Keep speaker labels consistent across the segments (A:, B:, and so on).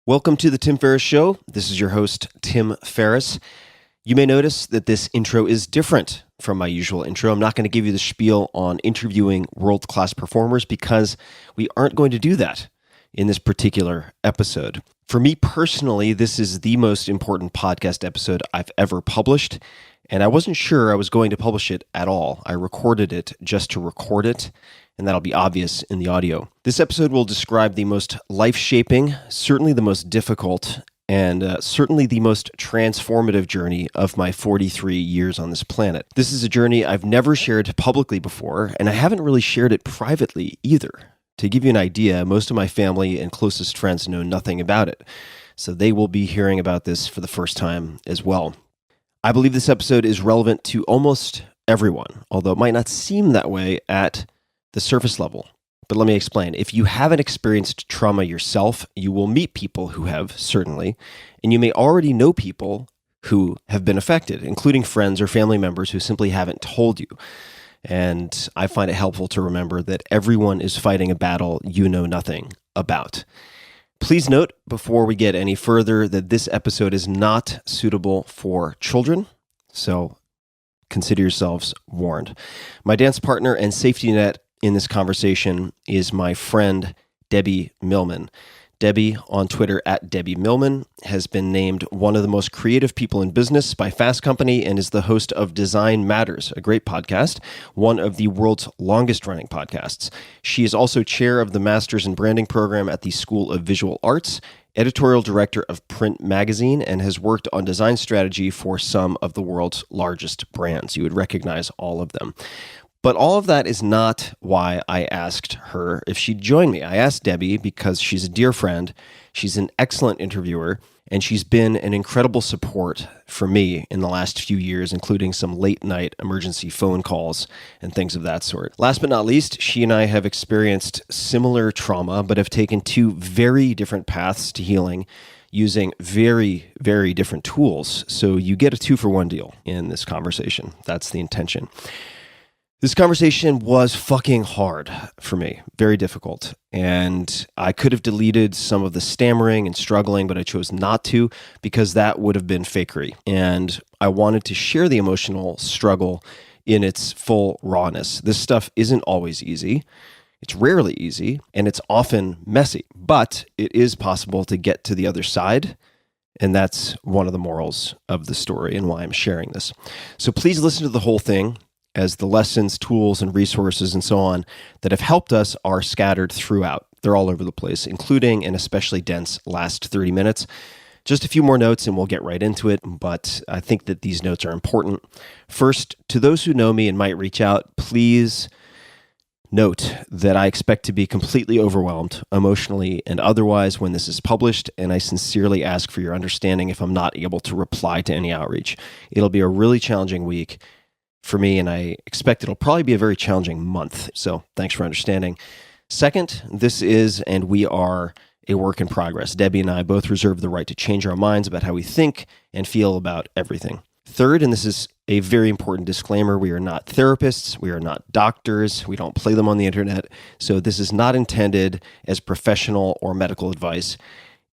A: Welcome to the Tim Ferriss Show. This is your host, Tim Ferriss. You may notice that this intro is different from my usual intro. I'm not going to give you the spiel on interviewing world-class performers because we aren't going to do that in this particular episode. For me personally, this is the most important podcast episode I've ever published, and I wasn't sure I was going to publish it at all. I recorded it just to record it, and that'll be obvious in the audio. This episode will describe the most life-shaping, certainly the most difficult, and certainly the most transformative journey of my 43 years on this planet. This is a journey I've never shared publicly before, and I haven't really shared it privately either. To give you an idea, most of my family and closest friends know nothing about it, so they will be hearing about this for the first time as well. I believe this episode is relevant to almost everyone, although it might not seem that way at the surface level. But let me explain. If you haven't experienced trauma yourself, you will meet people who have, certainly, and you may already know people who have been affected, including friends or family members who simply haven't told you. And I find it helpful to remember that everyone is fighting a battle you know nothing about. Please note, before we get any further, that this episode is not suitable for children, so consider yourselves warned. My dance partner and safety net in this conversation is my friend, Debbie Millman. Debbie, on Twitter at Debbie Millman, has been named one of the most creative people in business by Fast Company and is the host of Design Matters, a great podcast, one of the world's longest-running podcasts. She is also chair of the Masters in Branding program at the School of Visual Arts, editorial director of Print Magazine, and has worked on design strategy for some of the world's largest brands. You would recognize all of them. But all of that is not why I asked her if she'd join me. I asked Debbie because she's a dear friend, she's an excellent interviewer, and she's been an incredible support for me in the last few years, including some late-night emergency phone calls and things of that sort. Last but not least, she and I have experienced similar trauma, but have taken two very different paths to healing using very, very different tools. So you get a two-for-one deal in this conversation. That's the intention. This conversation was fucking hard for me, very difficult, and I could have deleted some of the stammering and struggling, but I chose not to because that would have been fakery, and I wanted to share the emotional struggle in its full rawness. This stuff isn't always easy, it's rarely easy, and it's often messy, but it is possible to get to the other side, and that's one of the morals of the story and why I'm sharing this. So please listen to the whole thing, as the lessons, tools, and resources and so on that have helped us are scattered throughout. They're all over the place, including an especially dense last 30 minutes. Just a few more notes and we'll get right into it, but I think that these notes are important. First, to those who know me and might reach out, please note that I expect to be completely overwhelmed emotionally and otherwise when this is published, and I sincerely ask for your understanding if I'm not able to reply to any outreach. It'll be a really challenging week for me, and I expect it'll probably be a very challenging month. So thanks for understanding. Second, this is and we are a work in progress. Debbie and I both reserve the right to change our minds about how we think and feel about everything. Third, and this is a very important disclaimer, we are not therapists, we are not doctors, we don't play them on the internet, so this is not intended as professional or medical advice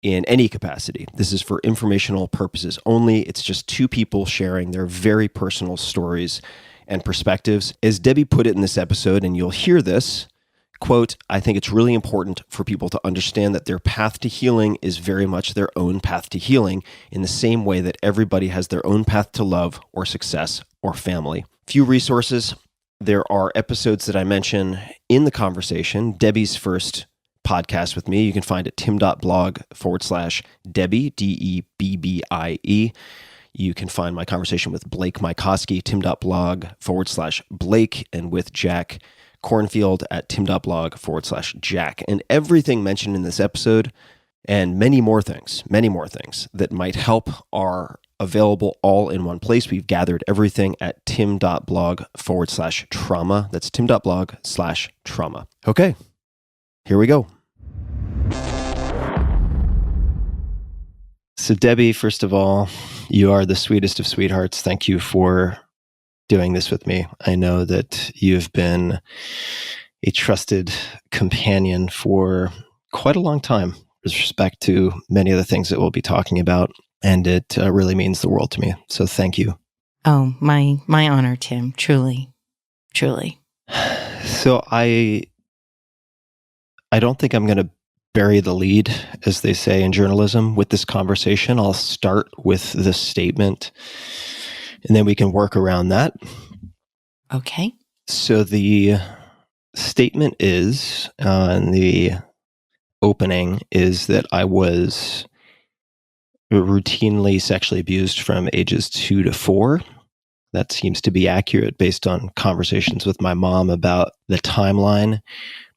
A: in any capacity. This is for informational purposes only. It's just two people sharing their very personal stories and perspectives. As Debbie put it in this episode, and you'll hear this, quote, I think it's really important for people to understand that their path to healing is very much their own path to healing in the same way that everybody has their own path to love or success or family. Few resources. There are episodes that I mention in the conversation. Debbie's first podcast with me, you can find at tim.blog/Debbie, Debbie. You can find my conversation with Blake Mykoski, tim.blog/Blake, and with Jack Kornfield at tim.blog/Jack. And everything mentioned in this episode and many more things that might help are available all in one place. We've gathered everything at tim.blog/trauma. That's tim.blog/trauma. Okay. Here we go. So Debbie, first of all, you are the sweetest of sweethearts. Thank you for doing this with me. I know that you've been a trusted companion for quite a long time. with respect to many of the things that we'll be talking about. And it really means the world to me. So thank you.
B: Oh, my honor, Tim. Truly, truly.
A: So I don't think I'm going to bury the lead, as they say in journalism, with this conversation. I'll start with the statement, and then we can work around that.
B: Okay.
A: So the statement is, in the opening, is that I was routinely sexually abused from ages 2 to 4. That seems to be accurate based on conversations with my mom about the timeline,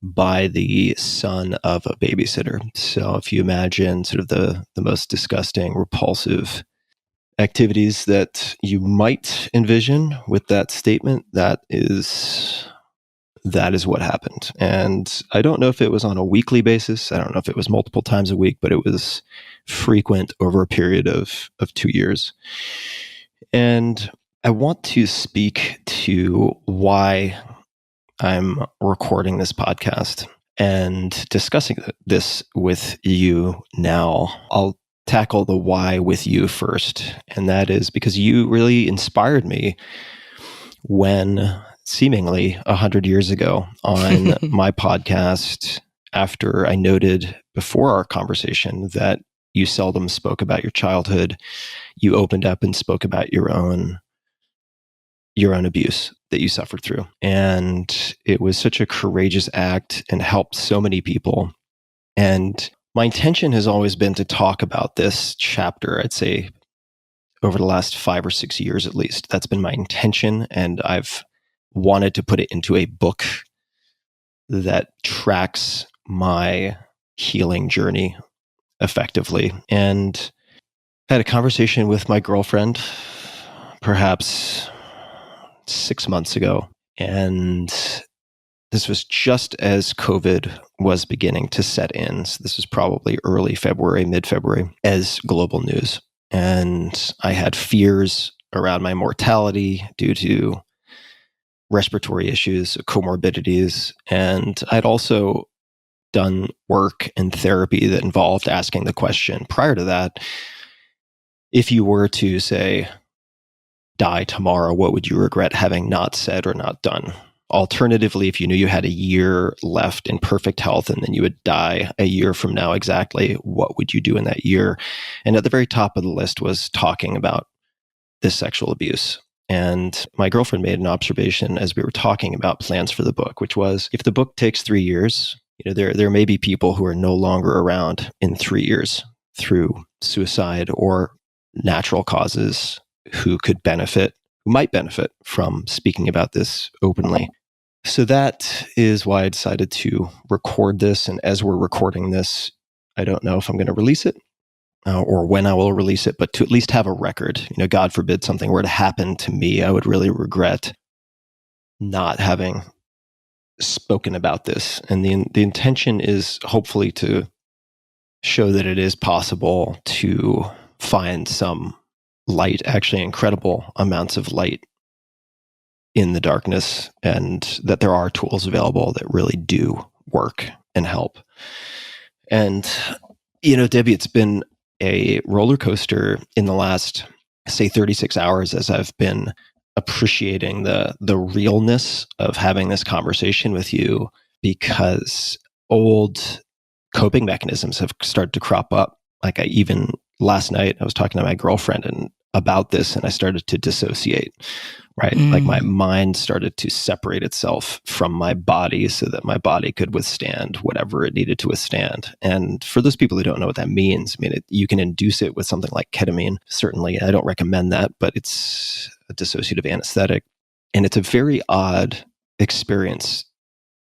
A: by the son of a babysitter. So if you imagine sort of the most disgusting, repulsive activities that you might envision with that statement, that is what happened. And I don't know if it was on a weekly basis. I don't know if it was multiple times a week, but it was frequent over a period of 2 years. And I want to speak to why I'm recording this podcast and discussing this with you now. I'll tackle the why with you first. And that is because you really inspired me when, seemingly 100 years ago, on my podcast, after I noted before our conversation that you seldom spoke about your childhood, you opened up and spoke about your own abuse that you suffered through. And it was such a courageous act and helped so many people. And my intention has always been to talk about this chapter, I'd say over the last 5 or 6 years at least. That's been my intention. And I've wanted to put it into a book that tracks my healing journey effectively. And I had a conversation with my girlfriend, perhaps 6 months ago. And this was just as COVID was beginning to set in. So this was probably early February, mid-February, as global news. And I had fears around my mortality due to respiratory issues, comorbidities. And I'd also done work and therapy that involved asking the question prior to that, if you were to, say, die tomorrow, what would you regret having not said or not done? Alternatively, if you knew you had a year left in perfect health and then you would die a year from now exactly, what would you do in that year? And at the very top of the list was talking about this sexual abuse. And my girlfriend made an observation as we were talking about plans for the book, which was, if the book takes 3 years, there may be people who are no longer around in 3 years through suicide or natural causes who might benefit from speaking about this openly. So that is why I decided to record this. And as we're recording this, I don't know if I'm going to release it or when I will release it, but to at least have a record. God forbid something were to happen to me, I would really regret not having spoken about this. And the intention is hopefully to show that it is possible to find some light, actually incredible amounts of light in the darkness, and that there are tools available that really do work and help. And, Debbie, it's been a roller coaster in the last, say, 36 hours as I've been appreciating the realness of having this conversation with you, because old coping mechanisms have started to crop up. Like even last night, I was talking to my girlfriend about this, and I started to dissociate, right? Like my mind started to separate itself from my body so that my body could withstand whatever it needed to withstand. And for those people who don't know what that means, you can induce it with something like ketamine. Certainly, I don't recommend that, but it's a dissociative anesthetic. And it's a very odd experience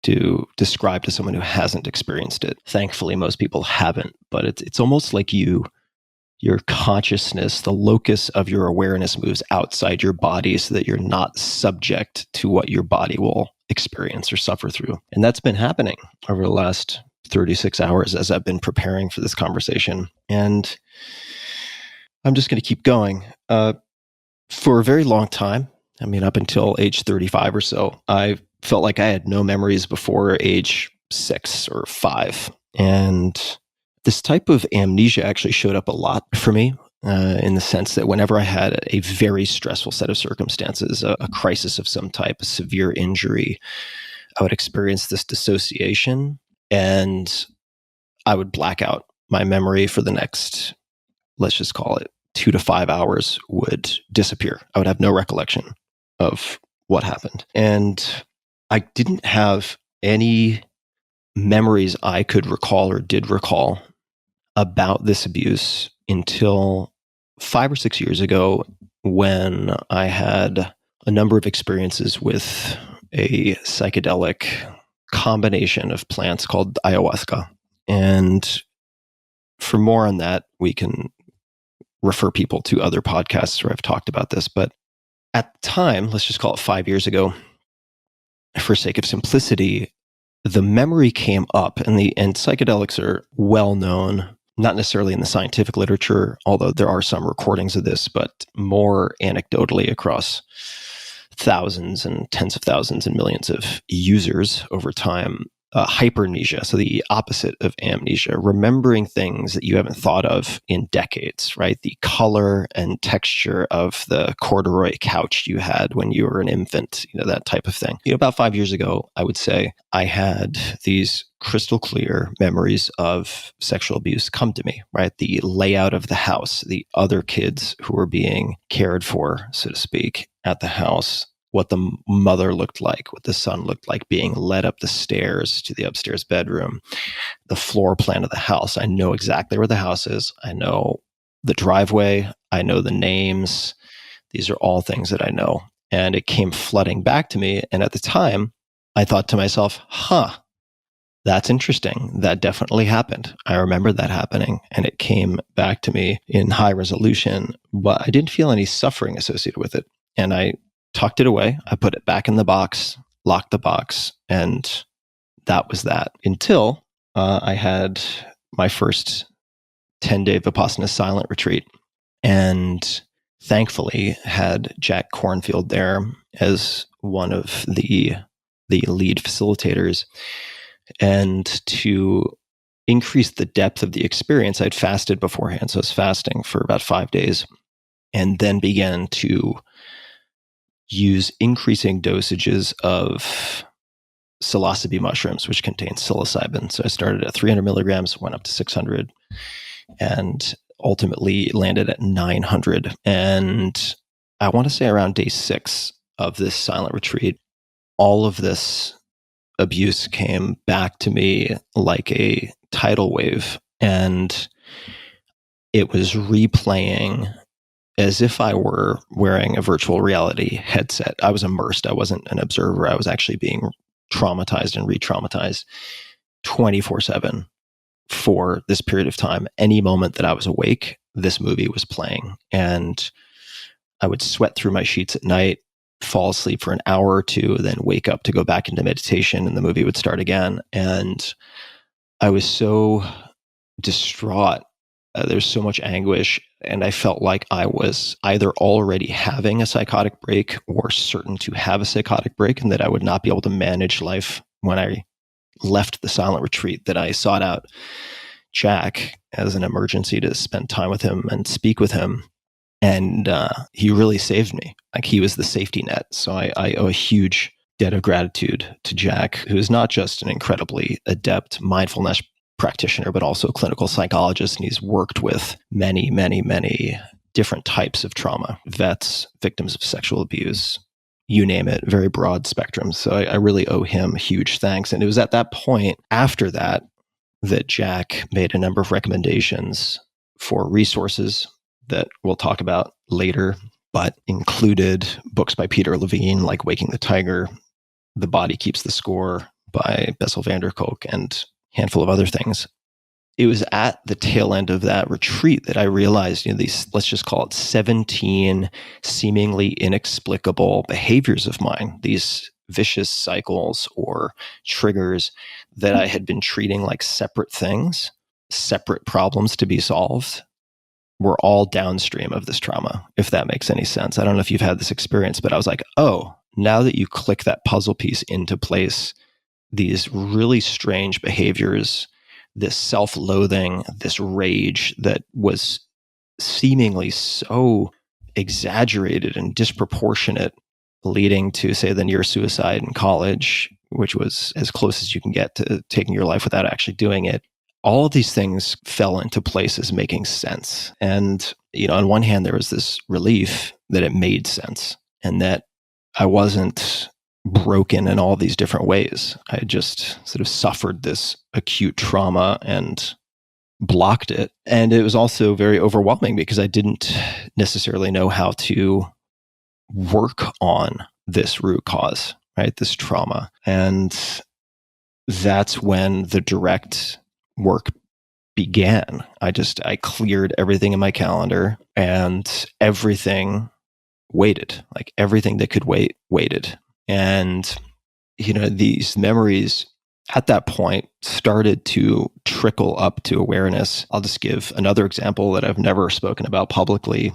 A: to describe to someone who hasn't experienced it. Thankfully, most people haven't, but it's almost like your consciousness, the locus of your awareness, moves outside your body so that you're not subject to what your body will experience or suffer through. And that's been happening over the last 36 hours as I've been preparing for this conversation. And I'm just going to keep going. For a very long time, up until age 35 or so, I felt like I had no memories before age 6 or 5. And This type of amnesia actually showed up a lot for me in the sense that whenever I had a very stressful set of circumstances, a crisis of some type, a severe injury, I would experience this dissociation and I would black out. My memory for the next, let's just call it 2 to 5 hours, would disappear. I would have no recollection of what happened. And I didn't have any memories I could recall or did recall about this abuse until 5 or 6 years ago, when I had a number of experiences with a psychedelic combination of plants called ayahuasca. And for more on that, we can refer people to other podcasts where I've talked about this. But at the time, let's just call it 5 years ago, for sake of simplicity, the memory came up, and psychedelics are well known, not necessarily in the scientific literature, although there are some recordings of this, but more anecdotally across thousands and tens of thousands and millions of users over time. Hypermnesia, so the opposite of amnesia, remembering things that you haven't thought of in decades, right? The color and texture of the corduroy couch you had when you were an infant, that type of thing. About 5 years ago, I would say, I had these crystal clear memories of sexual abuse come to me, right? The layout of the house, the other kids who were being cared for, so to speak, at the house, what the mother looked like, what the son looked like being led up the stairs to the upstairs bedroom, the floor plan of the house. I know exactly where the house is. I know the driveway. I know the names. These are all things that I know. And it came flooding back to me. And at the time, I thought to myself, that's interesting. That definitely happened. I remember that happening. And it came back to me in high resolution, but I didn't feel any suffering associated with it. And I tucked it away. I put it back in the box, locked the box, and that was that. Until I had my first 10-day Vipassana silent retreat, and thankfully had Jack Kornfield there as one of the lead facilitators. And to increase the depth of the experience, I'd fasted beforehand. So I was fasting for about 5 days, and then began to use increasing dosages of psilocybe mushrooms, which contain psilocybin. So I started at 300 milligrams, went up to 600, and ultimately landed at 900. And I want to say around day 6 of this silent retreat, all of this abuse came back to me like a tidal wave. And it was replaying as if I were wearing a virtual reality headset. I was immersed. I wasn't an observer. I was actually being traumatized and re-traumatized 24/7 for this period of time. Any moment that I was awake, this movie was playing. And I would sweat through my sheets at night, fall asleep for an hour or two, then wake up to go back into meditation, and the movie would start again. And I was so distraught. There's so much anguish, and I felt like I was either already having a psychotic break or certain to have a psychotic break, and that I would not be able to manage life. When I left the silent retreat, that I sought out Jack as an emergency to spend time with him and speak with him. And he really saved me. Like, he was the safety net. So I owe a huge debt of gratitude to Jack, who is not just an incredibly adept mindfulness practitioner, but also a clinical psychologist. And he's worked with many, many, many different types of trauma, vets, victims of sexual abuse, you name it, very broad spectrum. So I really owe him huge thanks. And it was at that point, after that, that Jack made a number of recommendations for resources that we'll talk about later, but included books by Peter Levine, like Waking the Tiger, The Body Keeps the Score by Bessel van der Kolk, and handful of other things. It was at the tail end of that retreat that I realized, these, let's just call it 17 seemingly inexplicable behaviors of mine, these vicious cycles or triggers that I had been treating like separate things, separate problems to be solved, were all downstream of this trauma, if that makes any sense. I don't know if you've had this experience, but I was like, oh, now that you click that puzzle piece into place, these really strange behaviors this self-loathing, this rage that was seemingly so exaggerated and disproportionate, leading to, say, the near suicide in college, which was as close as you can get to taking your life without actually doing it. All of these things fell into place as making sense. And, on one hand, there was this relief that it made sense and that I wasn't broken in all these different ways. I had just sort of suffered this acute trauma and blocked it. And it was also very overwhelming because I didn't necessarily know how to work on this root cause, right? This trauma. And that's when the direct work began. I cleared everything in my calendar and everything waited. Like everything that could wait, waited. And, these memories at that point started to trickle up to awareness. I'll just give another example that I've never spoken about publicly,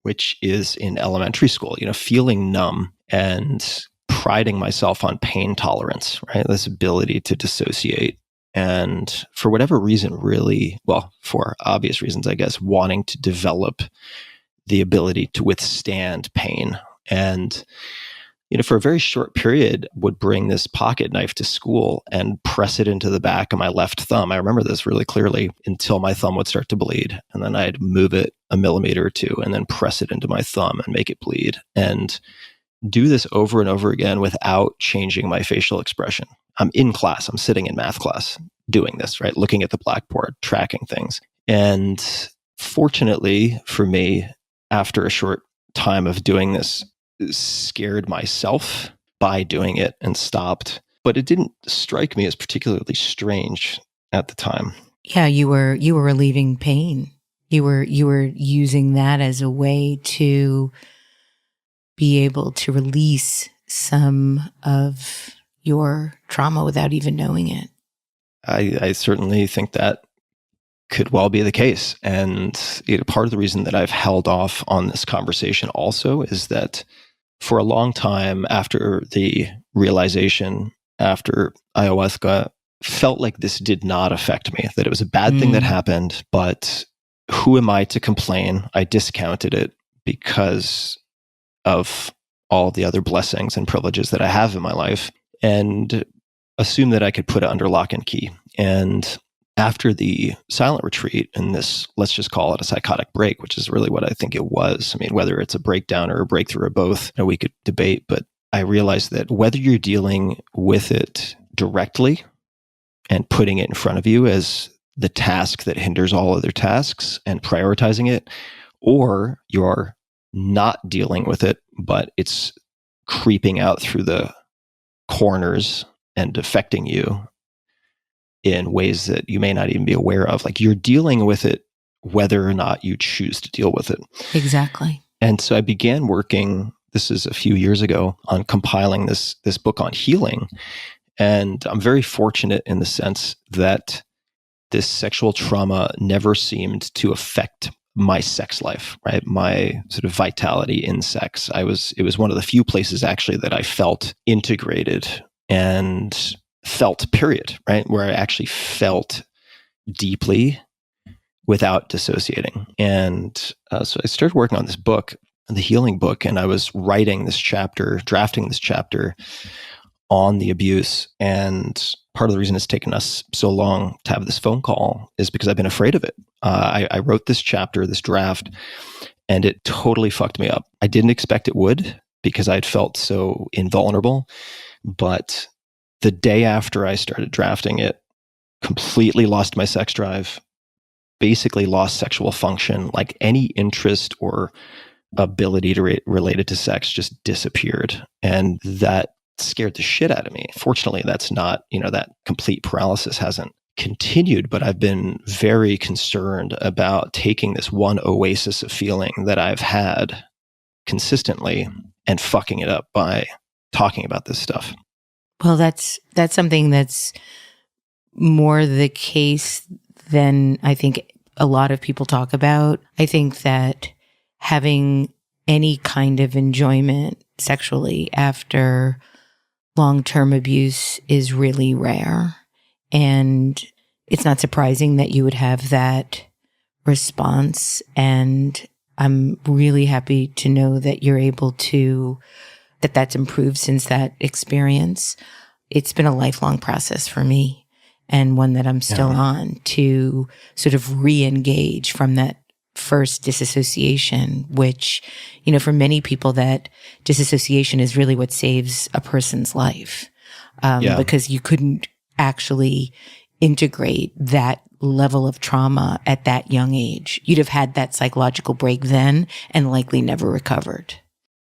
A: which is in elementary school, feeling numb and priding myself on pain tolerance, right? This ability to dissociate. And for whatever reason, really, well, for obvious reasons, I guess, wanting to develop the ability to withstand pain. And, for a very short period, would bring this pocket knife to school and press it into the back of my left thumb. I remember this really clearly until my thumb would start to bleed. And then I'd move it a millimeter or two and then press it into my thumb and make it bleed. And do this over and over again without changing my facial expression. I'm in class. I'm sitting in math class doing this, right? Looking at the blackboard, tracking things. And fortunately for me, after a short time of doing this, scared myself by doing it and stopped. But it didn't strike me as particularly strange at the time.
B: Yeah, you were relieving pain. You were using that as a way to be able to release some of your trauma without even knowing it.
A: I certainly think that could well be the case. And part of the reason that I've held off on this conversation also is that for a long time after the realization, after ayahuasca, felt like this did not affect me, that it was a bad thing that happened, but who am I to complain? I discounted it because of all the other blessings and privileges that I have in my life and assumed that I could put it under lock and key. And after the silent retreat and this, let's just call it a psychotic break, which is really what I think it was. I mean, whether it's a breakdown or a breakthrough or both, we could debate, but I realized that whether you're dealing with it directly and putting it in front of you as the task that hinders all other tasks and prioritizing it, or you're not dealing with it, but it's creeping out through the corners and affecting you in ways that you may not even be aware of. Like you're dealing with it whether or not you choose to deal with it.
B: Exactly.
A: And so I began working, this is a few years ago, on compiling this book on healing. And I'm very fortunate in the sense that this sexual trauma never seemed to affect my sex life, right? My sort of vitality in sex. It was one of the few places actually that I felt integrated and felt, period, right? Where I actually felt deeply without dissociating. And so I started working on this book, the healing book, and I was drafting this chapter on the abuse. And part of the reason it's taken us so long to have this phone call is because I've been afraid of it. I wrote this chapter, this draft, and it totally fucked me up. I didn't expect it would because I'd felt so invulnerable. But the day after I started drafting it, completely lost my sex drive, basically lost sexual function, like any interest or ability to related to sex just disappeared. And that scared the shit out of me. Fortunately, that's not, that complete paralysis hasn't continued, but I've been very concerned about taking this one oasis of feeling that I've had consistently and fucking it up by talking about this stuff.
B: Well, that's something that's more the case than I think a lot of people talk about. I think that having any kind of enjoyment sexually after long-term abuse is really rare. And it's not surprising that you would have that response. And I'm really happy to know that you're able to, that's improved since that experience. It's been a lifelong process for me, and one that I'm still on, to sort of re-engage from that first disassociation, which, for many people, that disassociation is really what saves a person's life. Because you couldn't actually integrate that level of trauma at that young age. You'd have had that psychological break then and likely never recovered.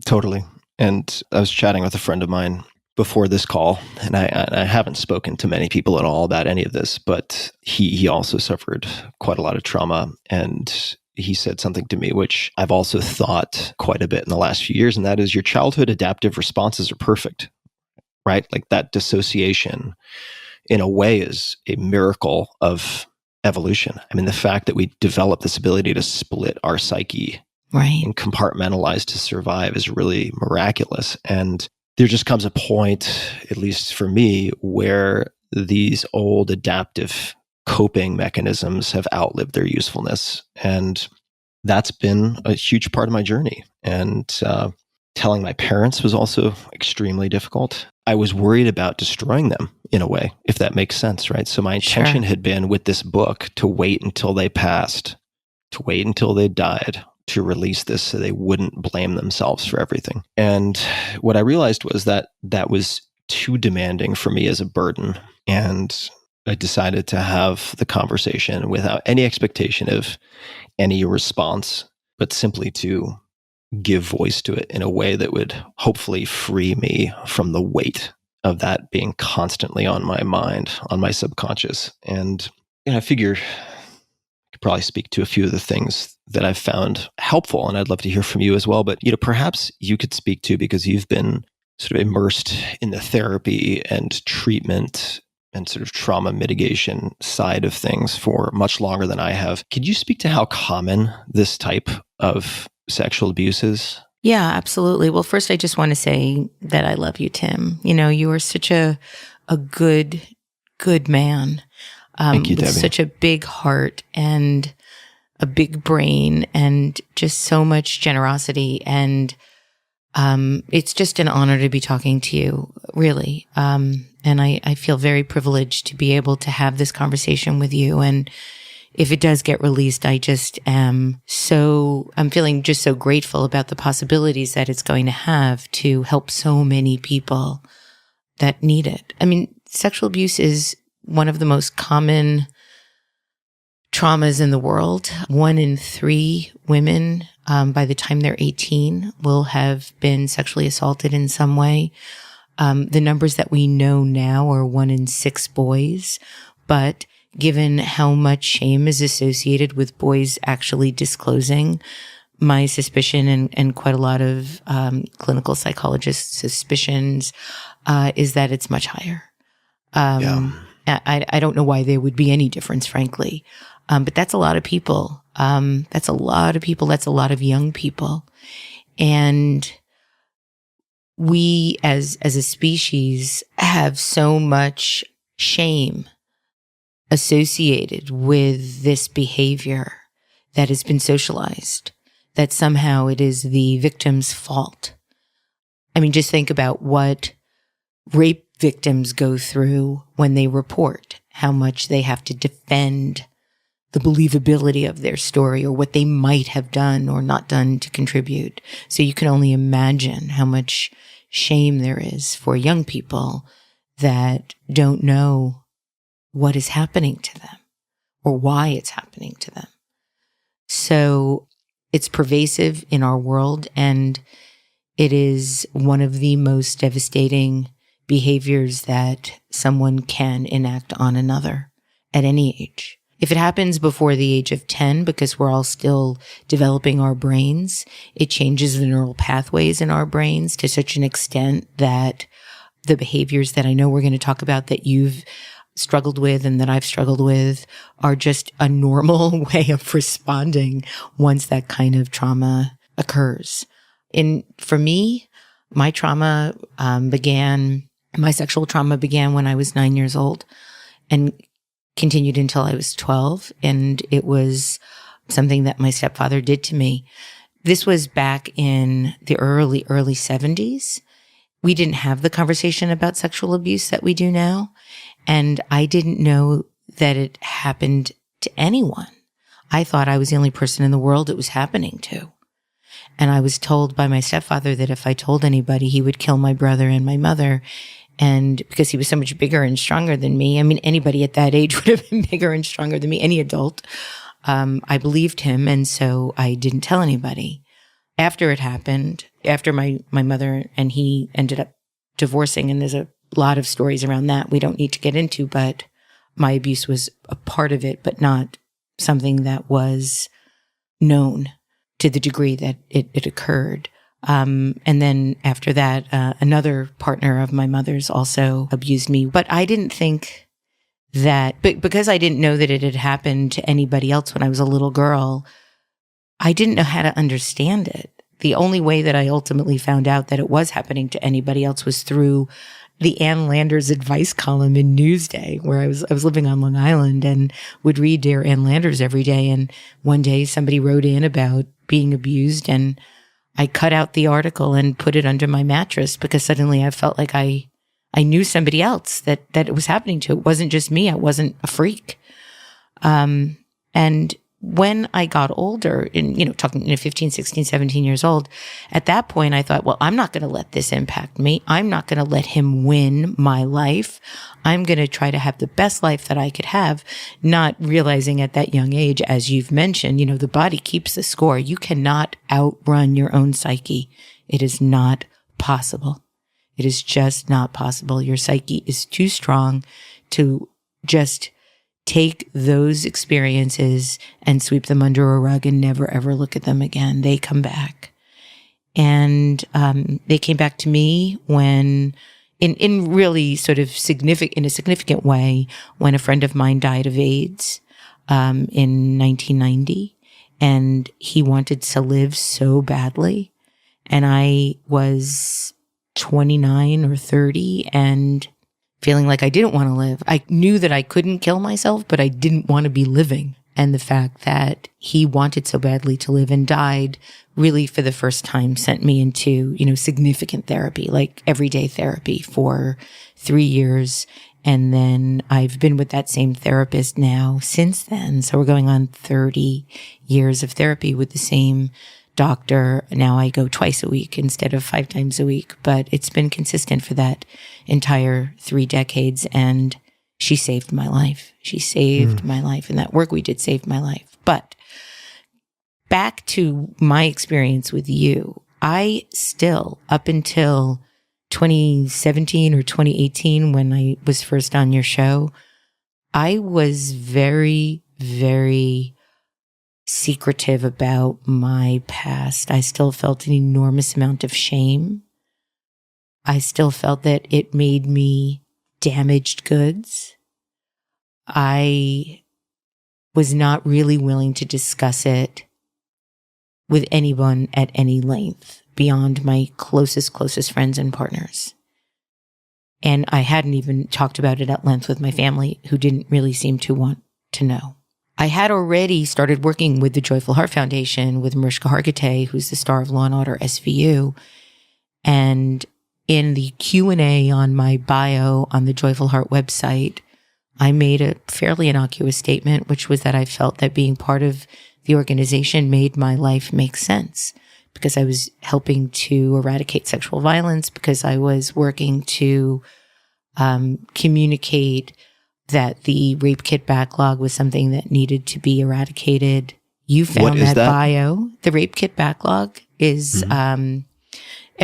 A: Totally. And I was chatting with a friend of mine before this call, and I haven't spoken to many people at all about any of this, but he also suffered quite a lot of trauma. And he said something to me, which I've also thought quite a bit in the last few years, and that is, your childhood adaptive responses are perfect, right? Like, that dissociation in a way is a miracle of evolution. I mean, the fact that we develop this ability to split our psyche and compartmentalize to survive is really miraculous. And there just comes a point, at least for me, where these old adaptive coping mechanisms have outlived their usefulness. And that's been a huge part of my journey. And telling my parents was also extremely difficult. I was worried about destroying them in a way, if that makes sense, right? So my intention had been with this book to wait until they passed, to wait until they died, to release this so they wouldn't blame themselves for everything. And what I realized was that that was too demanding for me as a burden. And I decided to have the conversation without any expectation of any response, but simply to give voice to it in a way that would hopefully free me from the weight of that being constantly on my mind, on my subconscious. And I figure I could probably speak to a few of the things that I've found helpful, and I'd love to hear from you as well. But perhaps you could speak to, because you've been sort of immersed in the therapy and treatment and sort of trauma mitigation side of things for much longer than I have. Could you speak to how common this type of sexual abuse is?
B: Yeah, absolutely. Well, first, I just want to say that I love you, Tim. You are such a good man.
A: Thank you,
B: with
A: Debbie.
B: Such a big heart and a big brain and just so much generosity. And it's just an honor to be talking to you, really. And I feel very privileged to be able to have this conversation with you. And if it does get released, I'm feeling just so grateful about the possibilities that it's going to have to help so many people that need it. I mean, sexual abuse is one of the most common traumas in the world. 1 in 3 women, by the time they're 18, will have been sexually assaulted in some way. The numbers that we know now are 1 in 6 boys, but given how much shame is associated with boys actually disclosing, my suspicion and quite a lot of clinical psychologists' suspicions is that it's much higher. I don't know why there would be any difference, frankly. But that's a lot of people. That's a lot of people. That's a lot of young people. And we as a species have so much shame associated with this behavior that has been socialized, that somehow it is the victim's fault. I mean, just think about what rape victims go through when they report, how much they have to defend the believability of their story or what they might have done or not done to contribute. So you can only imagine how much shame there is for young people that don't know what is happening to them or why it's happening to them. So it's pervasive in our world, and it is one of the most devastating behaviors that someone can enact on another at any age. If it happens before the age of 10, because we're all still developing our brains, it changes the neural pathways in our brains to such an extent that the behaviors that I know we're going to talk about that you've struggled with and that I've struggled with are just a normal way of responding once that kind of trauma occurs. And for me, my sexual trauma began when I was 9 years old. And continued until I was 12. And it was something that my stepfather did to me. This was back in the early 70s. We didn't have the conversation about sexual abuse that we do now. And I didn't know that it happened to anyone. I thought I was the only person in the world it was happening to. And I was told by my stepfather that if I told anybody, he would kill my brother and my mother. And because he was so much bigger and stronger than me, I mean, anybody at that age would have been bigger and stronger than me, any adult. I believed him. And so I didn't tell anybody. After it happened, after my mother and he ended up divorcing, and there's a lot of stories around that we don't need to get into, but my abuse was a part of it, but not something that was known to the degree that it occurred. And then after that, another partner of my mother's also abused me. But I didn't think that, because I didn't know that it had happened to anybody else when I was a little girl, I didn't know how to understand it. The only way that I ultimately found out that it was happening to anybody else was through the Ann Landers advice column in Newsday, where I was living on Long Island and would read Dear Ann Landers every day. And one day somebody wrote in about being abused, and I cut out the article and put it under my mattress because suddenly I felt like I knew somebody else that it was happening to. It wasn't just me. I wasn't a freak. And when I got older, talking 15, 16, 17 years old, at that point I thought, well, I'm not going to let this impact me. I'm not going to let him win my life. I'm going to try to have the best life that I could have, not realizing at that young age, as you've mentioned, the body keeps the score. You cannot outrun your own psyche. It is not possible. It is just not possible. Your psyche is too strong to just take those experiences and sweep them under a rug and never, ever look at them again. They come back. And they came back to me when, in really sort of in a significant way, when a friend of mine died of AIDS in 1990. And he wanted to live so badly. And I was 29 or 30 and feeling like I didn't want to live. I knew that I couldn't kill myself, but I didn't want to be living. And the fact that he wanted so badly to live and died really for the first time sent me into, significant therapy, like everyday therapy for 3 years. And then I've been with that same therapist now since then. So we're going on 30 years of therapy with the same doctor. Now I go twice a week instead of 5 times a week, but it's been consistent for that entire 3 decades. And she saved my life. She saved my life. And that work we did saved my life. But back to my experience with you, I still, up until 2017 or 2018, when I was first on your show, I was very, very secretive about my past. I still felt an enormous amount of shame. I still felt that it made me damaged goods. I was not really willing to discuss it with anyone at any length beyond my closest friends and partners. And I hadn't even talked about it at length with my family, who didn't really seem to want to know. I had already started working with the Joyful Heart Foundation with Mariska Hargitay, who's the star of Law & Order SVU. And in the Q&A on my bio on the Joyful Heart website, I made a fairly innocuous statement, which was that I felt that being part of the organization made my life make sense because I was helping to eradicate sexual violence, because I was working to communicate that the rape kit backlog was something that needed to be eradicated. You found that bio. The rape kit backlog is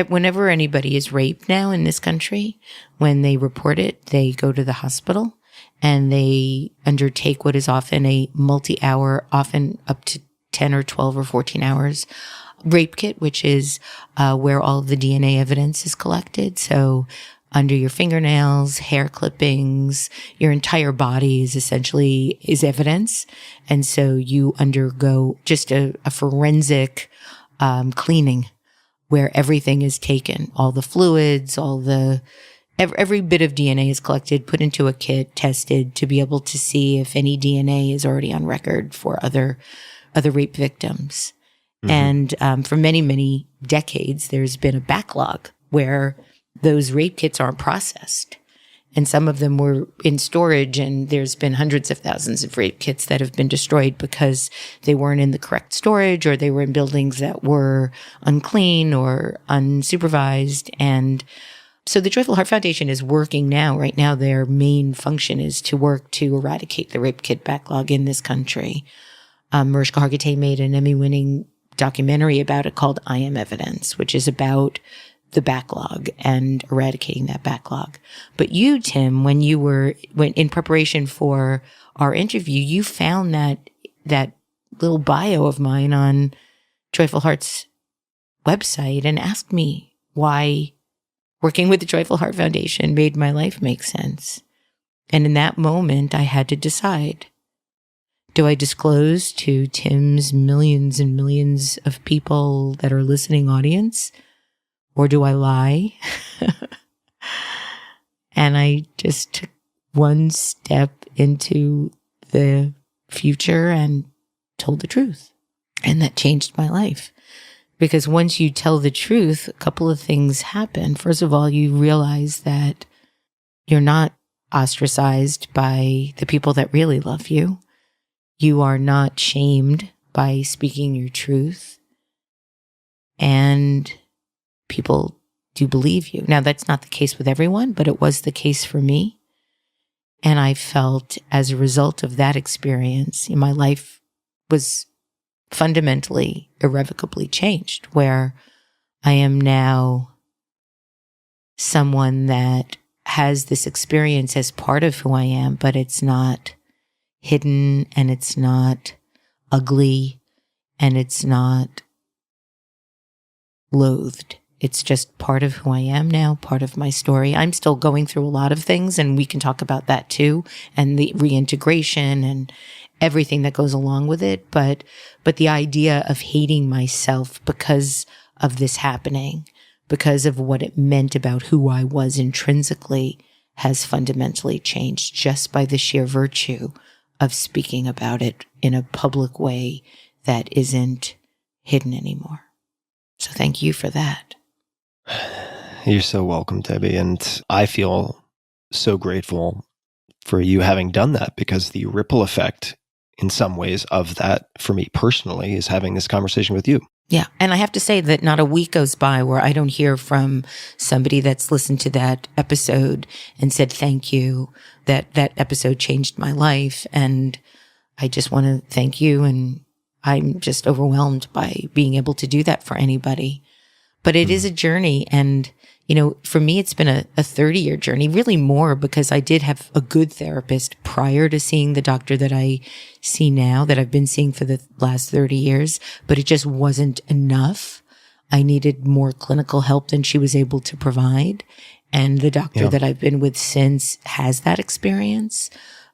B: whenever anybody is raped now in this country, when they report it, they go to the hospital and they undertake what is often a multi-hour, often up to 10 or 12 or 14 hours rape kit, which is where all of the DNA evidence is collected. So under your fingernails, hair clippings, your entire body is evidence. And so you undergo just a forensic cleaning where everything is taken, all the fluids, all the every bit of DNA is collected, put into a kit, tested to be able to see if any DNA is already on record for other rape victims. And for many, many decades, there's been a backlog where those rape kits aren't processed. And some of them were in storage, and there's been hundreds of thousands of rape kits that have been destroyed because they weren't in the correct storage, or they were in buildings that were unclean or unsupervised. And so the Joyful Heart Foundation is working now. Right now, their main function is to work to eradicate the rape kit backlog in this country. Mariska Hargitay made an Emmy-winning documentary about it called I Am Evidence, which is about the backlog and eradicating that backlog. But you, Tim, when in preparation for our interview, you found that little bio of mine on Joyful Heart's website and asked me why working with the Joyful Heart Foundation made my life make sense. And in that moment, I had to decide, do I disclose to Tim's millions and millions of people that are listening audience? Or do I lie? And I just took one step into the future and told the truth. And that changed my life. Because once you tell the truth, a couple of things happen. First of all, you realize that you're not ostracized by the people that really love you. You are not shamed by speaking your truth. And people do believe you. Now, that's not the case with everyone, but it was the case for me. And I felt as a result of that experience, my life was fundamentally, irrevocably changed, where I am now someone that has this experience as part of who I am, but it's not hidden, and it's not ugly, and it's not loathed. It's just part of who I am now, part of my story. I'm still going through a lot of things, and we can talk about that too, and the reintegration and everything that goes along with it. But the idea of hating myself because of this happening, because of what it meant about who I was intrinsically, has fundamentally changed just by the sheer virtue of speaking about it in a public way that isn't hidden anymore. So thank you for that.
A: You're so welcome, Debbie. And I feel so grateful for you having done that, because the ripple effect in some ways of that for me personally is having this conversation with you.
B: Yeah. And I have to say that not a week goes by where I don't hear from somebody that's listened to that episode and said, thank you, that episode changed my life. And I just want to thank you. And I'm just overwhelmed by being able to do that for anybody. But it is a journey. And, for me, it's been a 30-year journey, really more, because I did have a good therapist prior to seeing the doctor that I see now, that I've been seeing for the last 30 years, but it just wasn't enough. I needed more clinical help than she was able to provide. And the doctor that I've been with since has that experience.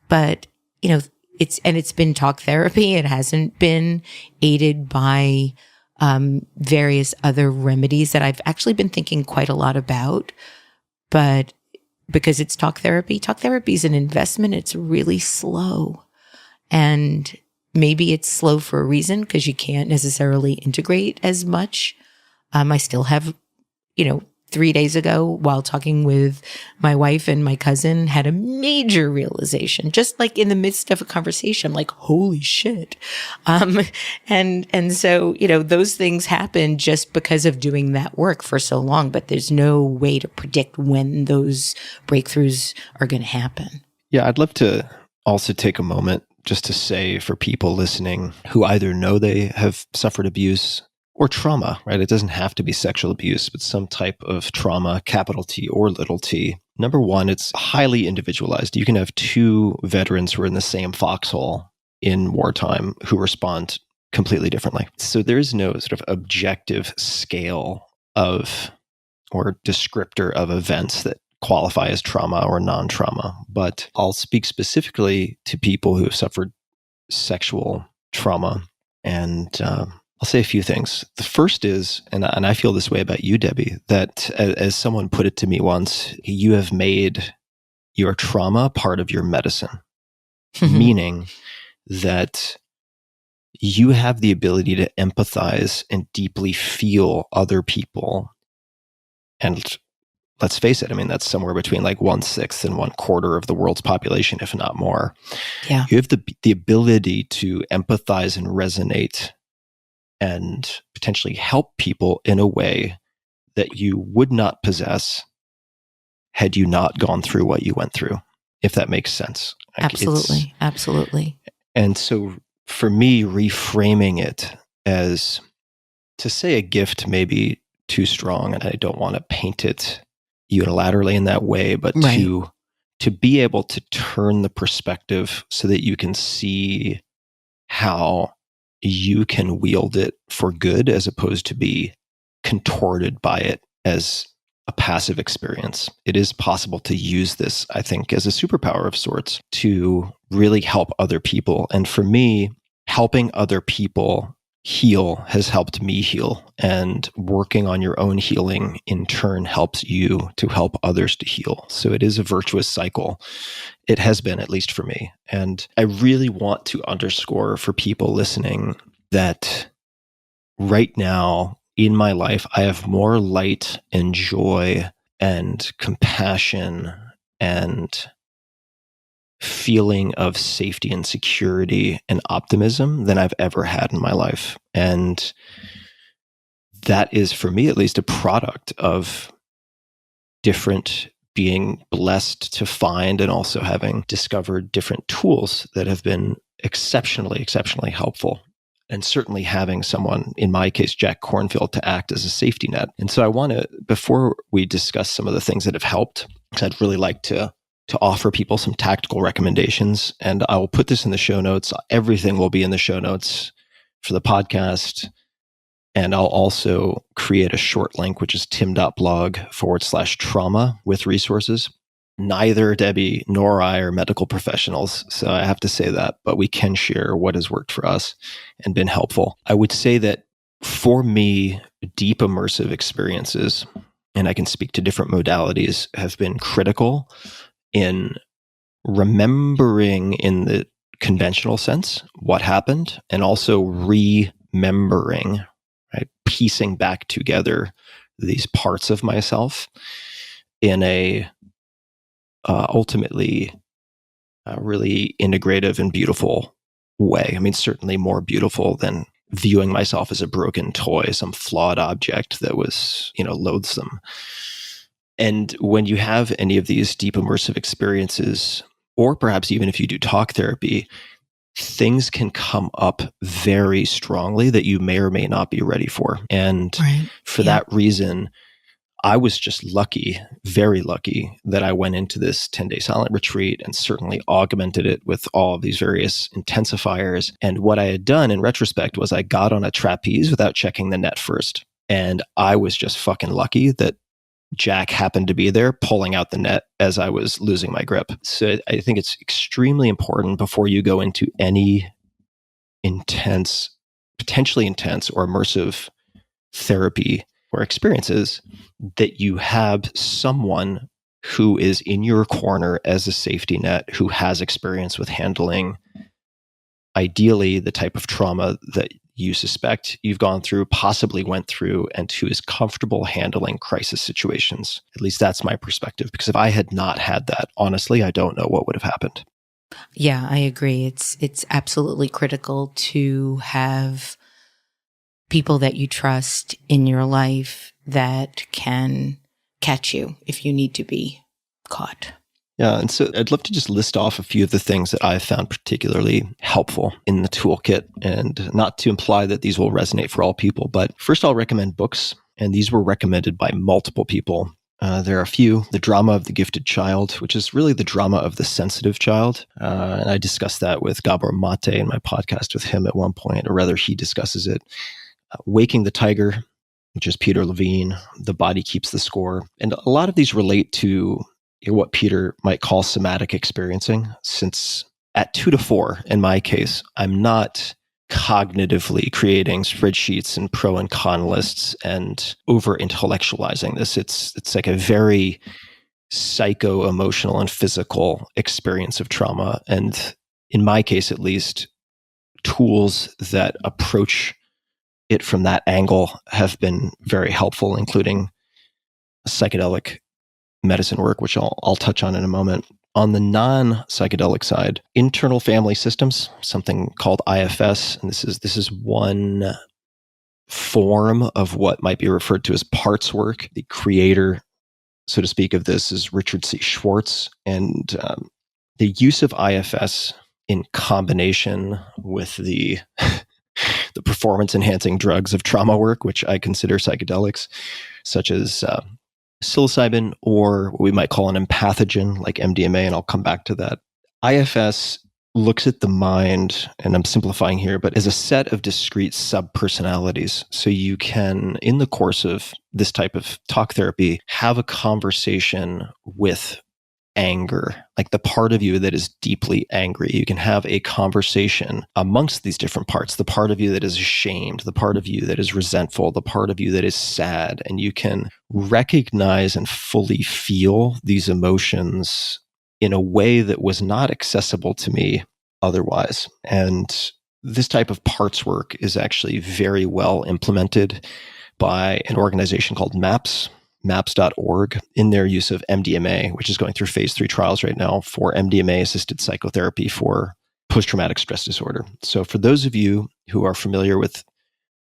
B: But, it's been talk therapy. It hasn't been aided by various other remedies that I've actually been thinking quite a lot about. But because it's talk therapy is an investment. It's really slow. And maybe it's slow for a reason, because you can't necessarily integrate as much. I still have, 3 days ago, while talking with my wife and my cousin, had a major realization, just like in the midst of a conversation. I'm like, holy shit. And so, those things happen just because of doing that work for so long, but there's no way to predict when those breakthroughs are going to happen.
A: Yeah. I'd love to also take a moment just to say, for people listening who either know they have suffered abuse or trauma, right? It doesn't have to be sexual abuse, but some type of trauma, capital T or little t. Number one, it's highly individualized. You can have two veterans who are in the same foxhole in wartime who respond completely differently. So there is no sort of objective scale of or descriptor of events that qualify as trauma or non-trauma. But I'll speak specifically to people who have suffered sexual trauma. And I'll say a few things. The first is, and I feel this way about you, Debbie, that as someone put it to me once, you have made your trauma part of your medicine, meaning that you have the ability to empathize and deeply feel other people. And let's face it, I mean, that's somewhere between like 1/6 and 1/4 of the world's population, if not more.
B: Yeah.
A: You have the ability to empathize and resonate and potentially help people in a way that you would not possess had you not gone through what you went through, if that makes sense. Like
B: Absolutely. Absolutely.
A: And so for me, reframing it as, to say a gift may be too strong, and I don't want to paint it unilaterally in that way, but
B: Right.
A: to be able to turn the perspective so that you can see how you can wield it for good as opposed to be contorted by it as a passive experience. It is possible to use this, I think, as a superpower of sorts to really help other people. And for me, helping other people heal has helped me heal. And working on your own healing in turn helps you to help others to heal. So it is a virtuous cycle. It has been, at least for me. And I really want to underscore for people listening that right now in my life, I have more light and joy and compassion and feeling of safety and security and optimism than I've ever had in my life. And that is, for me at least, a product of being blessed to find and also having discovered different tools that have been exceptionally helpful. And certainly having someone, in my case, Jack Kornfield, to act as a safety net. And so I want to, before we discuss some of the things that have helped, because I'd really like to offer people some tactical recommendations. And I will put this in the show notes. Everything will be in the show notes for the podcast. And I'll also create a short link, which is tim.blog/trauma with resources. Neither Debbie nor I are medical professionals, so I have to say that, but we can share what has worked for us and been helpful. I would say that for me, deep immersive experiences, and I can speak to different modalities, have been critical in remembering in the conventional sense what happened, and also remembering, right? Piecing back together these parts of myself in a ultimately really integrative and beautiful way. I mean, certainly more beautiful than viewing myself as a broken toy, some flawed object that was, loathsome. And when you have any of these deep immersive experiences, or perhaps even if you do talk therapy, things can come up very strongly that you may or may not be ready for. And for that reason, I was just lucky, very lucky, that I went into this 10-day silent retreat and certainly augmented it with all of these various intensifiers. And what I had done in retrospect was I got on a trapeze without checking the net first. And I was just fucking lucky that Jack happened to be there pulling out the net as I was losing my grip. So I think it's extremely important before you go into any potentially intense or immersive therapy or experiences, that you have someone who is in your corner as a safety net, who has experience with handling, ideally, the type of trauma that you suspect you've gone through, possibly went through, and who is comfortable handling crisis situations. At least that's my perspective, because if I had not had that, honestly, I don't know what would have happened.
B: Yeah, I agree. It's absolutely critical to have people that you trust in your life that can catch you if you need to be caught.
A: Yeah, and so I'd love to just list off a few of the things that I've found particularly helpful in the toolkit, and not to imply that these will resonate for all people, but first I'll recommend books, and these were recommended by multiple people. There are a few. The Drama of the Gifted Child, which is really the drama of the sensitive child. And I discussed that with Gabor Mate in my podcast with him at one point, or rather he discusses it. Waking the Tiger, which is Peter Levine. The Body Keeps the Score. And a lot of these relate to what Peter might call somatic experiencing, since at 2 to 4, in my case, I'm not cognitively creating spreadsheets and pro and con lists and over intellectualizing this. It's like a very psycho-emotional and physical experience of trauma. And in my case, at least, tools that approach it from that angle have been very helpful, including psychedelic medicine work, which I'll touch on in a moment. On the non-psychedelic side, internal family systems, something called IFS, and this is one form of what might be referred to as parts work. The creator, so to speak, of this is Richard C. Schwartz, and the use of IFS in combination with the the performance-enhancing drugs of trauma work, which I consider psychedelics, such as psilocybin, or what we might call an empathogen like MDMA, and I'll come back to that. IFS looks at the mind, and I'm simplifying here, but as a set of discrete subpersonalities. So you can, in the course of this type of talk therapy, have a conversation with anger, like the part of you that is deeply angry. You can have a conversation amongst these different parts, the part of you that is ashamed, the part of you that is resentful, the part of you that is sad, and you can recognize and fully feel these emotions in a way that was not accessible to me otherwise. And this type of parts work is actually very well implemented by an organization called maps.org, in their use of MDMA, which is going through phase 3 trials right now for MDMA-assisted psychotherapy for post-traumatic stress disorder. So for those of you who are familiar with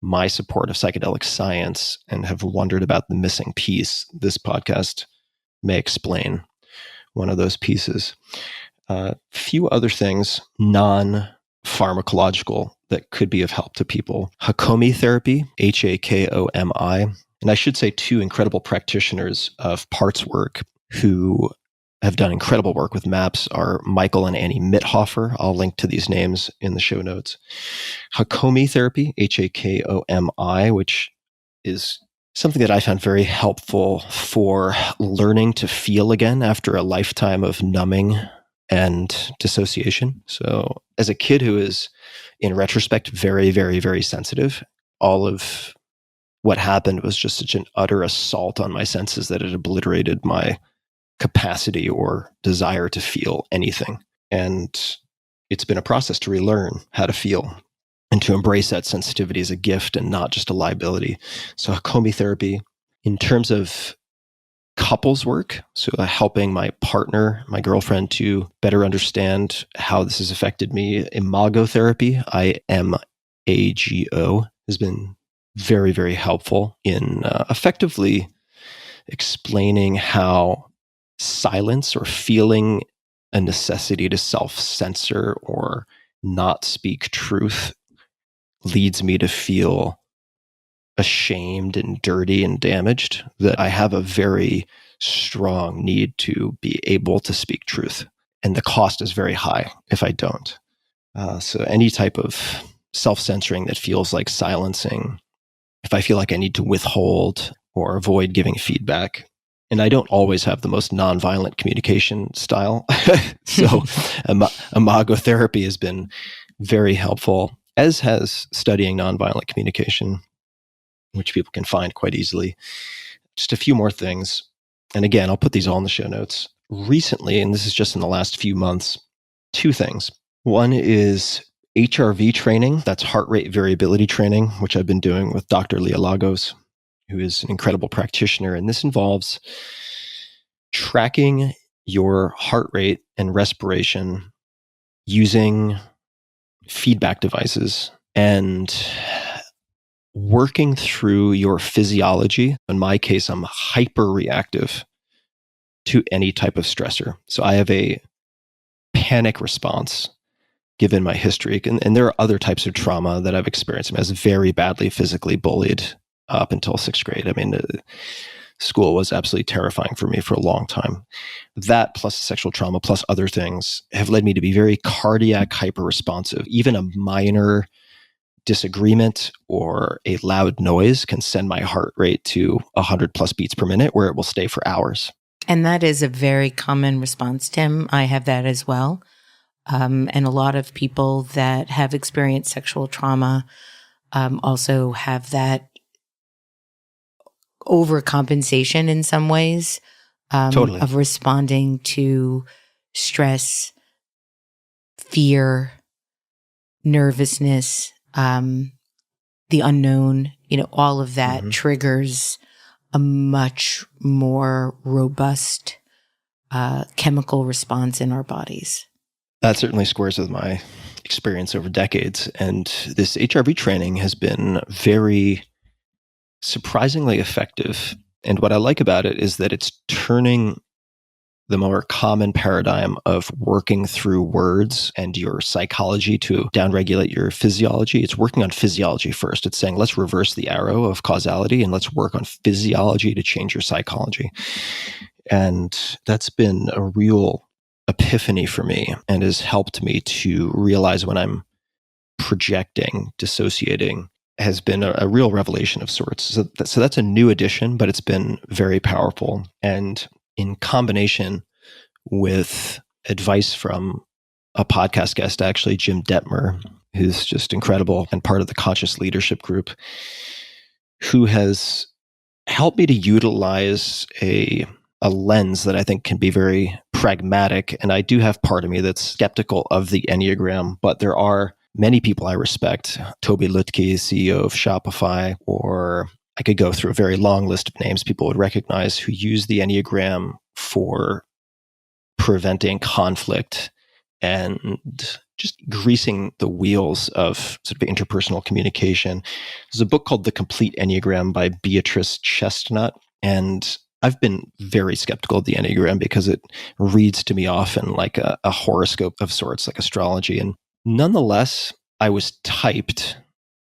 A: my support of psychedelic science and have wondered about the missing piece, this podcast may explain one of those pieces. A few other things, non-pharmacological, that could be of help to people. Hakomi therapy, Hakomi. And I should say two incredible practitioners of parts work who have done incredible work with MAPS are Michael and Annie Mithofer. I'll link to these names in the show notes. Hakomi therapy, Hakomi, which is something that I found very helpful for learning to feel again after a lifetime of numbing and dissociation. So as a kid who is, in retrospect, very, very, very sensitive, all of what happened was just such an utter assault on my senses that it obliterated my capacity or desire to feel anything. And it's been a process to relearn how to feel and to embrace that sensitivity as a gift and not just a liability. So Hakomi therapy, in terms of couples work, so helping my partner, my girlfriend, to better understand how this has affected me. Imago therapy, IMAGO, has been very, very helpful in effectively explaining how silence or feeling a necessity to self-censor or not speak truth leads me to feel ashamed and dirty and damaged, that I have a very strong need to be able to speak truth. And the cost is very high if I don't. So any type of self-censoring that feels like silencing, if I feel like I need to withhold or avoid giving feedback, and I don't always have the most nonviolent communication style. So Imago therapy has been very helpful, as has studying nonviolent communication, which people can find quite easily. Just a few more things. And again, I'll put these all in the show notes. Recently, and this is just in the last few months, two things. One is HRV training, that's heart rate variability training, which I've been doing with Dr. Leah Lagos, who is an incredible practitioner. And this involves tracking your heart rate and respiration using feedback devices and working through your physiology. In my case, I'm hyper reactive to any type of stressor. So I have a panic response given my history. And there are other types of trauma that I've experienced. I was very badly physically bullied up until 6th grade. I mean, school was absolutely terrifying for me for a long time. That plus sexual trauma plus other things have led me to be very cardiac hyper-responsive. Even a minor disagreement or a loud noise can send my heart rate to 100 plus beats per minute, where it will stay for hours.
B: And that is a very common response, Tim. I have that as well. And a lot of people that have experienced sexual trauma also have that overcompensation in some ways
A: Totally.
B: of responding to stress, fear, nervousness, the unknown, all of that triggers a much more robust chemical response in our bodies.
A: That certainly squares with my experience over decades. And this HRV training has been very surprisingly effective. And what I like about it is that it's turning the more common paradigm of working through words and your psychology to downregulate your physiology. It's working on physiology first. It's saying, let's reverse the arrow of causality and let's work on physiology to change your psychology. And that's been a real epiphany for me and has helped me to realize when I'm projecting, dissociating, has been a real revelation of sorts. So that's a new addition, but it's been very powerful. And in combination with advice from a podcast guest, actually, Jim Detmer, who's just incredible and part of the Conscious Leadership Group, who has helped me to utilize a lens that I think can be very pragmatic. And I do have part of me that's skeptical of the Enneagram, but there are many people I respect. Toby Lutke, CEO of Shopify, or I could go through a very long list of names people would recognize who use the Enneagram for preventing conflict and just greasing the wheels of sort of interpersonal communication. There's a book called The Complete Enneagram by Beatrice Chestnut. And I've been very skeptical of the Enneagram because it reads to me often like a horoscope of sorts, like astrology. And nonetheless, I was typed.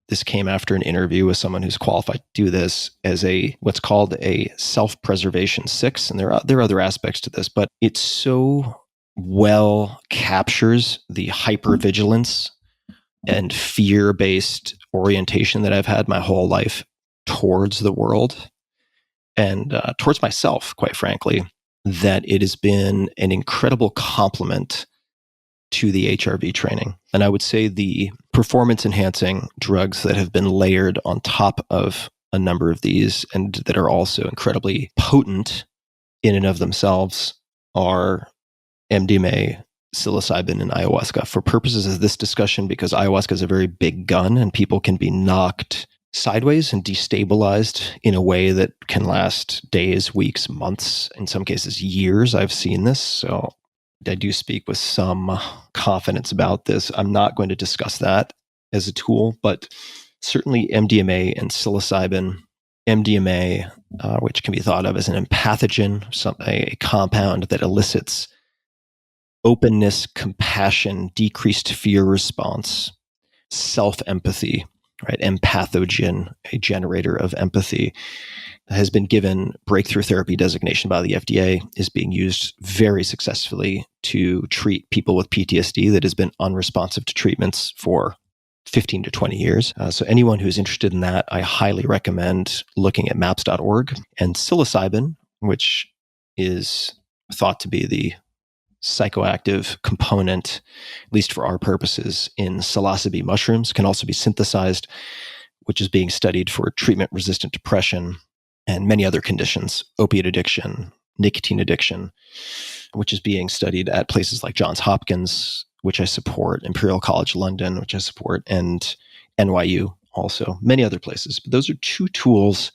A: This came after an interview with someone who's qualified to do this as what's called a self-preservation 6. And there are other aspects to this, but it so well captures the hypervigilance and fear-based orientation that I've had my whole life towards the world and towards myself, quite frankly, that it has been an incredible compliment to the HRV training. And I would say the performance enhancing drugs that have been layered on top of a number of these and that are also incredibly potent in and of themselves are MDMA, psilocybin, and ayahuasca. For purposes of this discussion, because ayahuasca is a very big gun and people can be knocked sideways and destabilized in a way that can last days, weeks, months, in some cases years. I've seen this. So I do speak with some confidence about this. I'm not going to discuss that as a tool, but certainly MDMA and psilocybin. MDMA, which can be thought of as an empathogen, a compound that elicits openness, compassion, decreased fear response, self-empathy, right? Empathogen, a generator of empathy, has been given breakthrough therapy designation by the FDA, is being used very successfully to treat people with PTSD that has been unresponsive to treatments for 15 to 20 years. So anyone who's interested in that, I highly recommend looking at maps.org. And psilocybin, which is thought to be the psychoactive component, at least for our purposes, in psilocybe mushrooms, can also be synthesized, which is being studied for treatment-resistant depression and many other conditions, opiate addiction, nicotine addiction, which is being studied at places like Johns Hopkins, which I support, Imperial College London, which I support, and NYU also, many other places. But those are two tools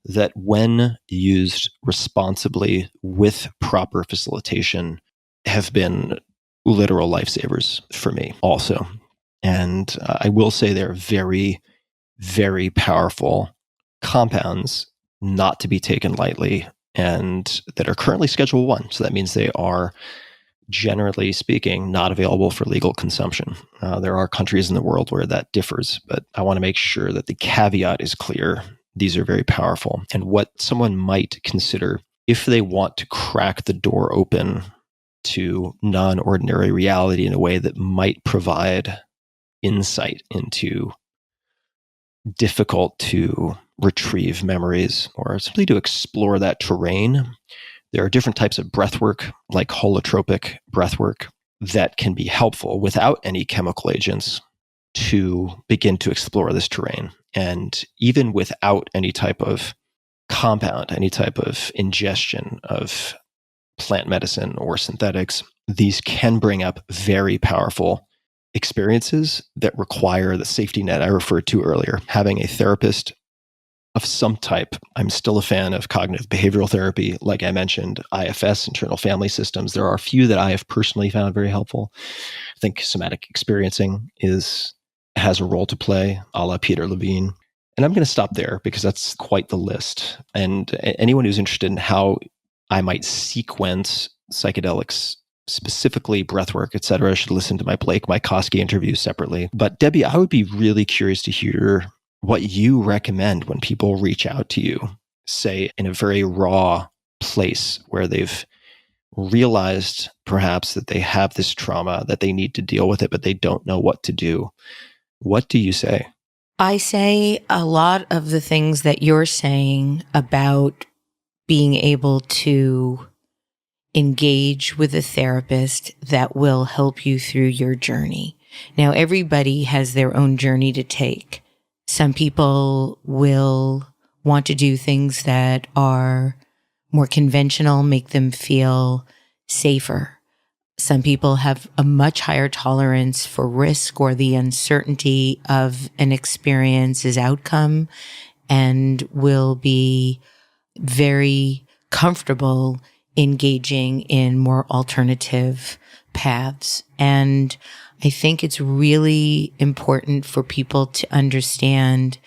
A: that, when used responsibly with proper facilitation, have been literal lifesavers for me also. And I will say they're very, very powerful compounds not to be taken lightly and that are currently Schedule 1. So that means they are, generally speaking, not available for legal consumption. There are countries in the world where that differs, but I want to make sure that the caveat is clear. These are very powerful. And what someone might consider if they want to crack the door open to non-ordinary reality in a way that might provide insight into difficult to retrieve memories or simply to explore that terrain. There are different types of breath work, like holotropic breath work, that can be helpful without any chemical agents to begin to explore this terrain. And even without any type of compound, any type of ingestion of plant medicine or synthetics, these can bring up very powerful experiences that require the safety net I referred to earlier. Having a therapist of some type. I'm still a fan of cognitive behavioral therapy. Like I mentioned, IFS, internal family systems. There are a few that I have personally found very helpful. I think somatic experiencing has a role to play, a la Peter Levine. And I'm going to stop there because that's quite the list. And anyone who's interested in how I might sequence psychedelics, specifically breathwork, et cetera, should listen to my Blake Mycoskie interview separately. But Debbie, I would be really curious to hear what you recommend when people reach out to you, say in a very raw place where they've realized perhaps that they have this trauma, that they need to deal with it, but they don't know what to do. What do you say?
B: I say a lot of the things that you're saying about being able to engage with a therapist that will help you through your journey. Now, everybody has their own journey to take. Some people will want to do things that are more conventional, make them feel safer. Some people have a much higher tolerance for risk or the uncertainty of an experience's outcome and will be very comfortable engaging in more alternative paths. And I think it's really important for people to understand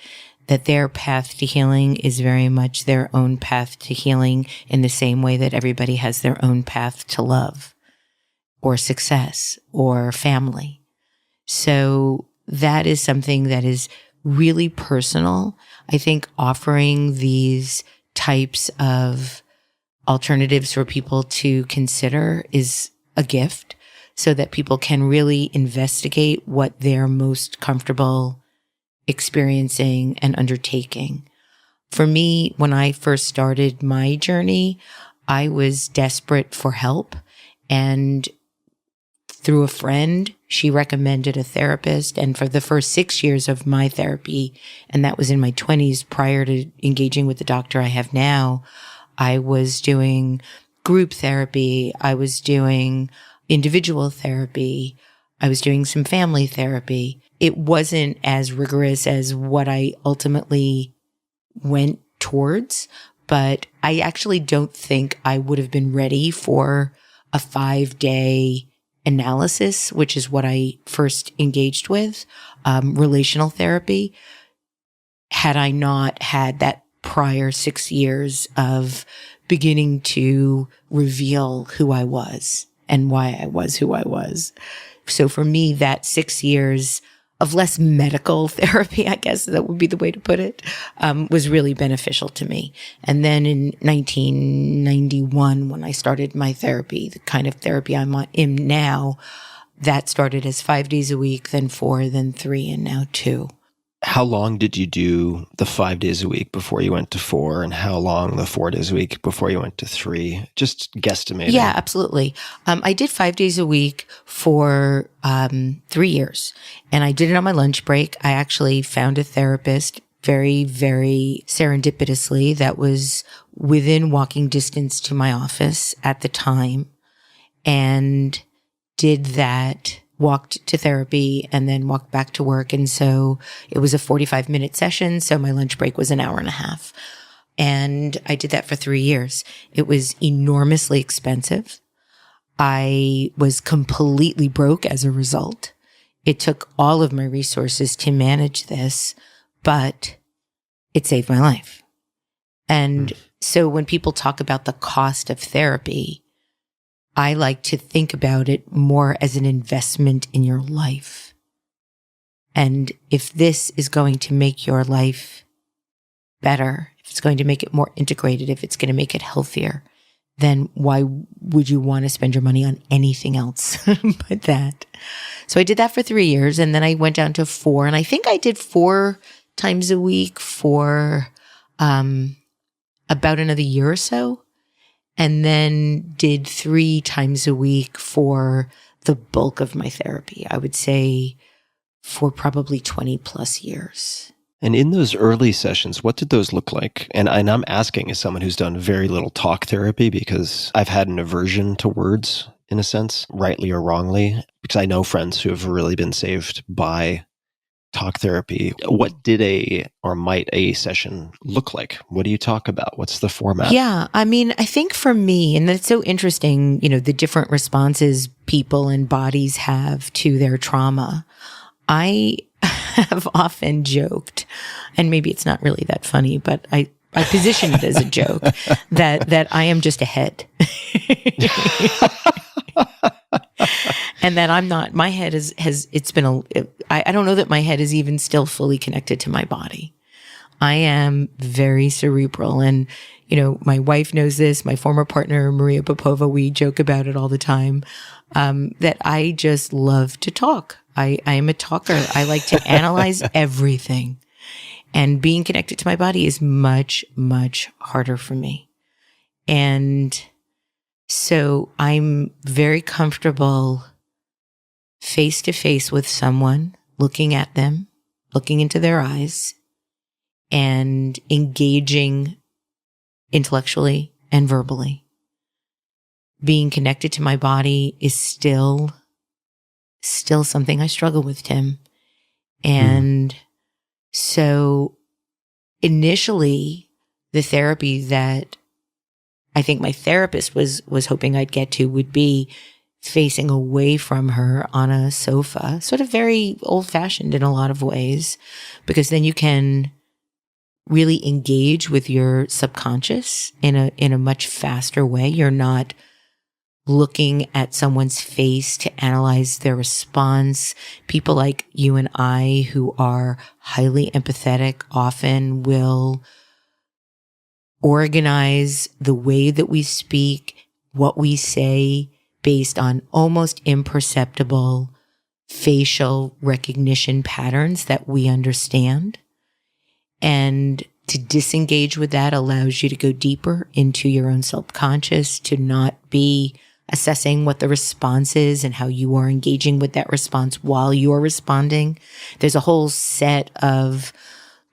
B: that their path to healing is very much their own path to healing, in the same way that everybody has their own path to love or success or family. So that is something that is really personal. I think offering these types of alternatives for people to consider is a gift, so that people can really investigate what they're most comfortable experiencing and undertaking. For me, when I first started my journey, I was desperate for help, and through a friend, she recommended a therapist. And for the first 6 years of my therapy, and that was in my 20s prior to engaging with the doctor I have now, I was doing group therapy. I was doing individual therapy. I was doing some family therapy. It wasn't as rigorous as what I ultimately went towards, but I actually don't think I would have been ready for a 5-day analysis, which is what I first engaged with, relational therapy, had I not had that prior 6 years of beginning to reveal who I was and why I was who I was. So for me, that 6 years of less medical therapy, I guess that would be the way to put it, was really beneficial to me. And then in 1991, when I started my therapy, the kind of therapy I'm in now, that started as 5 days a week, then 4, then 3, and now 2.
A: How long did you do the 5 days a week before you went to 4, and how long the 4 days a week before you went to 3? Just guesstimating.
B: Yeah, absolutely. I did 5 days a week for 3 years, and I did it on my lunch break. I actually found a therapist very, very serendipitously that was within walking distance to my office at the time, and did that, walked to therapy, and then walked back to work. And so it was a 45-minute session. So my lunch break was an hour and a half. And I did that for 3 years. It was enormously expensive. I was completely broke as a result. It took all of my resources to manage this, but it saved my life. And so when people talk about the cost of therapy, I like to think about it more as an investment in your life. And if this is going to make your life better, if it's going to make it more integrated, if it's going to make it healthier, then why would you want to spend your money on anything else but that? So I did that for 3 years, and then I went down to 4, and I think I did 4 times a week for about another year or so. And then did 3 times a week for the bulk of my therapy. I would say for probably 20 plus years.
A: And in those early sessions, what did those look like? And I'm asking as someone who's done very little talk therapy because I've had an aversion to words in a sense, rightly or wrongly, because I know friends who have really been saved by talk therapy. What did might a session look like? What do you talk about? What's the format?
B: Yeah. I mean, I think for me, and that's so interesting, the different responses people and bodies have to their trauma. I have often joked, and maybe it's not really that funny, but I position it as a joke that I am just a head. And that I'm not, my head I don't know that my head is even still fully connected to my body. I am very cerebral. And, my wife knows this, my former partner, Maria Popova, we joke about it all the time, that I just love to talk. I am a talker. I like to analyze everything. And being connected to my body is much, much harder for me. And so I'm very comfortable face to face with someone, looking at them, looking into their eyes, and engaging intellectually and verbally. Being connected to my body is still something I struggle with, Tim. And so initially, the therapy that I think my therapist was hoping I'd get to would be facing away from her on a sofa, sort of very old-fashioned in a lot of ways, because then you can really engage with your subconscious in a much faster way. You're not looking at someone's face to analyze their response. People like you and I who are highly empathetic often will organize the way that we speak, what we say, based on almost imperceptible facial recognition patterns that we understand. And to disengage with that allows you to go deeper into your own subconscious, to not be assessing what the response is and how you are engaging with that response while you're responding. There's a whole set of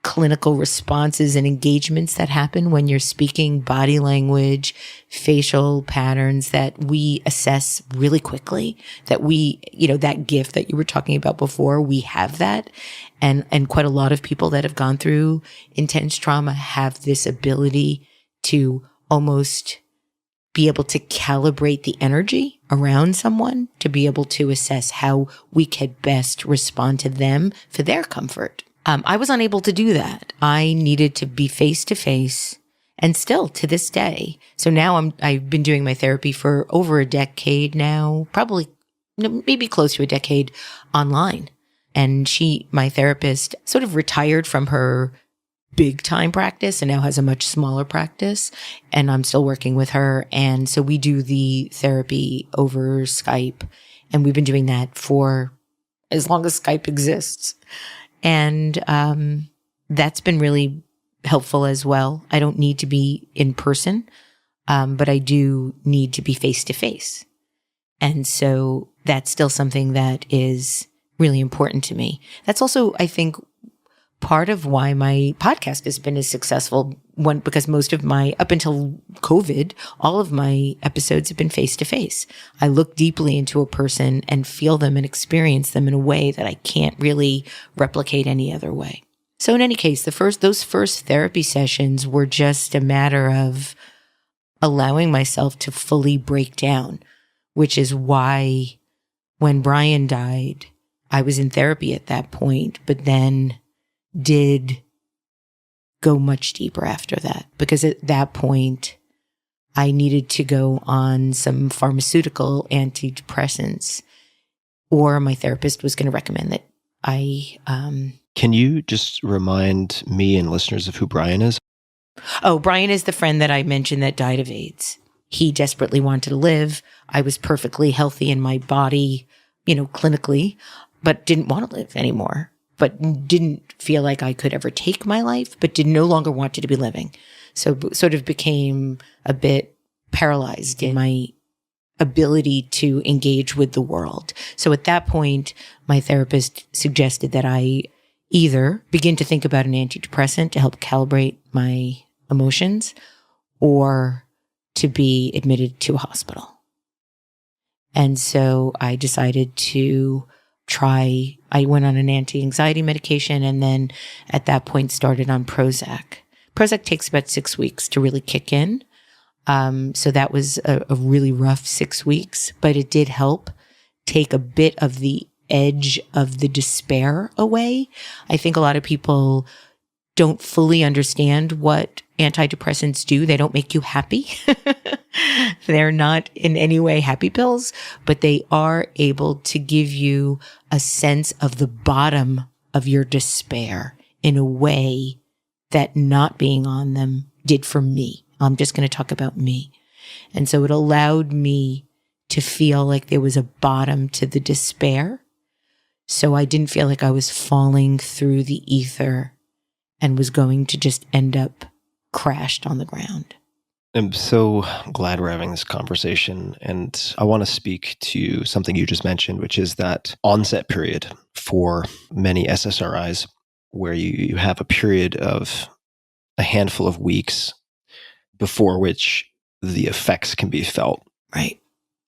B: clinical responses and engagements that happen when you're speaking, body language, facial patterns that we assess really quickly, that we, that gift that you were talking about before, we have that. And quite a lot of people that have gone through intense trauma have this ability to almost be able to calibrate the energy around someone, to be able to assess how we could best respond to them for their comfort. I was unable to do that. I needed to be face to face, and still to this day. So now I've been doing my therapy for over a decade now, probably maybe close to a decade online. And my therapist, sort of retired from her big time practice and now has a much smaller practice. And I'm still working with her. And so we do the therapy over Skype. And we've been doing that for as long as Skype exists. And that's been really helpful as well. I don't need to be in person, but I do need to be face to face. And so that's still something that is really important to me. That's also, I think, part of why my podcast has been as successful. One, because most of up until COVID, all of my episodes have been face to face. I look deeply into a person and feel them and experience them in a way that I can't really replicate any other way. So in any case, those first therapy sessions were just a matter of allowing myself to fully break down, which is why when Brian died, I was in therapy at that point, but then did go much deeper after that, because at that point I needed to go on some pharmaceutical antidepressants, or my therapist was going to recommend that I
A: Can you just remind me and listeners of who Brian is?
B: Oh, Brian is the friend that I mentioned that died of AIDS. He desperately wanted to live. I was perfectly healthy in my body, clinically, but didn't want to live anymore, but didn't feel like I could ever take my life, but no longer wanted to be living. So sort of became a bit paralyzed in my ability to engage with the world. So at that point, my therapist suggested that I either begin to think about an antidepressant to help calibrate my emotions or to be admitted to a hospital. And so I decided to I went on an anti-anxiety medication and then at that point started on Prozac. Prozac takes about 6 weeks to really kick in. So that was a really rough 6 weeks, but it did help take a bit of the edge of the despair away. I think a lot of people don't fully understand what antidepressants do. They don't make you happy. They're not in any way happy pills, but they are able to give you a sense of the bottom of your despair in a way that not being on them did for me. I'm just going to talk about me. And so it allowed me to feel like there was a bottom to the despair. So I didn't feel like I was falling through the ether and was going to just end up crashed on the ground.
A: I'm so glad we're having this conversation. And I want to speak to something you just mentioned, which is that onset period for many SSRIs, where you have a period of a handful of weeks before which the effects can be felt.
B: Right.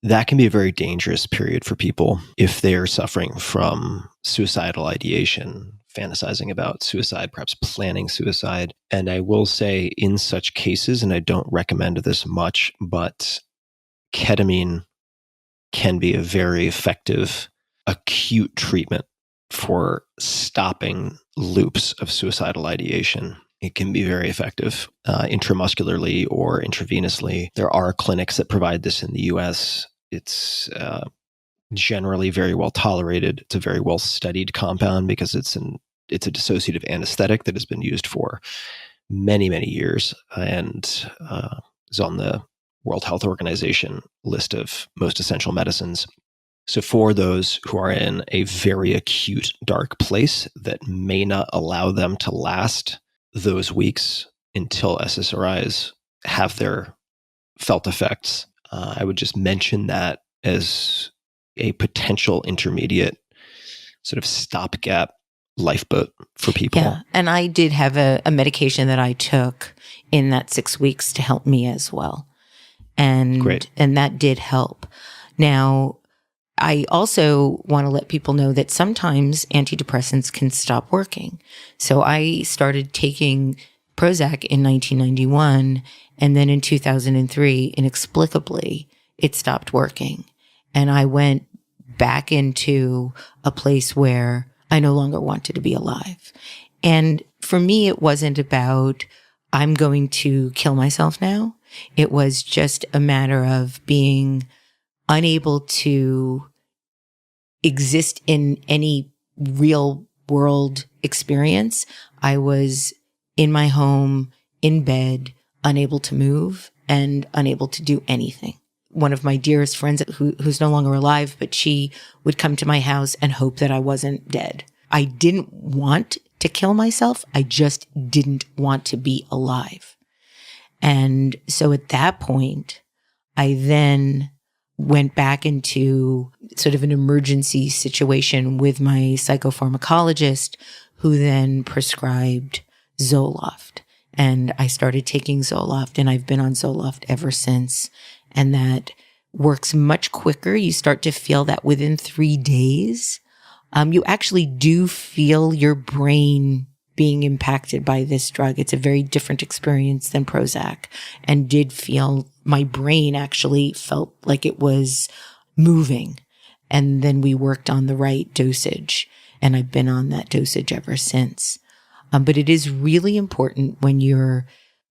A: That can be a very dangerous period for people if they are suffering from suicidal ideation, fantasizing about suicide, perhaps planning suicide. And I will say in such cases, and I don't recommend this much, but ketamine can be a very effective acute treatment for stopping loops of suicidal ideation. It can be very effective intramuscularly or intravenously. There are clinics that provide this in the US. It's generally very well tolerated. It's a very well studied compound because it's a dissociative anesthetic that has been used for many, many years and is on the World Health Organization list of most essential medicines. So for those who are in a very acute, dark place that may not allow them to last those weeks until SSRIs have their felt effects, I would just mention that as a potential intermediate sort of stopgap lifeboat for people.
B: Yeah. And I did have a medication that I took in that 6 weeks to help me as well. And
A: Great.
B: And that did help. Now, I also want to let people know that sometimes antidepressants can stop working. So I started taking Prozac in 1991, and then in 2003, inexplicably, it stopped working. And I went back into a place where I no longer wanted to be alive. And for me, it wasn't about, I'm going to kill myself now. It was just a matter of being unable to exist in any real world experience. I was in my home, in bed, unable to move and unable to do anything. One of my dearest friends who's no longer alive, but she would come to my house and hope that I wasn't dead. I didn't want to kill myself. I just didn't want to be alive. And so at that point, I then went back into sort of an emergency situation with my psychopharmacologist, who then prescribed Zoloft. And I started taking Zoloft, and I've been on Zoloft ever since. And that works much quicker. You start to feel that within 3 days, you actually do feel your brain being impacted by this drug. It's a very different experience than Prozac, and did feel my brain actually felt like it was moving. And then we worked on the right dosage, and I've been on that dosage ever since. But it is really important when you're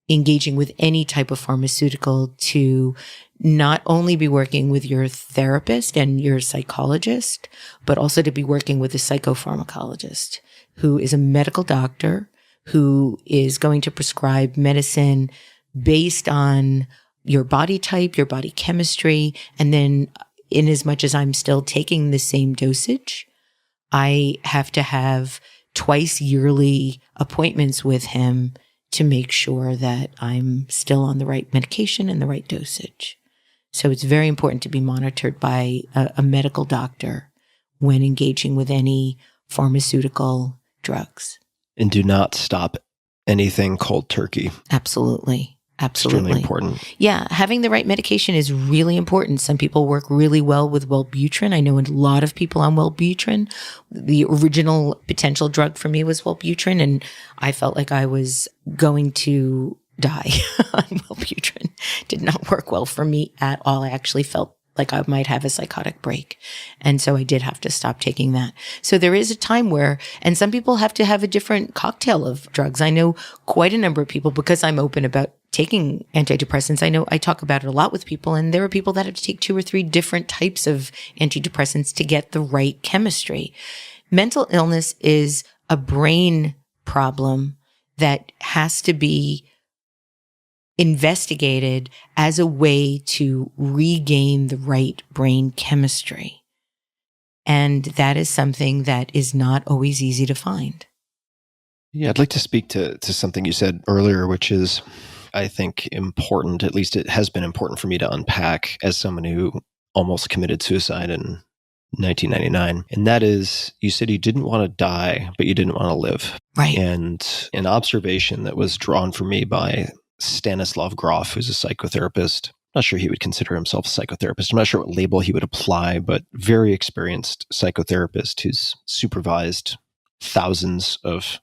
B: engaging with any type of pharmaceutical to not only be working with your therapist and your psychologist, but also to be working with a psychopharmacologist who is a medical doctor, who is going to prescribe medicine based on your body type, your body chemistry. And then in as much as I'm still taking the same dosage, I have to have twice yearly appointments with him to make sure that I'm still on the right medication and the right dosage. So it's very important to be monitored by a medical doctor when engaging with any pharmaceutical drugs.
A: And do not stop anything cold turkey.
B: Absolutely.
A: Extremely important.
B: Yeah. Having the right medication is really important. Some people work really well with Wellbutrin. I know a lot of people on Wellbutrin. The original potential drug for me was Wellbutrin, and I felt like I was going to die on Wellbutrin. Did not work well for me at all. I actually felt like I might have a psychotic break. And so I did have to stop taking that. So there is a time where, and some people have to have a different cocktail of drugs. I know quite a number of people, because I'm open about taking antidepressants. I know I talk about it a lot with people, and there are people that have to take 2 or 3 different types of antidepressants to get the right chemistry. Mental illness is a brain problem that has to be investigated as a way to regain the right brain chemistry. And that is something that is not always easy to find.
A: Yeah, I'd like to speak to something you said earlier, which is, I think, important. At least it has been important for me to unpack as someone who almost committed suicide in 1999. And that is, you said you didn't want to die, but you didn't want to live.
B: Right.
A: And an observation that was drawn for me by Stanislav Grof, who's a psychotherapist. I'm not sure he would consider himself a psychotherapist. I'm not sure what label he would apply, but very experienced psychotherapist who's supervised thousands of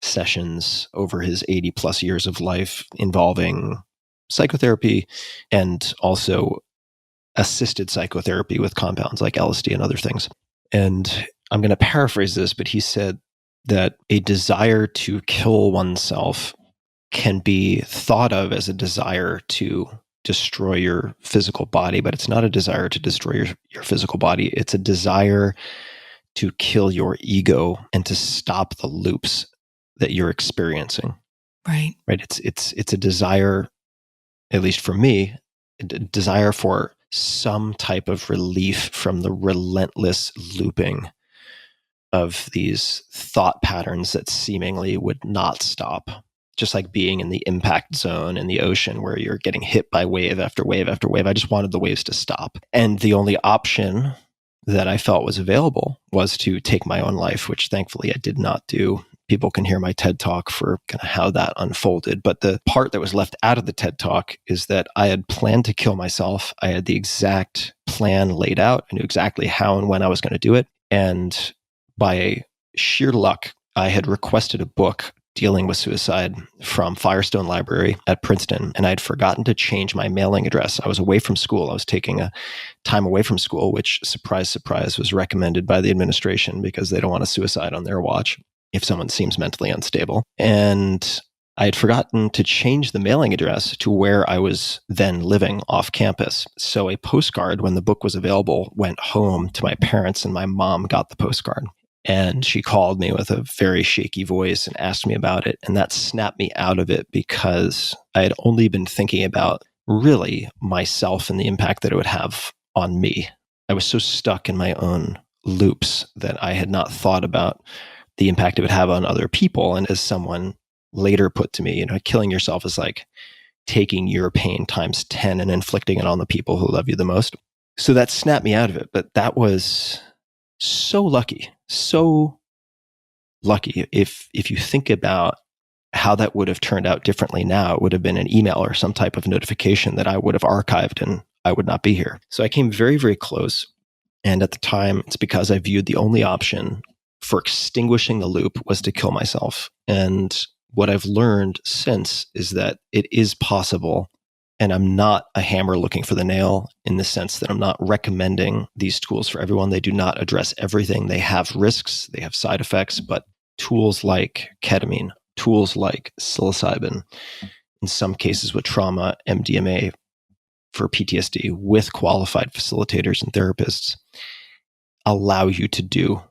A: sessions over his 80 plus years of life involving psychotherapy and also assisted psychotherapy with compounds like LSD and other things. And I'm going to paraphrase this, but he said that a desire to kill oneself can be thought of as a desire to destroy your physical body, but it's not a desire to destroy your physical body. It's a desire to kill your ego and to stop the loops that you're experiencing.
B: Right.
A: Right. It's a desire, at least for me, a desire for some type of relief from the relentless looping of these thought patterns that seemingly would not stop. Just like being in the impact zone in the ocean where you're getting hit by wave after wave after wave. I just wanted the waves to stop. And the only option that I felt was available was to take my own life, which thankfully I did not do. People can hear my TED Talk for kind of how that unfolded. But the part that was left out of the TED Talk is that I had planned to kill myself. I had the exact plan laid out. I knew exactly how and when I was going to do it. And by sheer luck, I had requested a book dealing with suicide from Firestone Library at Princeton, and I'd forgotten to change my mailing address. I was away from school. I was taking a time away from school, which, surprise, surprise, was recommended by the administration because they don't want a suicide on their watch if someone seems mentally unstable. And I had forgotten to change the mailing address to where I was then living off campus. So a postcard, when the book was available, went home to my parents, and my mom got the postcard. And she called me with a very shaky voice and asked me about it. And that snapped me out of it because I had only been thinking about really myself and the impact that it would have on me. I was so stuck in my own loops that I had not thought about the impact it would have on other people. And as someone later put to me, killing yourself is like taking your pain times 10 and inflicting it on the people who love you the most. So that snapped me out of it. But that was so lucky. If you think about how that would have turned out differently now, it would have been an email or some type of notification that I would have archived and I would not be here. So I came very, very close. And at the time, it's because I viewed the only option for extinguishing the loop was to kill myself. And what I've learned since is that it is possible. And I'm not a hammer looking for the nail in the sense that I'm not recommending these tools for everyone. They do not address everything. They have risks, they have side effects, but tools like ketamine, tools like psilocybin, in some cases with trauma, MDMA for PTSD, with qualified facilitators and therapists, allow you to do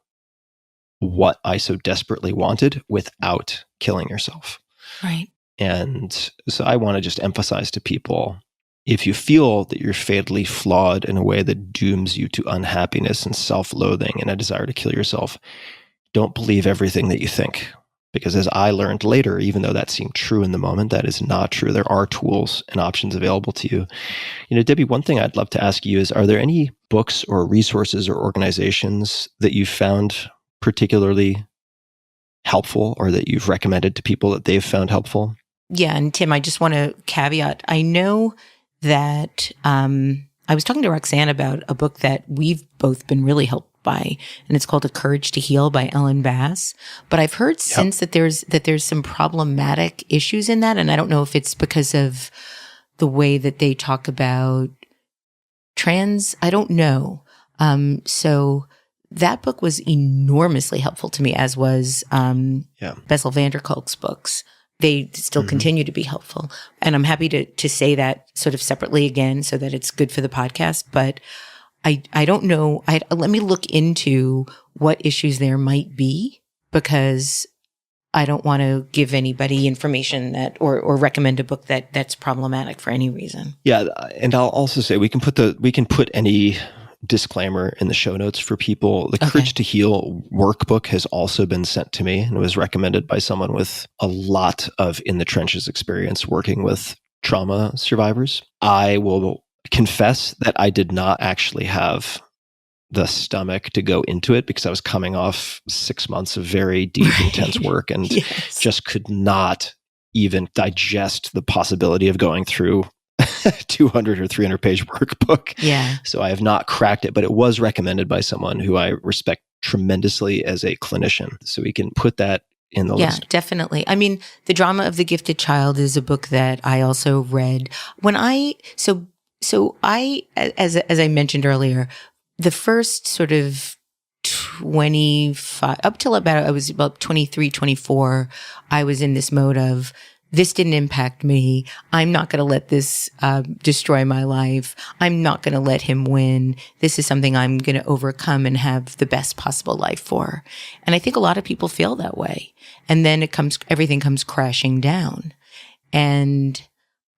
A: what I so desperately wanted without killing yourself.
B: Right.
A: And so I want to just emphasize to people, if you feel that you're fatally flawed in a way that dooms you to unhappiness and self-loathing and a desire to kill yourself, don't believe everything that you think. Because as I learned later, even though that seemed true in the moment, that is not true. There are tools and options available to you. Debbie, one thing I'd love to ask you is, are there any books or resources or organizations that you've found particularly helpful or that you've recommended to people that they've found helpful?
B: Yeah. And Tim, I just want to caveat. I know that I was talking to Roxanne about a book that we've both been really helped by, and it's called A Courage to Heal by Ellen Bass. But I've heard since that there's some problematic issues in that, and I don't know if it's because of the way that they talk about trans. I don't know. So that book was enormously helpful to me, as was Bessel van der Kolk's books. They still continue to be helpful. And I'm happy to say that sort of separately again so that it's good for the podcast. But I don't know. Let me look into what issues there might be, because I don't want to give anybody information that or recommend a book that's problematic for any reason. Yeah.
A: And I'll also say we can put any disclaimer in the show notes for people. The Courage to Heal workbook has also been sent to me and was recommended by someone with a lot of in the trenches experience working with trauma survivors. I will confess that I did not actually have the stomach to go into it because I was coming off 6 months of very deep, intense work and just could not even digest the possibility of going through 200 or 300 page workbook.
B: Yeah.
A: So I have not cracked it, but it was recommended by someone who I respect tremendously as a clinician. So we can put that in the list.
B: Yeah, definitely. I mean, The Drama of the Gifted Child is a book that I also read. When so I, as I mentioned earlier, the first sort of 25, up till I was about 23, 24, I was in this mode of, this didn't impact me. I'm not going to let this destroy my life. I'm not going to let him win. This is something I'm going to overcome and have the best possible life for. And I think a lot of people feel that way. And then everything comes crashing down. And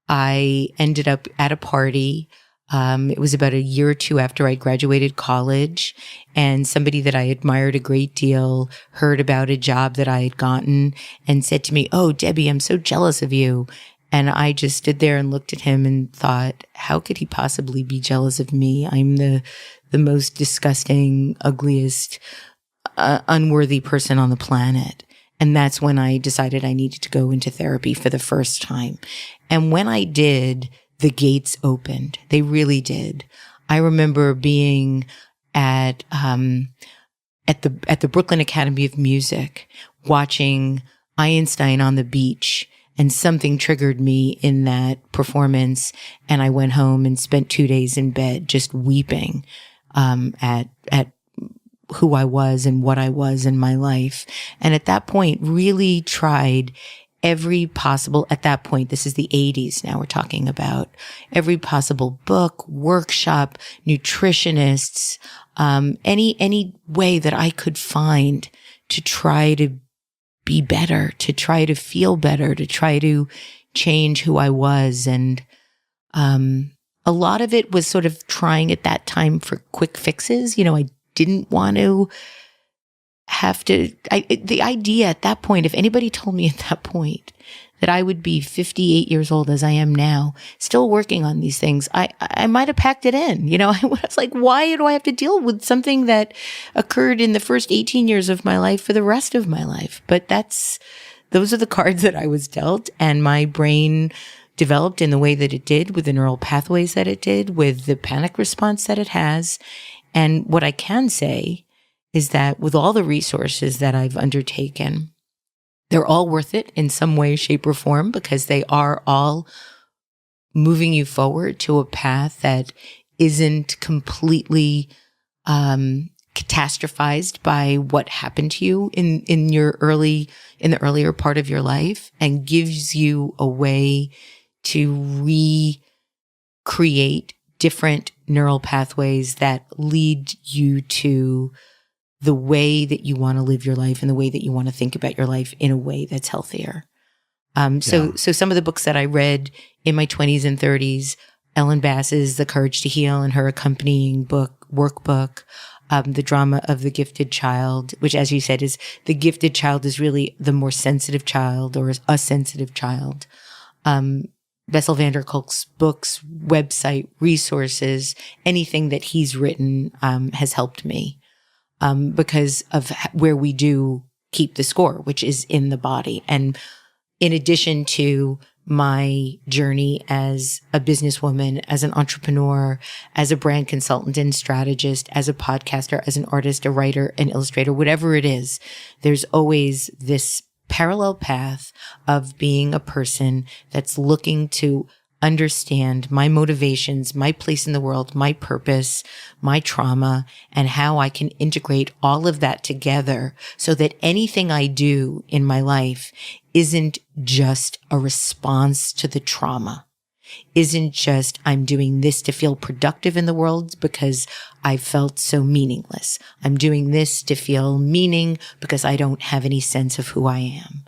B: I ended up at a party. It was about a year or two after I graduated college, and somebody that I admired a great deal heard about a job that I had gotten and said to me, "Oh, Debbie, I'm so jealous of you." And I just stood there and looked at him and thought, how could he possibly be jealous of me? I'm the most disgusting, ugliest, unworthy person on the planet. And that's when I decided I needed to go into therapy for the first time. And when I did, the gates opened. They really did. I remember being at the Brooklyn Academy of Music, watching Einstein on the beach, and something triggered me in that performance. And I went home and spent 2 days in bed just weeping at who I was and what I was in my life. And at that point, really tried every possible, at that point, this is the 80s now we're talking about, every possible book, workshop, nutritionists, any way that I could find to try to be better, to try to feel better, to try to change who I was. And a lot of it was sort of trying at that time for quick fixes. I didn't want to have to, the idea at that point, if anybody told me at that point that I would be 58 years old as I am now, still working on these things, I might have packed it in. I was like, why do I have to deal with something that occurred in the first 18 years of my life for the rest of my life? But those are the cards that I was dealt, and my brain developed in the way that it did, with the neural pathways that it did, with the panic response that it has. And what I can say is that with all the resources that I've undertaken, they're all worth it in some way, shape, or form, because they are all moving you forward to a path that isn't completely catastrophized by what happened to you in the earlier part of your life, and gives you a way to recreate different neural pathways that lead you to the way that you want to live your life and the way that you want to think about your life in a way that's healthier. So some of the books that I read in my 20s and 30s, Ellen Bass's The Courage to Heal and her accompanying workbook, the drama of the gifted child, which, as you said, is the gifted child is really the more sensitive child or a sensitive child. Bessel van der Kolk's books, website, resources, anything that he's written has helped me because of where we do keep the score, which is in the body. And in addition to my journey as a businesswoman, as an entrepreneur, as a brand consultant and strategist, as a podcaster, as an artist, a writer, an illustrator, whatever it is, there's always this parallel path of being a person that's looking to understand my motivations, my place in the world, my purpose, my trauma, and how I can integrate all of that together so that anything I do in my life isn't just a response to the trauma, isn't just I'm doing this to feel productive in the world because I felt so meaningless. I'm doing this to feel meaning because I don't have any sense of who I am.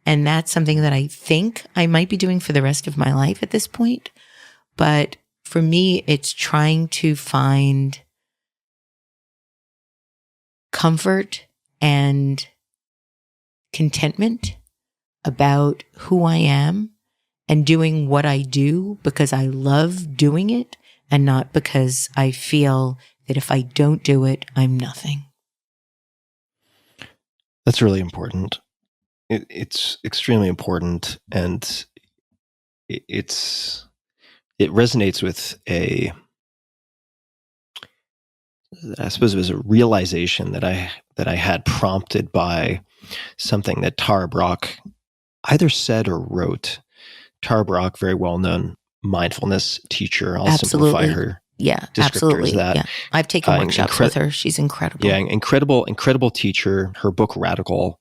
B: And that's something that I think I might be doing for the rest of my life at this point. But for me, it's trying to find comfort and contentment about who I am and doing what I do because I love doing it and not because I feel that if I don't do it, I'm nothing.
A: That's really important. It's extremely important, and it resonates with I suppose it was a realization that I had prompted by something that Tara Brach either said or wrote. Tara Brach, very well-known mindfulness teacher. I'll simplify her.
B: Yeah, absolutely.
A: That.
B: Yeah. I've taken workshops with her. She's incredible.
A: Yeah, incredible teacher. Her book, Radical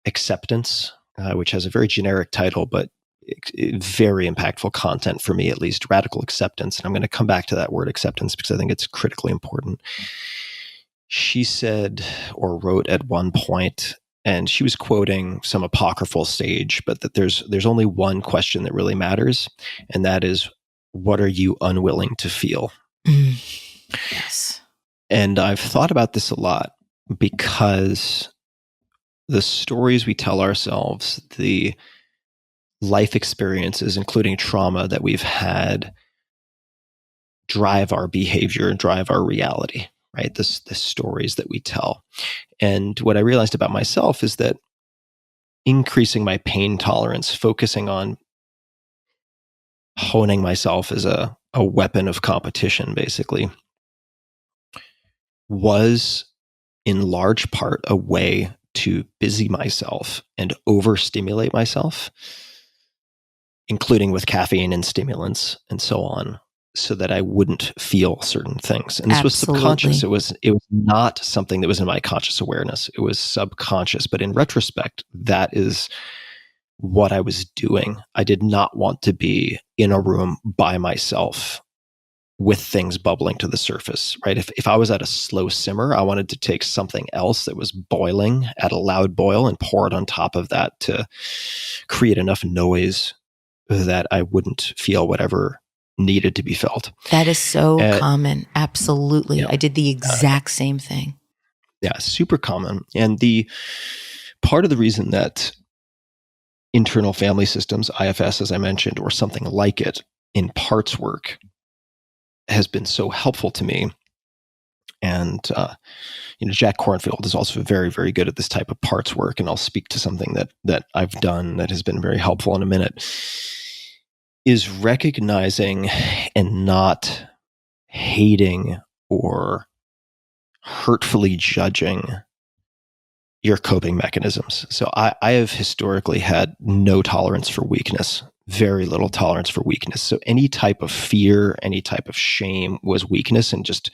A: Acceptance, which has a very generic title, but very impactful content for me, at least. Radical acceptance. And I'm going to come back to that word acceptance because I think it's critically important. She said or wrote at one point, and she was quoting some apocryphal sage, but that there's only one question that really matters, and that is, what are you unwilling to feel?
B: Yes.
A: And I've thought about this a lot because the stories we tell ourselves, the life experiences, including trauma that we've had, drive our behavior and drive our reality, right? The stories that we tell. And what I realized about myself is that increasing my pain tolerance, focusing on honing myself as a weapon of competition, basically, was in large part a way to busy myself and overstimulate myself, including with caffeine and stimulants and so on, so that I wouldn't feel certain things. And this was subconscious. It was not something that was in my conscious awareness. It was subconscious. But in retrospect, that is what I was doing. I did not want to be in a room by myself with things bubbling to the surface, right? If I was at a slow simmer, I wanted to take something else that was boiling at a loud boil and pour it on top of that to create enough noise that I wouldn't feel whatever needed to be felt.
B: That is so common. Absolutely.
A: Yeah.
B: I did the exact same thing.
A: Yeah, super common. And the part of the reason that internal family systems, IFS, as I mentioned, or something like it in parts work has been so helpful to me. And, Jack Kornfield is also very, very good at this type of parts work. And I'll speak to something that I've done that has been very helpful in a minute, is recognizing and not hating or hurtfully judging your coping mechanisms. So I have historically had no tolerance for weakness, very little tolerance for weakness. So any type of fear, any type of shame was weakness and just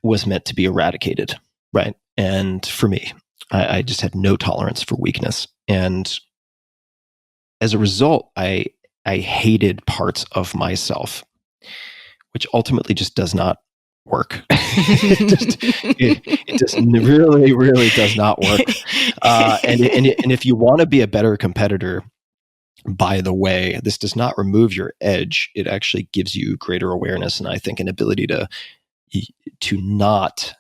A: was meant to be eradicated, right? And for me, I just had no tolerance for weakness. And as a result, I hated parts of myself, which ultimately just does not work. it just really, really does not work. And if you want to be a better competitor, by the way, this does not remove your edge. It actually gives you greater awareness and I think an ability to to not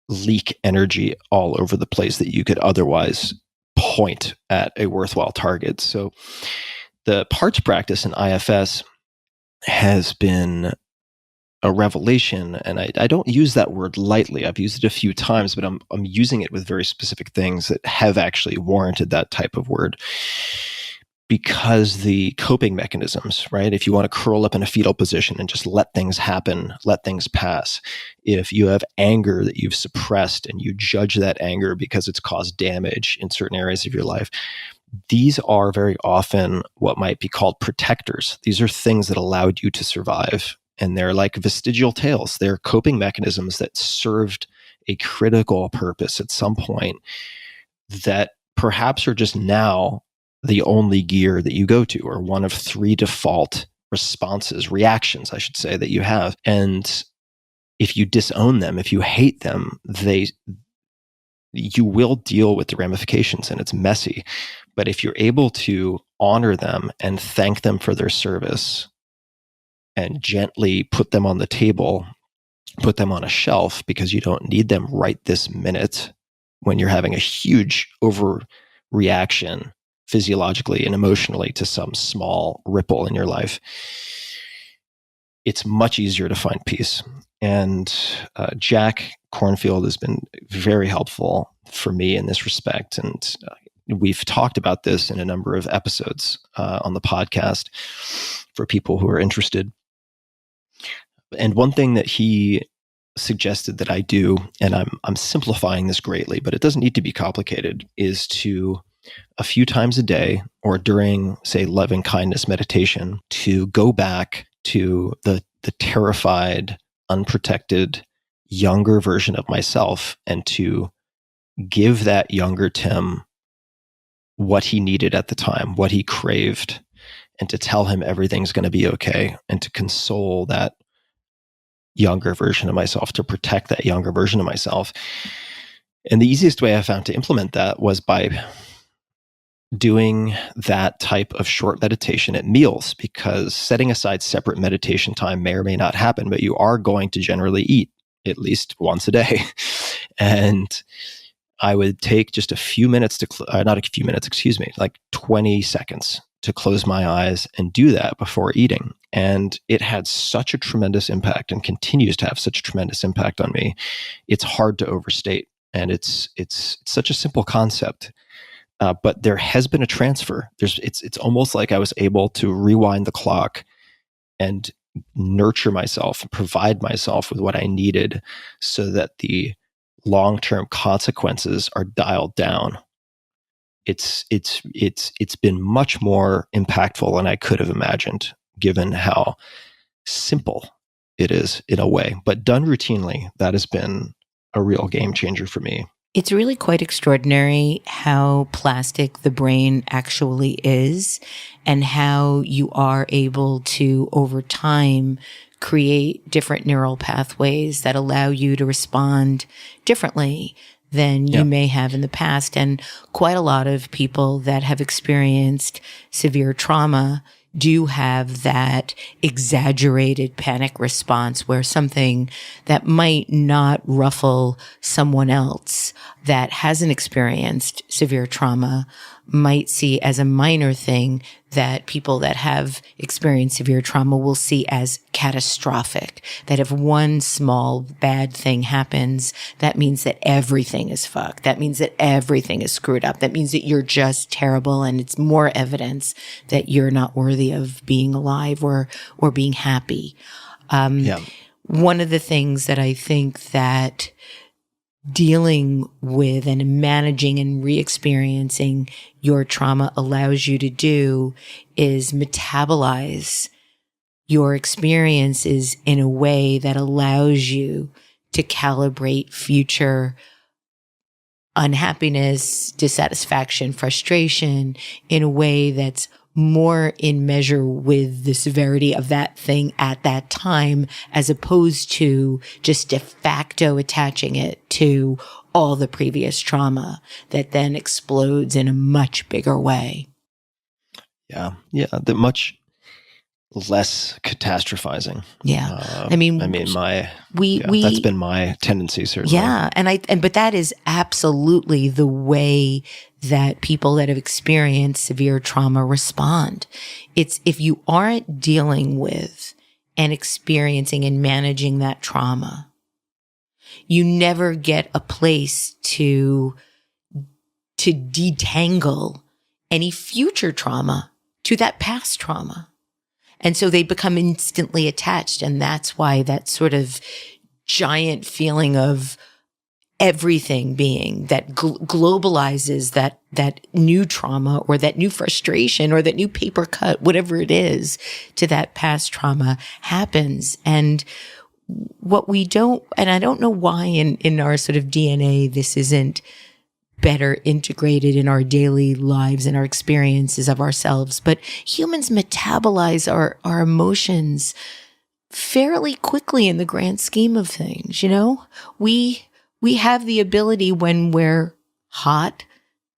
A: leak energy all over the place that you could otherwise point at a worthwhile target. So the parts practice in IFS has been a revelation, and I don't use that word lightly. I've used it a few times, but I'm using it with very specific things that have actually warranted that type of word. Because the coping mechanisms, right? If you want to curl up in a fetal position and just let things happen, let things pass. If you have anger that you've suppressed and you judge that anger because it's caused damage in certain areas of your life, these are very often what might be called protectors. These are things that allowed you to survive. And they're like vestigial tails. They're coping mechanisms that served a critical purpose at some point that perhaps are just now the only gear that you go to, or one of three default reactions, I should say, that you have. And if you disown them, if you hate them, you will deal with the ramifications, and it's messy. But if you're able to honor them and thank them for their service and gently put them on the table, put them on a shelf because you don't need them right this minute when you're having a huge overreaction physiologically and emotionally to some small ripple in your life, it's much easier to find peace. And Jack Kornfield has been very helpful for me in this respect. And we've talked about this in a number of episodes on the podcast for people who are interested. And one thing that he suggested that I do, and I'm simplifying this greatly, but it doesn't need to be complicated, is to a few times a day or during, say, loving kindness meditation, to go back to the terrified, unprotected, younger version of myself and to give that younger Tim what he needed at the time, what he craved, and to tell him everything's going to be okay, and to console that younger version of myself, to protect that younger version of myself. And the easiest way I found to implement that was by doing that type of short meditation at meals, because setting aside separate meditation time may or may not happen, but you are going to generally eat at least once a day. And I would take just a few minutes not a few minutes, like 20 seconds to close my eyes and do that before eating. And it had such a tremendous impact and continues to have such a tremendous impact on me. It's hard to overstate. And it's such a simple concept. But there has been a transfer. It's almost like I was able to rewind the clock and nurture myself and provide myself with what I needed so that the long-term consequences are dialed down. It's been much more impactful than I could have imagined, given how simple it is in a way. But done routinely, that has been a real game changer for me.
B: It's really quite extraordinary how plastic the brain actually is, and how you are able to, over time, create different neural pathways that allow you to respond differently than you may have in the past. And quite a lot of people that have experienced severe trauma do have that exaggerated panic response where something that might not ruffle someone else that hasn't experienced severe trauma might see as a minor thing that people that have experienced severe trauma will see as catastrophic. That if one small bad thing happens, that means that everything is fucked. That means that everything is screwed up. That means that you're just terrible, and it's more evidence that you're not worthy of being alive or being happy. One of the things that I think that dealing with and managing and re-experiencing your trauma allows you to do is metabolize your experiences in a way that allows you to calibrate future unhappiness, dissatisfaction, frustration in a way that's more in measure with the severity of that thing at that time, as opposed to just de facto attaching it to all the previous trauma that then explodes in a much bigger way.
A: Yeah. less catastrophizing.
B: Yeah.
A: That's been my tendency, certainly.
B: Yeah. But that is absolutely the way that people that have experienced severe trauma respond. It's if you aren't dealing with and experiencing and managing that trauma, you never get a place to detangle any future trauma to that past trauma. And so they become instantly attached. And that's why that sort of giant feeling of everything being that globalizes that new trauma or that new frustration or that new paper cut, whatever it is, to that past trauma happens. And what we don't, and I don't know why in our sort of DNA, this isn't better integrated in our daily lives and our experiences of ourselves. But humans metabolize our emotions fairly quickly in the grand scheme of things. You know, we have the ability when we're hot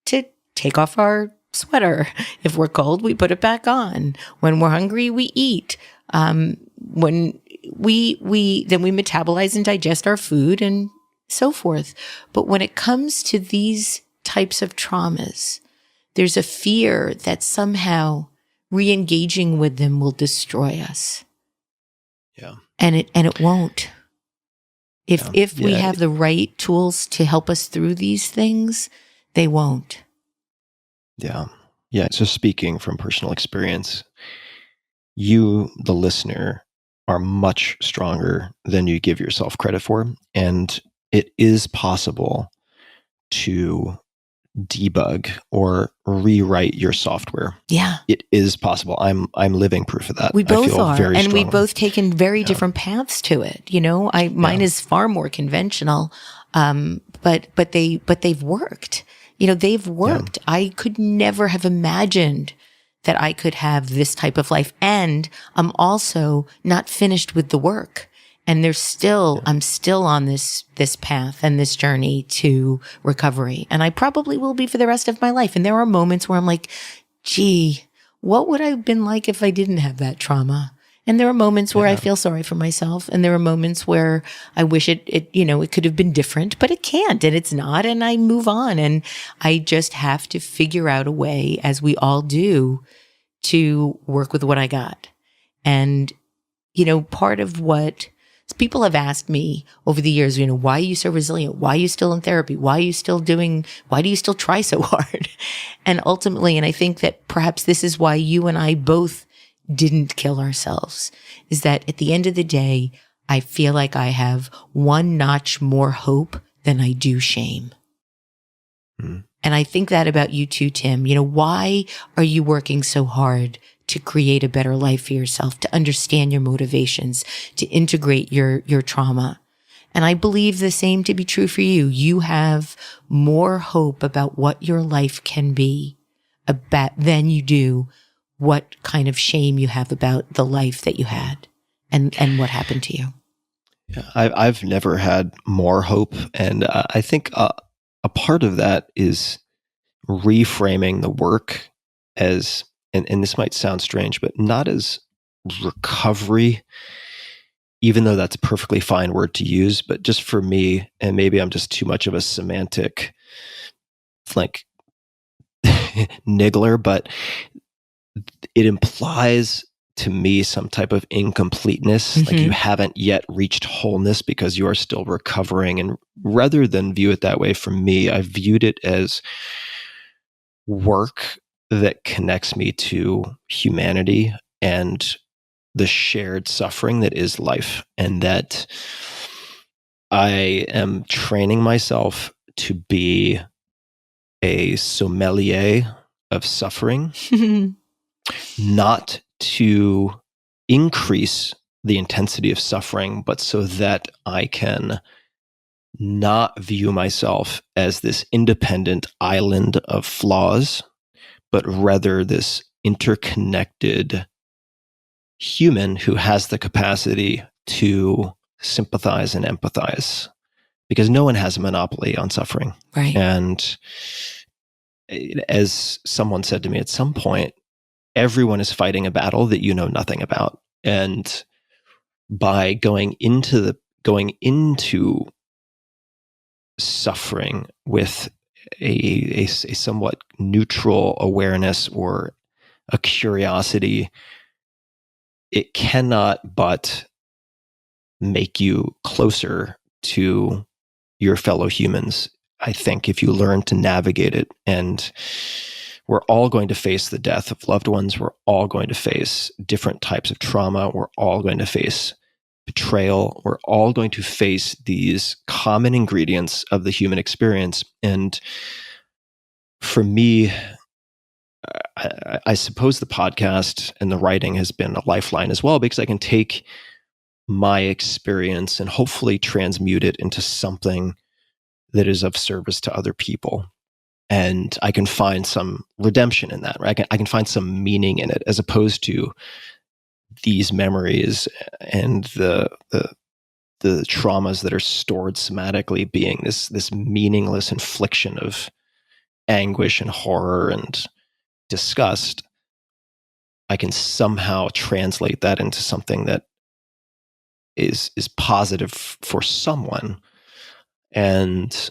B: to take off our sweater. If we're cold, we put it back on. When we're hungry, we eat. When we metabolize and digest our food and so forth. But when it comes to these types of traumas, there's a fear that somehow re-engaging with them will destroy us.
A: Yeah.
B: And it won't. If we have the right tools to help us through these things, they won't.
A: Yeah. Yeah. So speaking from personal experience, you, the listener, are much stronger than you give yourself credit for. And it is possible to debug or rewrite your software.
B: Yeah.
A: It is possible. I'm living proof of that.
B: We both are. And
A: strongly.
B: we've both taken very different paths to it. You know, mine is far more conventional. But they've worked. You know, they've worked. Yeah. I could never have imagined that I could have this type of life. And I'm also not finished with the work. And I'm still on this path and this journey to recovery. And I probably will be for the rest of my life. And there are moments where I'm like, gee, what would I have been like if I didn't have that trauma? And there are moments where I feel sorry for myself. And there are moments where I wish it could have been different, but it can't and it's not. And I move on. And I just have to figure out a way, as we all do, to work with what I got. And, you know, part of what people have asked me over the years, you know, why are you so resilient? Why are you still in therapy? Why do you still try so hard? And ultimately, and I think that perhaps this is why you and I both didn't kill ourselves, is that at the end of the day, I feel like I have one notch more hope than I do shame. Mm. And I think that about you too, Tim. You know, why are you working so hard to create a better life for yourself, to understand your motivations, to integrate your trauma? And I believe the same to be true for you. You have more hope about what your life can be than you do what kind of shame you have about the life that you had and what happened to you.
A: Yeah, I've never had more hope. And I think a part of that is reframing the work as, and this might sound strange, but not as recovery, even though that's a perfectly fine word to use, but just for me, and maybe I'm just too much of a semantic, like, niggler, but it implies to me some type of incompleteness, like you haven't yet reached wholeness because you are still recovering. And rather than view it that way, for me, I viewed it as work that connects me to humanity and the shared suffering that is life, and that I am training myself to be a sommelier of suffering, not to increase the intensity of suffering, but so that I can not view myself as this independent island of flaws, but rather this interconnected human who has the capacity to sympathize and empathize, because no one has a monopoly on suffering.
B: Right.
A: And as someone said to me at some point, everyone is fighting a battle that you know nothing about. And by going into suffering with a somewhat neutral awareness or a curiosity, it cannot but make you closer to your fellow humans, I think, if you learn to navigate it. And we're all going to face the death of loved ones. We're all going to face different types of trauma. We're all going to face betrayal. We're all going to face these common ingredients of the human experience. And for me, I suppose the podcast and the writing has been a lifeline as well, because I can take my experience and hopefully transmute it into something that is of service to other people. And I can find some redemption in that, right? I can find some meaning in it, as opposed to these memories and the traumas that are stored somatically being this meaningless infliction of anguish and horror and disgust. I can somehow translate that into something that is positive for someone. And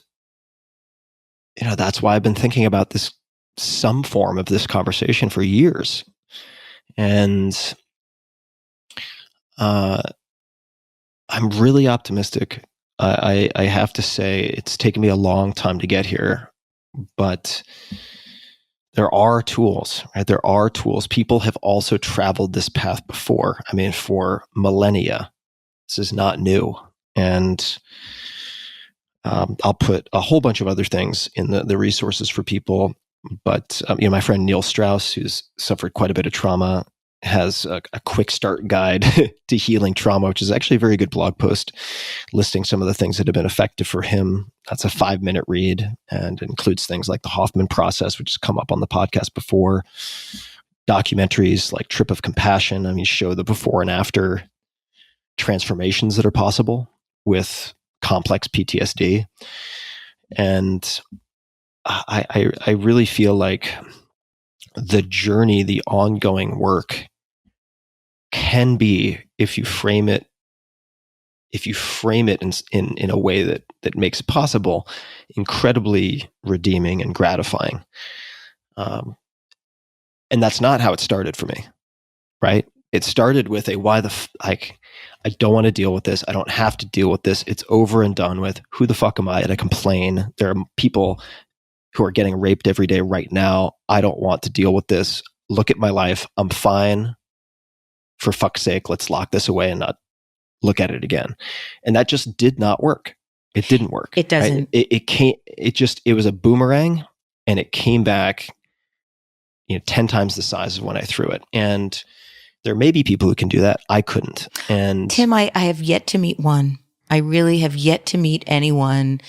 A: that's why I've been thinking about some form of this conversation for years. And I'm really optimistic. I have to say, it's taken me a long time to get here, but there are tools, right? There are tools. People have also traveled this path before. I mean, for millennia. This is not new. And I'll put a whole bunch of other things in the resources for people. But my friend Neil Strauss, who's suffered quite a bit of trauma, has a quick start guide to healing trauma, which is actually a very good blog post listing some of the things that have been effective for him. That's a 5-minute read and includes things like the Hoffman process, which has come up on the podcast before. Documentaries like Trip of Compassion, show the before and after transformations that are possible with complex PTSD. And I really feel like the journey, the ongoing work can be, if you frame it in a way that makes it possible, incredibly redeeming and gratifying. And that's not how it started for me, right? It started with I don't want to deal with this. I don't have to deal with this. It's over and done with. Who the fuck am I to complain? There are people who are getting raped every day right now. I don't want to deal with this. Look at my life. I'm fine. For fuck's sake, let's lock this away and not look at it again. And that just did not work. It didn't work.
B: It doesn't.
A: Right? It was a boomerang, and it came back 10 times the size of when I threw it. And there may be people who can do that. I couldn't. And
B: Tim, I have yet to meet one. I really have yet to meet anyone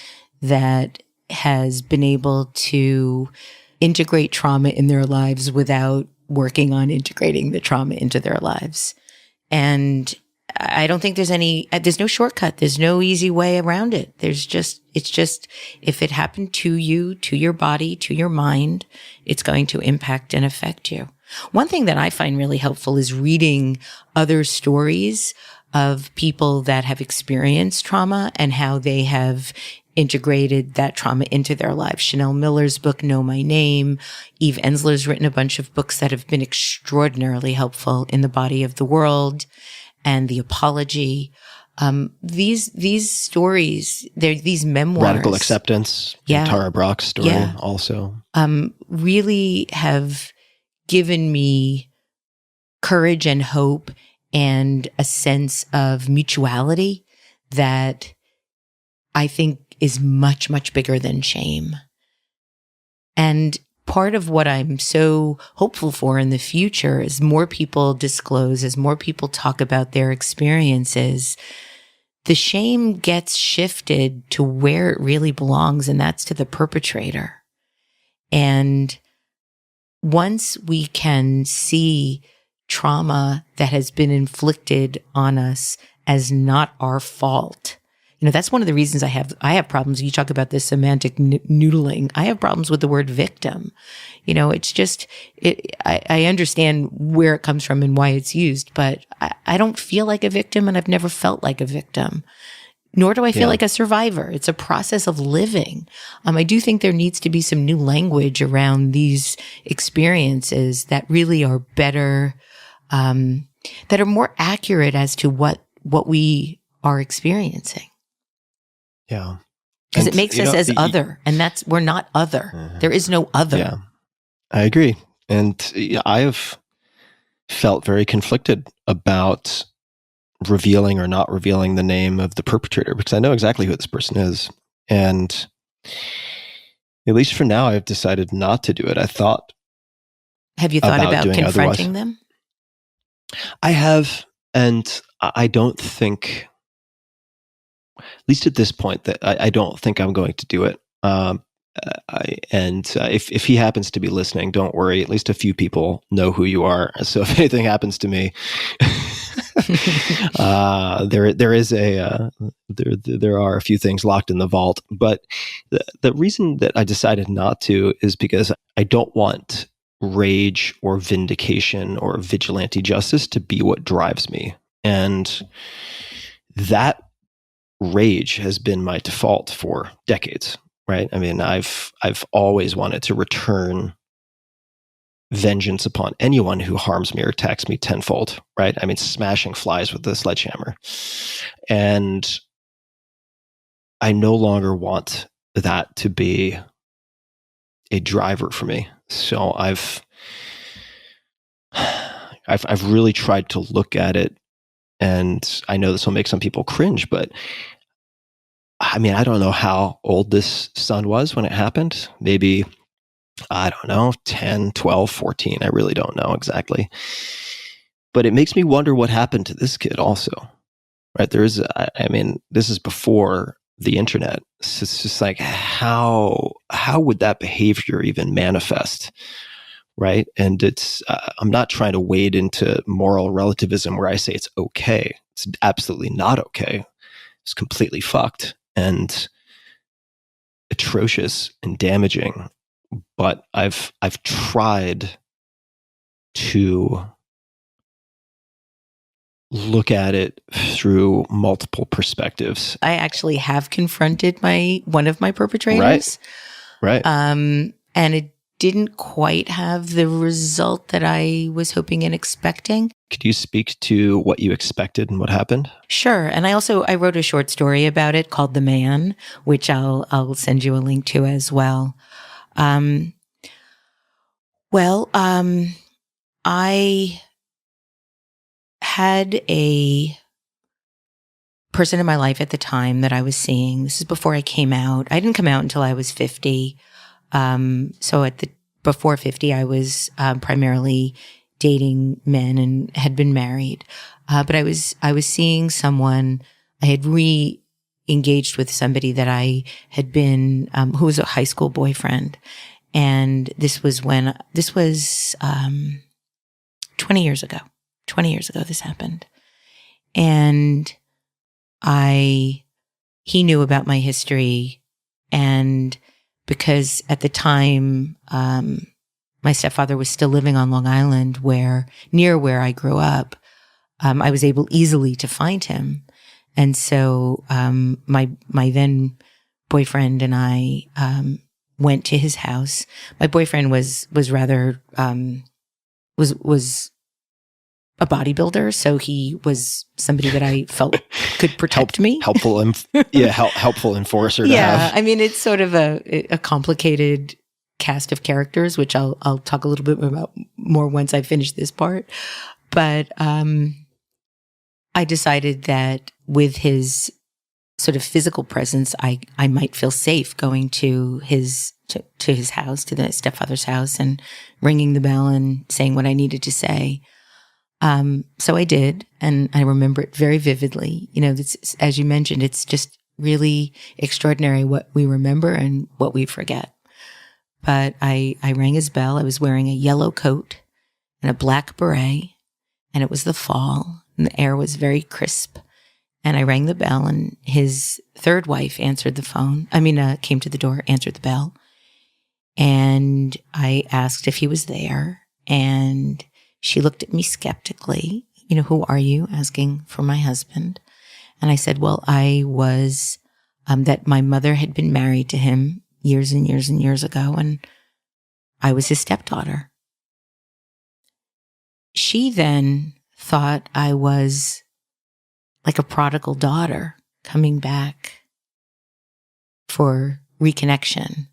B: that has been able to integrate trauma in their lives without working on integrating the trauma into their lives. And I don't think there's no shortcut. There's no easy way around it. It's just, if it happened to you, to your body, to your mind, it's going to impact and affect you. One thing that I find really helpful is reading other stories of people that have experienced trauma and how they have integrated that trauma into their lives. Chanel Miller's book, Know My Name. Eve Ensler's written a bunch of books that have been extraordinarily helpful in The Body of the World and The Apology. These stories, these memoirs.
A: Radical Acceptance, Tara Brach's story also.
B: Really have given me courage and hope and a sense of mutuality that I think is much, much bigger than shame. And part of what I'm so hopeful for in the future is more people disclose, as more people talk about their experiences, the shame gets shifted to where it really belongs, and that's to the perpetrator. And once we can see trauma that has been inflicted on us as not our fault, That's one of the reasons I have problems. You talk about this semantic noodling. I have problems with the word victim. It's just, I understand where it comes from and why it's used, but I don't feel like a victim, and I've never felt like a victim, nor do I feel like a survivor. It's a process of living. I do think there needs to be some new language around these experiences that really are better, that are more accurate as to what we are experiencing.
A: Yeah.
B: Because it makes us as other, and we're not other. There is no other.
A: Yeah, I agree. And I have felt very conflicted about revealing or not revealing the name of the perpetrator, because I know exactly who this person is. And at least for now, I've decided not to do it.
B: Have you thought about confronting them?
A: I have, and I don't think, at least at this point, that I don't think I'm going to do it. If he happens to be listening, don't worry. At least a few people know who you are. So if anything happens to me, there are a few things locked in the vault. But the reason that I decided not to is because I don't want rage or vindication or vigilante justice to be what drives me, and that rage has been my default for decades, right? I mean, I've always wanted to return vengeance upon anyone who harms me or attacks me tenfold, right? I mean, smashing flies with a sledgehammer. And I no longer want that to be a driver for me. So I've really tried to look at it, and I know this will make some people cringe, but I mean, I don't know how old this son was when it happened. Maybe, I don't know, 10, 12, 14. I really don't know exactly. But it makes me wonder what happened to this kid also, right? This is before the internet. So it's just like, how would that behavior even manifest, right? And I'm not trying to wade into moral relativism where I say it's okay. It's absolutely not okay. It's completely fucked and atrocious and damaging. But I've tried to look at it through multiple perspectives.
B: I actually have confronted one of my perpetrators.
A: Right.
B: And it didn't quite have the result that I was hoping and expecting.
A: Could you speak to what you expected and what happened?
B: Sure. And I wrote a short story about it called The Man, which I'll send you a link to as well. I had a person in my life at the time that I was seeing. This is before I came out. I didn't come out until I was 50. So before 50, I was primarily dating men and had been married. But I was seeing someone. I had re-engaged with somebody that I had been, who was a high school boyfriend. And this was 20 years ago. 20 years ago this happened. And he knew about my history, and because at the time, my stepfather was still living on Long Island, near where I grew up, I was able easily to find him. And so, my then boyfriend and I, went to his house. My boyfriend was rather, was a bodybuilder, so he was somebody that I felt could protect me.
A: Helpful enforcer to have.
B: Yeah, I mean, it's sort of a complicated cast of characters, which I'll talk a little bit about more once I finish this part. But I decided that with his sort of physical presence, I might feel safe going to his house, to the stepfather's house, and ringing the bell and saying what I needed to say. So I did, and I remember it very vividly. As you mentioned, it's just really extraordinary what we remember and what we forget. But I rang his bell. I was wearing a yellow coat and a black beret, and it was the fall, and the air was very crisp. And I rang the bell, and his third wife answered the phone. Came to the door, answered the bell. And I asked if he was there. And she looked at me skeptically. Who are you? Asking for my husband. And I said, well, I was, that my mother had been married to him years and years and years ago, and I was his stepdaughter. She then thought I was like a prodigal daughter coming back for reconnection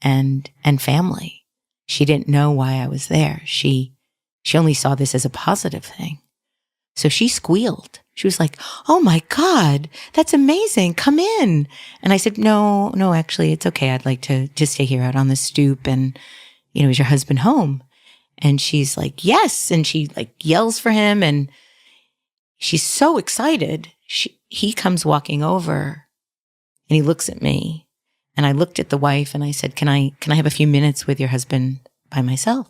B: and family. She didn't know why I was there. She only saw this as a positive thing. So she squealed. She was like, oh my God, that's amazing. Come in. And I said, no, actually, it's okay. I'd like to just stay here out on the stoop. And, is your husband home? And she's like, yes. And she yells for him. And she's so excited. He comes walking over and he looks at me. And I looked at the wife and I said, can I have a few minutes with your husband by myself?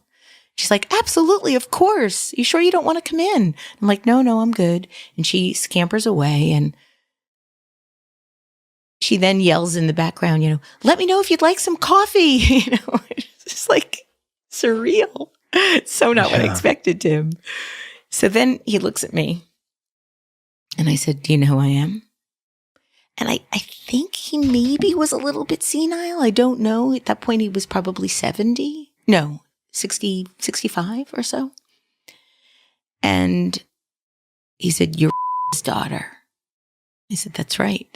B: She's like, absolutely, of course. You sure you don't want to come in? I'm like, no, I'm good. And she scampers away, and she then yells in the background, let me know if you'd like some coffee. It's just like surreal. So not what I expected, Tim. So then he looks at me and I said, do you know who I am? And I think he maybe was a little bit senile. I don't know. At that point, he was probably 70. No. 60, 65 or so. And he said, you're his daughter. I said, that's right.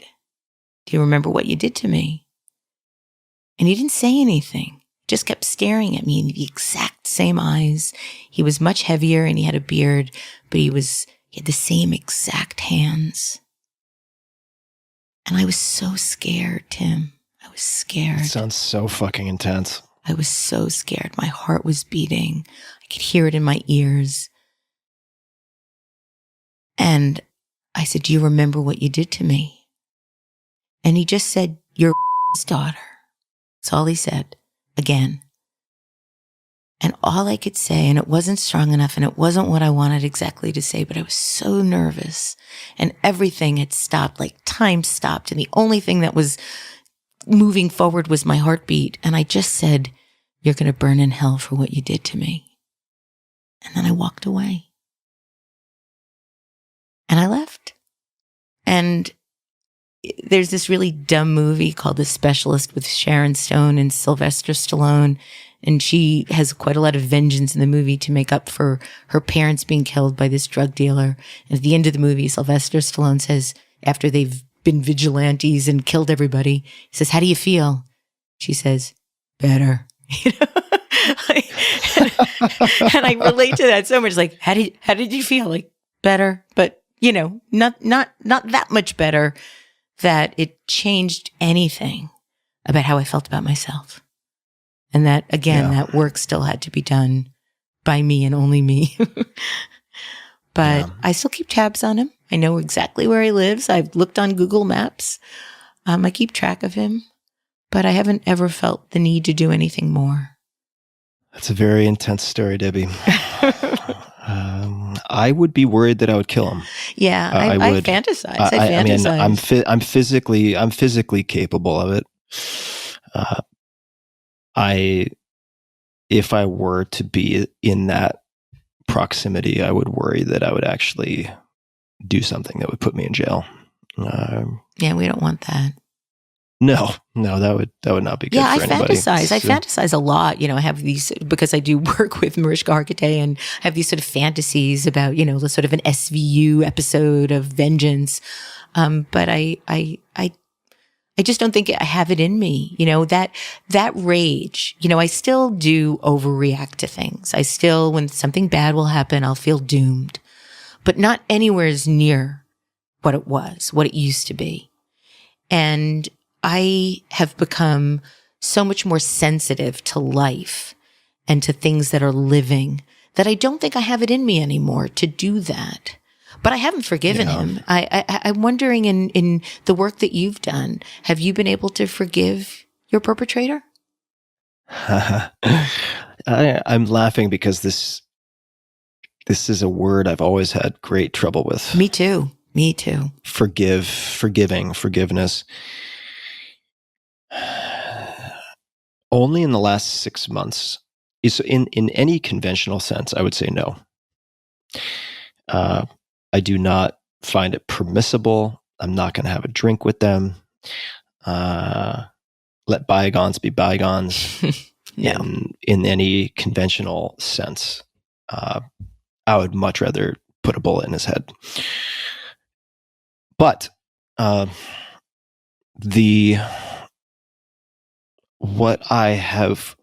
B: Do you remember what you did to me? And he didn't say anything, just kept staring at me in the exact same eyes. He was much heavier and he had a beard, but he had the same exact hands. And I was so scared, Tim. I was scared.
A: It sounds so fucking intense.
B: I was so scared. My heart was beating. I could hear it in my ears. And I said, do you remember what you did to me? And he just said, you're his daughter. That's all he said, again. And all I could say, and it wasn't strong enough, and it wasn't what I wanted exactly to say, but I was so nervous. And everything had stopped, like time stopped. And the only thing that was moving forward was my heartbeat. And I just said, you're going to burn in hell for what you did to me. And then I walked away. And I left. And there's this really dumb movie called The Specialist with Sharon Stone and Sylvester Stallone. And she has quite a lot of vengeance in the movie to make up for her parents being killed by this drug dealer. And at the end of the movie, Sylvester Stallone says, after they've been vigilantes and killed everybody, he says, how do you feel? She says, better. And I relate to that so much. Like, how did you feel? Like, better, but not that much better that it changed anything about how I felt about myself. And that, again, that work still had to be done by me and only me. But I still keep tabs on him. I know exactly where he lives. I've looked on Google Maps. I keep track of him. But I haven't ever felt the need to do anything more.
A: That's a very intense story, Debbie. I would be worried that I would kill him.
B: Yeah, I would fantasize. I fantasize.
A: mean, I'm physically capable of it. If I were to be in that proximity, I would worry that I would actually do something that would put me in jail.
B: Yeah, we don't want that.
A: No, that would not be good for anybody.
B: I fantasize a lot. I have these, because I do work with Mariska Hargitay, and I have these sort of fantasies about, the sort of an SVU episode of vengeance. But I just don't think I have it in me. That rage, I still do overreact to things. I still, when something bad will happen, I'll feel doomed, but not anywhere as near what it used to be. And I have become so much more sensitive to life and to things that are living that I don't think I have it in me anymore to do that. But I haven't forgiven him. I'm wondering, in the work that you've done, have you been able to forgive your perpetrator?
A: I'm laughing because this is a word I've always had great trouble with.
B: Me too. Me too.
A: Forgiveness. Only in the last 6 months, is in any conventional sense, I would say no. I do not find it permissible. I'm not going to have a drink with them. Let bygones be bygones.
B: No.
A: In any conventional sense, I would much rather put a bullet in his head. But what I have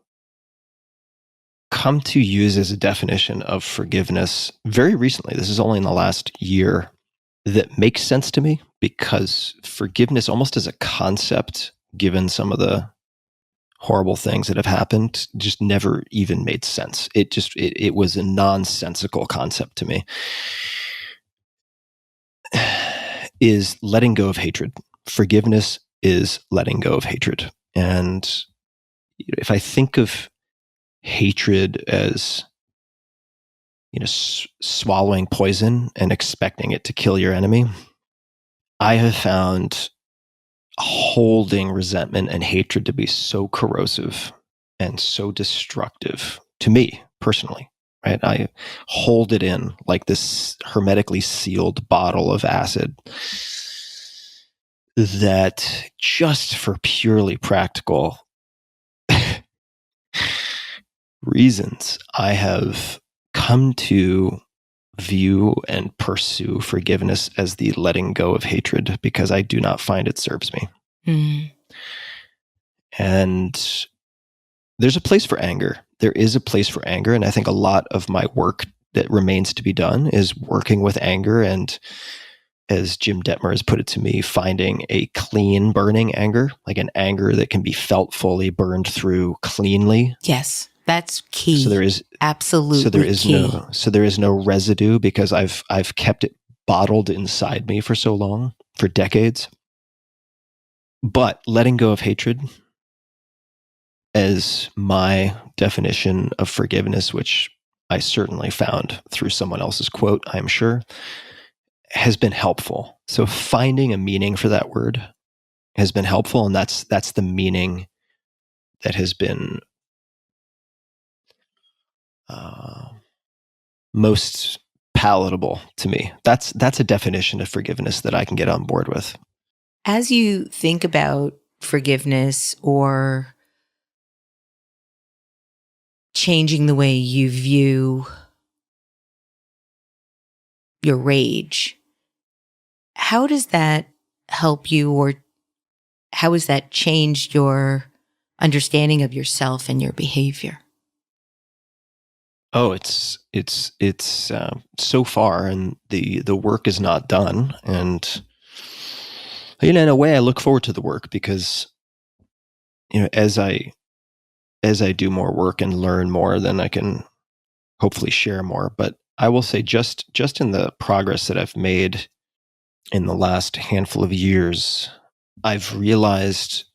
A: come to use as a definition of forgiveness very recently, this is only in the last year, that makes sense to me, because forgiveness almost as a concept, given some of the horrible things that have happened, just never even made sense. It was a nonsensical concept to me, is letting go of hatred. Forgiveness is letting go of hatred. And if I think of hatred as, swallowing poison and expecting it to kill your enemy, I have found holding resentment and hatred to be so corrosive and so destructive to me personally, right? I hold it in like this hermetically sealed bottle of acid, that just for purely practical reasons, I have come to view and pursue forgiveness as the letting go of hatred, because I do not find it serves me.
B: Mm.
A: And there's a place for anger. There is a place for anger. And I think a lot of my work that remains to be done is working with anger. And as Jim Detmer has put it to me, finding a clean burning anger, like an anger that can be felt fully, burned through cleanly.
B: Yes, that's key.
A: So there is
B: absolutely
A: key.
B: So
A: there is no residue, because I've kept it bottled inside me for so long, for decades. But letting go of hatred, as my definition of forgiveness, which I certainly found through someone else's quote, I'm sure, has been helpful. So finding a meaning for that word has been helpful, and that's the meaning that has been most palatable to me. That's a definition of forgiveness that I can get on board with.
B: As you think about forgiveness or changing the way you view your rage, how does that help you, or how has that changed your understanding of yourself and your behavior?
A: Oh, it's so far, and the work is not done. And in a way, I look forward to the work, because as I do more work and learn more, then I can hopefully share more. But I will say, just in the progress that I've made in the last handful of years, I've realized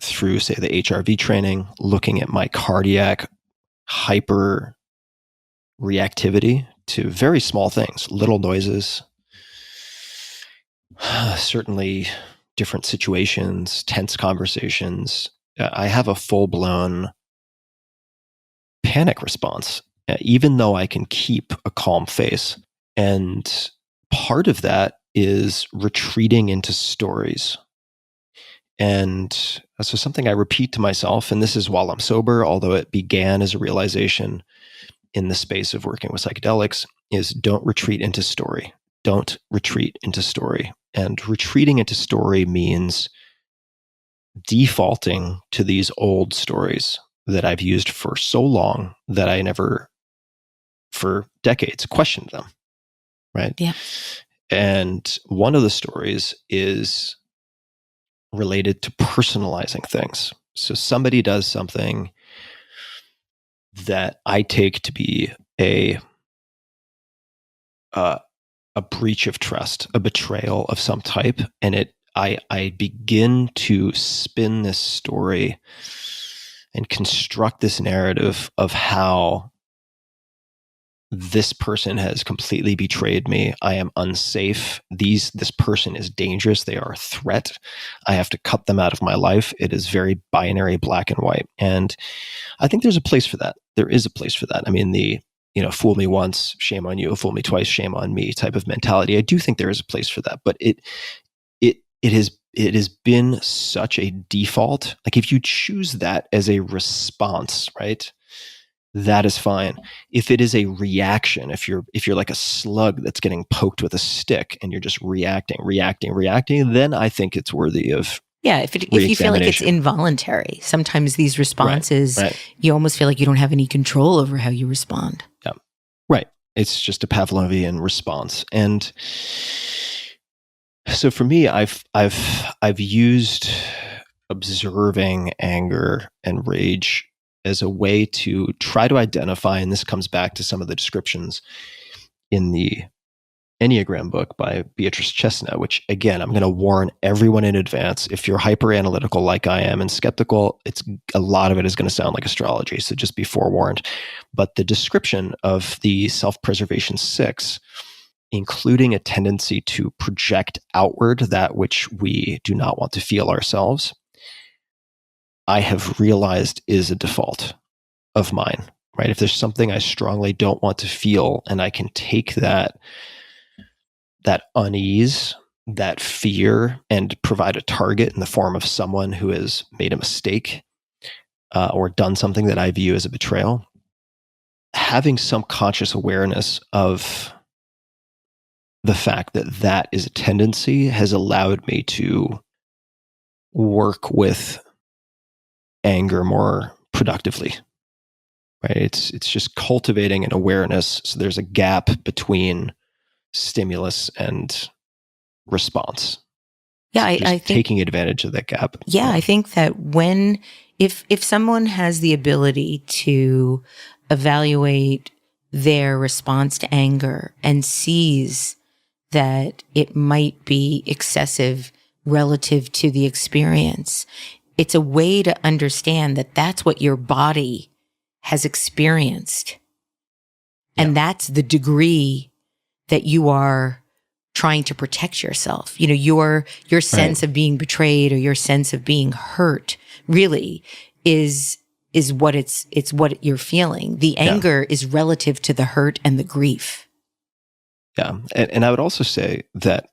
A: through, say, the HRV training, looking at my cardiac hyper reactivity to very small things, little noises, certainly different situations, tense conversations. I have a full-blown panic response, even though I can keep a calm face. And part of that is retreating into stories. And so something I repeat to myself, and this is while I'm sober, although it began as a realization in the space of working with psychedelics, is don't retreat into story. Don't retreat into story. And retreating into story means defaulting to these old stories that I've used for so long that I never, for decades, questioned them. Right?
B: Yeah.
A: And one of the stories is related to personalizing things. So somebody does something that I take to be a breach of trust, a betrayal of some type, and I begin to spin this story and construct this narrative of how this person has completely betrayed me. I am unsafe. This person is dangerous. They are a threat. I have to cut them out of my life. It is very binary, black and white. And I think there's a place for that. There is a place for that. I mean, fool me once, shame on you. Fool me twice, shame on me type of mentality. I do think there is a place for that, but it has been such a default. Like if you choose that as a response, right? That is fine. If it is a reaction, if you're like a slug that's getting poked with a stick and you're just reacting, then I think it's worthy of
B: if you feel like it's involuntary. Sometimes these responses,
A: right.
B: You almost feel like you don't have any control over how you respond.
A: Yeah, right. It's just a Pavlovian response, and so for me, I've used observing anger and rage as a way to try to identify, and this comes back to some of the descriptions in the Enneagram book by Beatrice Chestnut, which again, I'm going to warn everyone in advance. If you're hyper analytical like I am and skeptical, a lot of it is going to sound like astrology. So just be forewarned. But the description of the self-preservation 6, including a tendency to project outward that which we do not want to feel ourselves, I have realized is a default of mine, right? If there's something I strongly don't want to feel and I can take that unease, that fear, and provide a target in the form of someone who has made a mistake or done something that I view as a betrayal, having some conscious awareness of the fact that that is a tendency has allowed me to work with anger more productively, right? It's just cultivating an awareness. So there's a gap between stimulus and response.
B: Yeah, I think
A: taking advantage of that gap.
B: Yeah, I think that if someone has the ability to evaluate their response to anger and sees that it might be excessive relative to the experience, it's a way to understand that that's what your body has experienced. And that's the degree that you are trying to protect yourself. Your sense of being betrayed or your sense of being hurt really is what it's what you're feeling. The anger is relative to the hurt and the grief.
A: Yeah. And I would also say that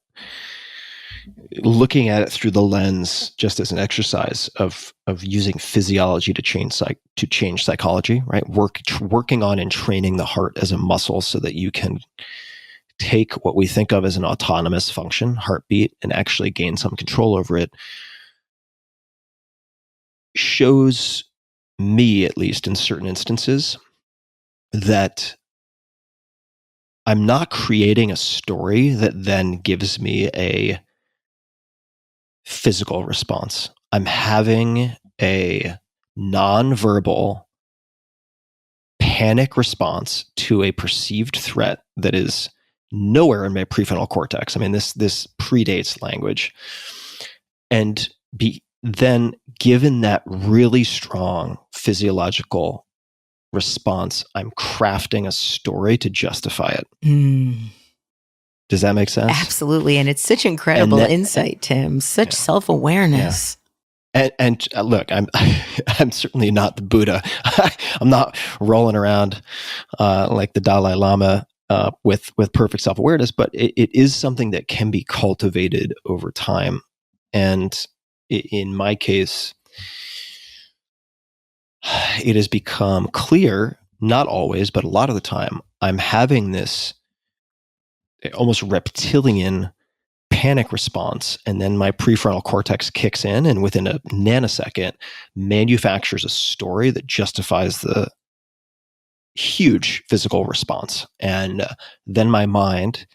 A: looking at it through the lens, just as an exercise of using physiology to change psychology, right? Working on and training the heart as a muscle so that you can take what we think of as an autonomous function, heartbeat, and actually gain some control over it, shows me, at least in certain instances, that I'm not creating a story that then gives me a physical response. I'm having a nonverbal panic response to a perceived threat that is nowhere in my prefrontal cortex. I mean, this predates language. And then given that really strong physiological response, I'm crafting a story to justify it. Does that make sense?
B: Absolutely. And it's such incredible insight, Tim, such self-awareness.
A: Yeah. And look, I'm certainly not the Buddha. I'm not rolling around like the Dalai Lama with perfect self-awareness, but it is something that can be cultivated over time. And in my case, it has become clear, not always, but a lot of the time, I'm having this almost reptilian panic response, and then my prefrontal cortex kicks in, and within a nanosecond manufactures a story that justifies the huge physical response. And then my mind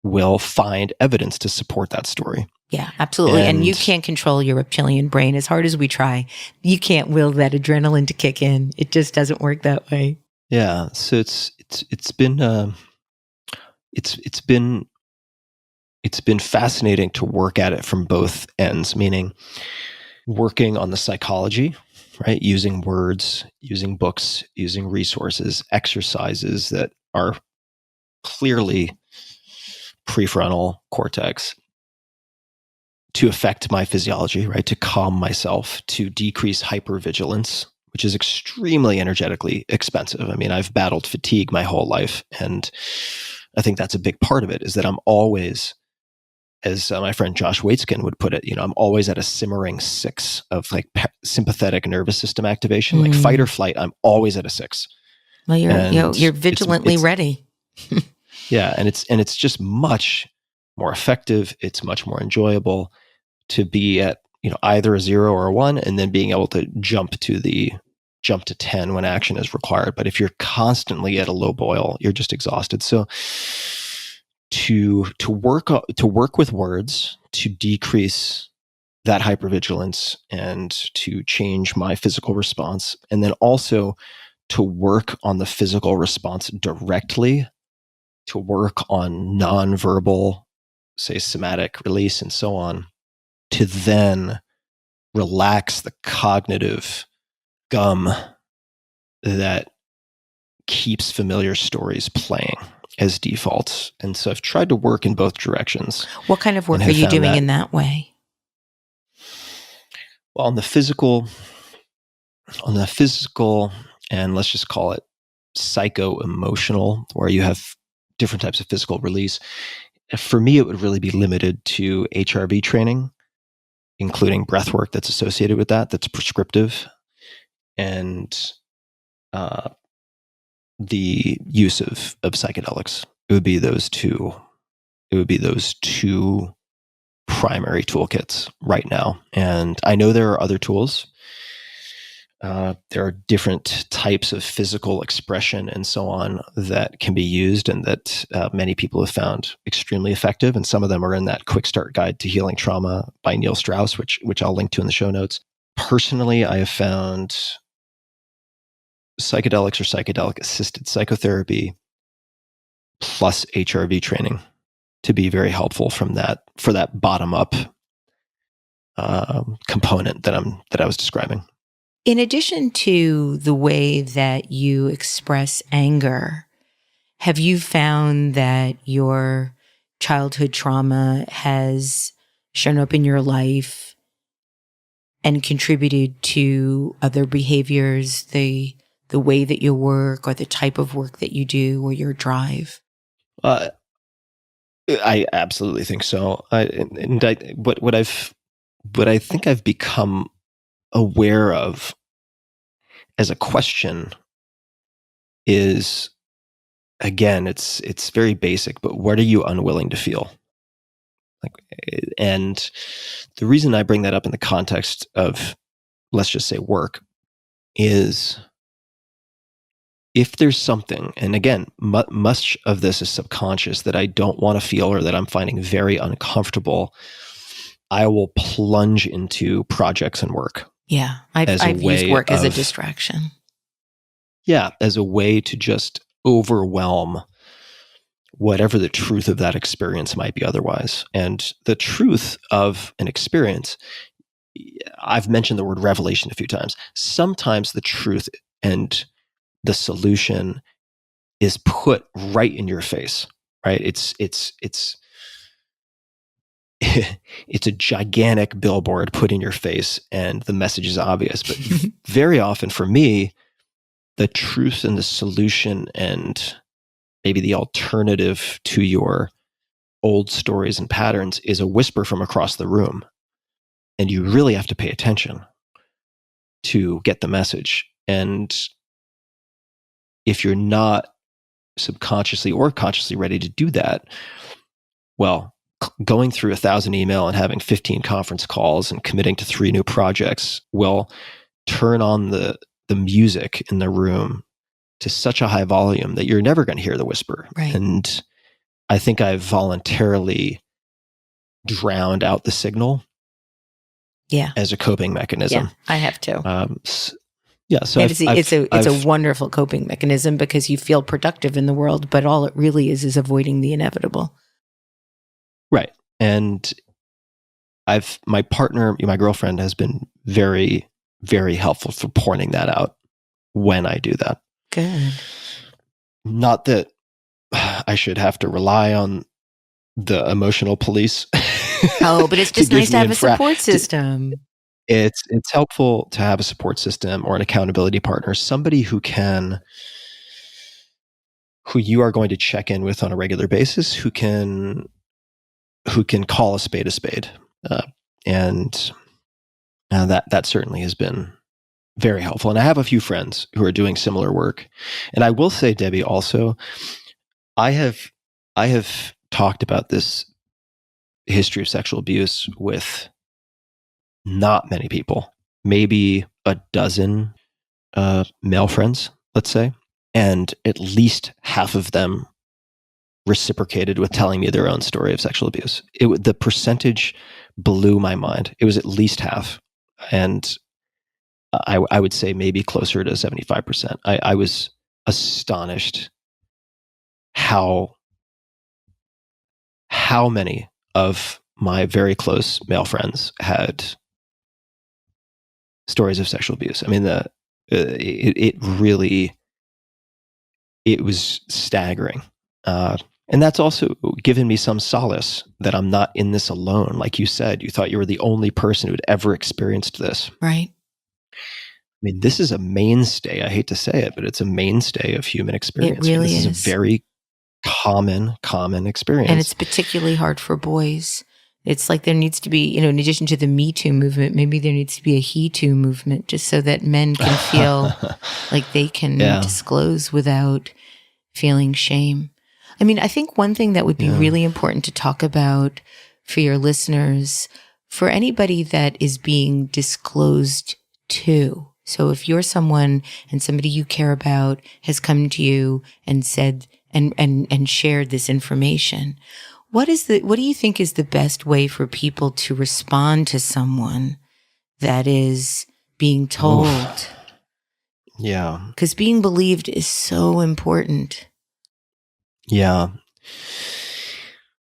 A: will find evidence to support that story.
B: Yeah, absolutely. And you can't control your reptilian brain as hard as we try. You can't will that adrenaline to kick in. It just doesn't work that way.
A: Yeah. So it's been fascinating to work at it from both ends, meaning working on the psychology, right? Using words, using books, using resources, exercises that are clearly prefrontal cortex to affect my physiology, right? To calm myself, to decrease hypervigilance, which is extremely energetically expensive. I mean, I've battled fatigue my whole life. And I think that's a big part of it, is that I'm always, as my friend Josh Waitzkin would put it, I'm always at a simmering 6 of like sympathetic nervous system activation, like fight or flight. I'm always at a 6.
B: Well, you're vigilantly ready.
A: Yeah. And it's just much more effective. It's much more enjoyable to be at, either a 0 or a 1, and then being able to jump to 10 when action is required. But if you're constantly at a low boil, you're just exhausted. So to work with words to decrease that hypervigilance and to change my physical response, and then also to work on the physical response directly, to work on nonverbal, say, somatic release and so on, to then relax the cognitive gum that keeps familiar stories playing as defaults. And so I've tried to work in both directions.
B: What kind of work are you doing in that way?
A: Well, on the physical, and let's just call it psycho-emotional, where you have different types of physical release. For me, it would really be limited to HRV training, including breath work that's associated with that, that's prescriptive, and the use of psychedelics. It would be those two primary toolkits right now. And I know there are other tools. There are different types of physical expression and so on that can be used, and that many people have found extremely effective. And some of them are in that Quick Start Guide to Healing Trauma by Neil Strauss, which I'll link to in the show notes. Personally, I have found psychedelics or psychedelic-assisted psychotherapy plus HRV training to be very helpful for that bottom-up component that I was describing.
B: In addition to the way that you express anger, have you found that your childhood trauma has shown up in your life and contributed to other behaviors, the way that you work or the type of work that you do or your drive?
A: I absolutely think so. What I think I've become aware of as a question is, again, it's very basic, but what are you unwilling to feel? And the reason I bring that up in the context of, let's just say, work, is if there's something, and again, much of this is subconscious, that I don't want to feel or that I'm finding very uncomfortable, I will plunge into projects and work.
B: Yeah, I've used work as a distraction.
A: Yeah, as a way to just overwhelm whatever the truth of that experience might be otherwise. And the truth of an experience, I've mentioned the word revelation a few times. Sometimes the truth and the solution is put right in your face, right? It's a gigantic billboard put in your face, and the message is obvious. But very often for me, the truth and the solution and maybe the alternative to your old stories and patterns is a whisper from across the room. And you really have to pay attention to get the message. And if you're not subconsciously or consciously ready to do that, well, going through 1,000 email and having 15 conference calls and committing to 3 new projects will turn on the music in the room to such a high volume that you're never going to hear the whisper.
B: Right.
A: And I think I've voluntarily drowned out the signal as a coping mechanism.
B: Yeah, I have too.
A: So
B: it's a wonderful coping mechanism because you feel productive in the world, but all it really is avoiding the inevitable.
A: Right. And my partner, my girlfriend, has been very, very helpful for pointing that out when I do that.
B: Good.
A: Not that I should have to rely on the emotional police.
B: Oh, but it's just nice to have a support system.
A: It's helpful to have a support system or an accountability partner, somebody who you are going to check in with on a regular basis, who can call a spade a spade. And that certainly has been very helpful. And I have a few friends who are doing similar work. And I will say, Debbie, also, I have talked about this history of sexual abuse with not many people, maybe a dozen male friends, let's say, and at least half of them reciprocated with telling me their own story of sexual abuse. The percentage blew my mind. It was at least half, and I would say maybe closer to 75%. I was astonished how many of my very close male friends had stories of sexual abuse. I mean, it was staggering. And that's also given me some solace that I'm not in this alone. Like you said, you thought you were the only person who had ever experienced this.
B: Right.
A: I mean, this is a mainstay. I hate to say it, but it's a mainstay of human experience.
B: It really
A: This
B: is.
A: is a very common experience.
B: And it's particularly hard for boys. It's like there needs to be, in addition to the Me Too movement, maybe there needs to be a He Too movement, just so that men can feel like they can disclose without feeling shame. I mean, I think one thing that would be really important to talk about for your listeners, for anybody that is being disclosed to. So if you're someone and somebody you care about has come to you and said and shared this information, what do you think is the best way for people to respond to someone that is being told?
A: Oof. Yeah.
B: Because being believed is so important.
A: Yeah.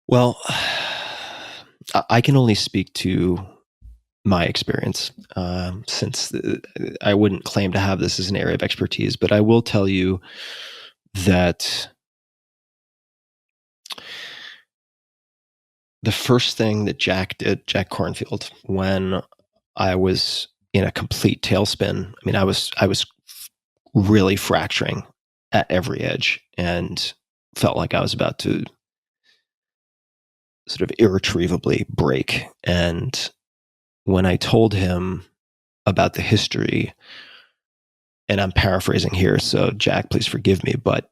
A: Well, I can only speak to my experience, since I wouldn't claim to have this as an area of expertise, but I will tell you that the first thing that Jack Kornfield, when I was in a complete tailspin, I mean, I was really fracturing at every edge and felt like I was about to sort of irretrievably break. And when I told him about the history, and I'm paraphrasing here, so Jack, please forgive me, but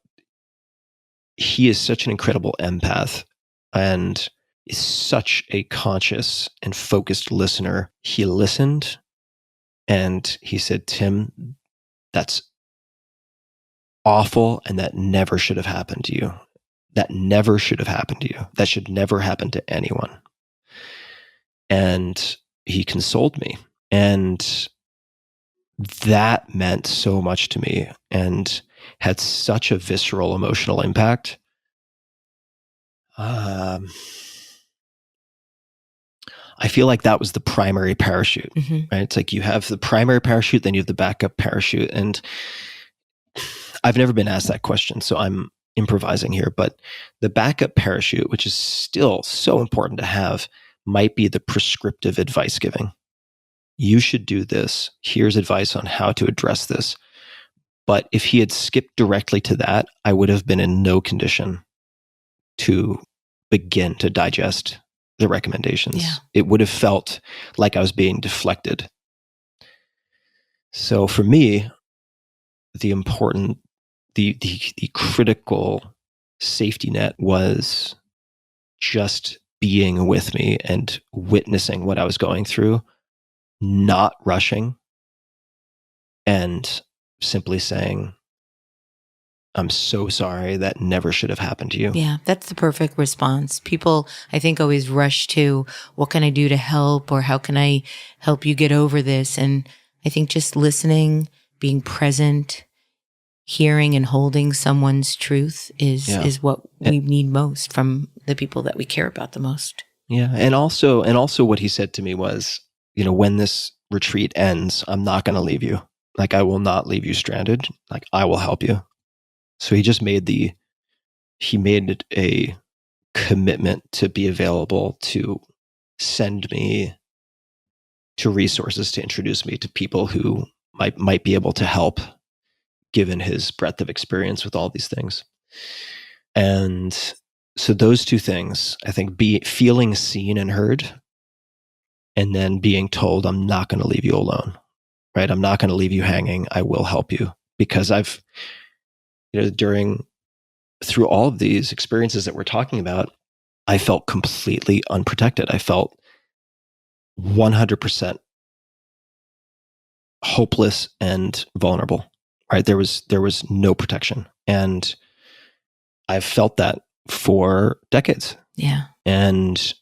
A: he is such an incredible empath and is such a conscious and focused listener. He listened and he said, "Tim, that's awful, and that never should have happened to you. That never should have happened to you. That should never happen to anyone." And he consoled me. And that meant so much to me and had such a visceral emotional impact. I feel like that was the primary parachute, right? It's like you have the primary parachute, then you have the backup parachute. And I've never been asked that question, so I'm improvising here. But the backup parachute, which is still so important to have, might be the prescriptive advice giving. You should do this. Here's advice on how to address this. But if he had skipped directly to that, I would have been in no condition to begin to digest the recommendations.
B: Yeah.
A: It would have felt like I was being deflected. So for me, the critical safety net was just being with me and witnessing what I was going through, not rushing, and simply saying, "I'm so sorry, that never should have happened to you."
B: Yeah, that's the perfect response. People, I think, always rush to, what can I do to help? Or how can I help you get over this? And I think just listening, being present, hearing and holding someone's truth is what we need most from the people that we care about the most.
A: Yeah. And also what he said to me was, when this retreat ends, I'm not going to leave you. Like, I will not leave you stranded. Like, I will help you. So he made a commitment to be available, to send me to resources, to introduce me to people who might be able to help, given his breadth of experience with all these things. And so those two things, I think, feeling seen and heard, and then being told, I'm not going to leave you alone, right? I'm not going to leave you hanging. I will help you, because I've, through all of these experiences that we're talking about, I felt completely unprotected. I felt 100% hopeless and vulnerable, right? There was no protection. And I've felt that for decades.
B: Yeah.
A: And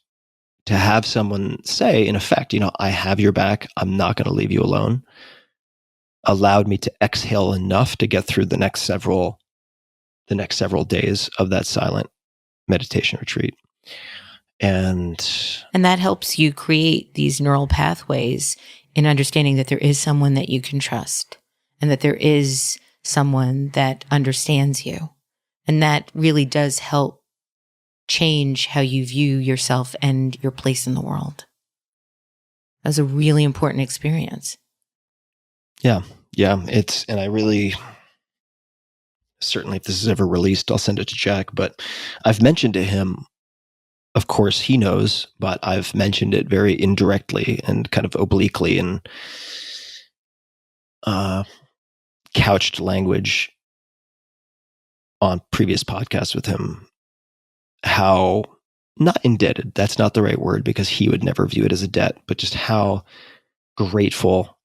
A: to have someone say, in effect, I have your back, I'm not going to leave you alone, allowed me to exhale enough to get through the next several days of that silent meditation retreat. And
B: that helps you create these neural pathways in understanding that there is someone that you can trust, and that there is someone that understands you. And that really does help change how you view yourself and your place in the world. That was a really important experience.
A: Yeah. And I really, certainly if this is ever released, I'll send it to Jack, but I've mentioned to him, of course he knows, but I've mentioned it very indirectly and kind of obliquely and couched language on previous podcasts with him, how not indebted, that's not the right word, because he would never view it as a debt, but just how grateful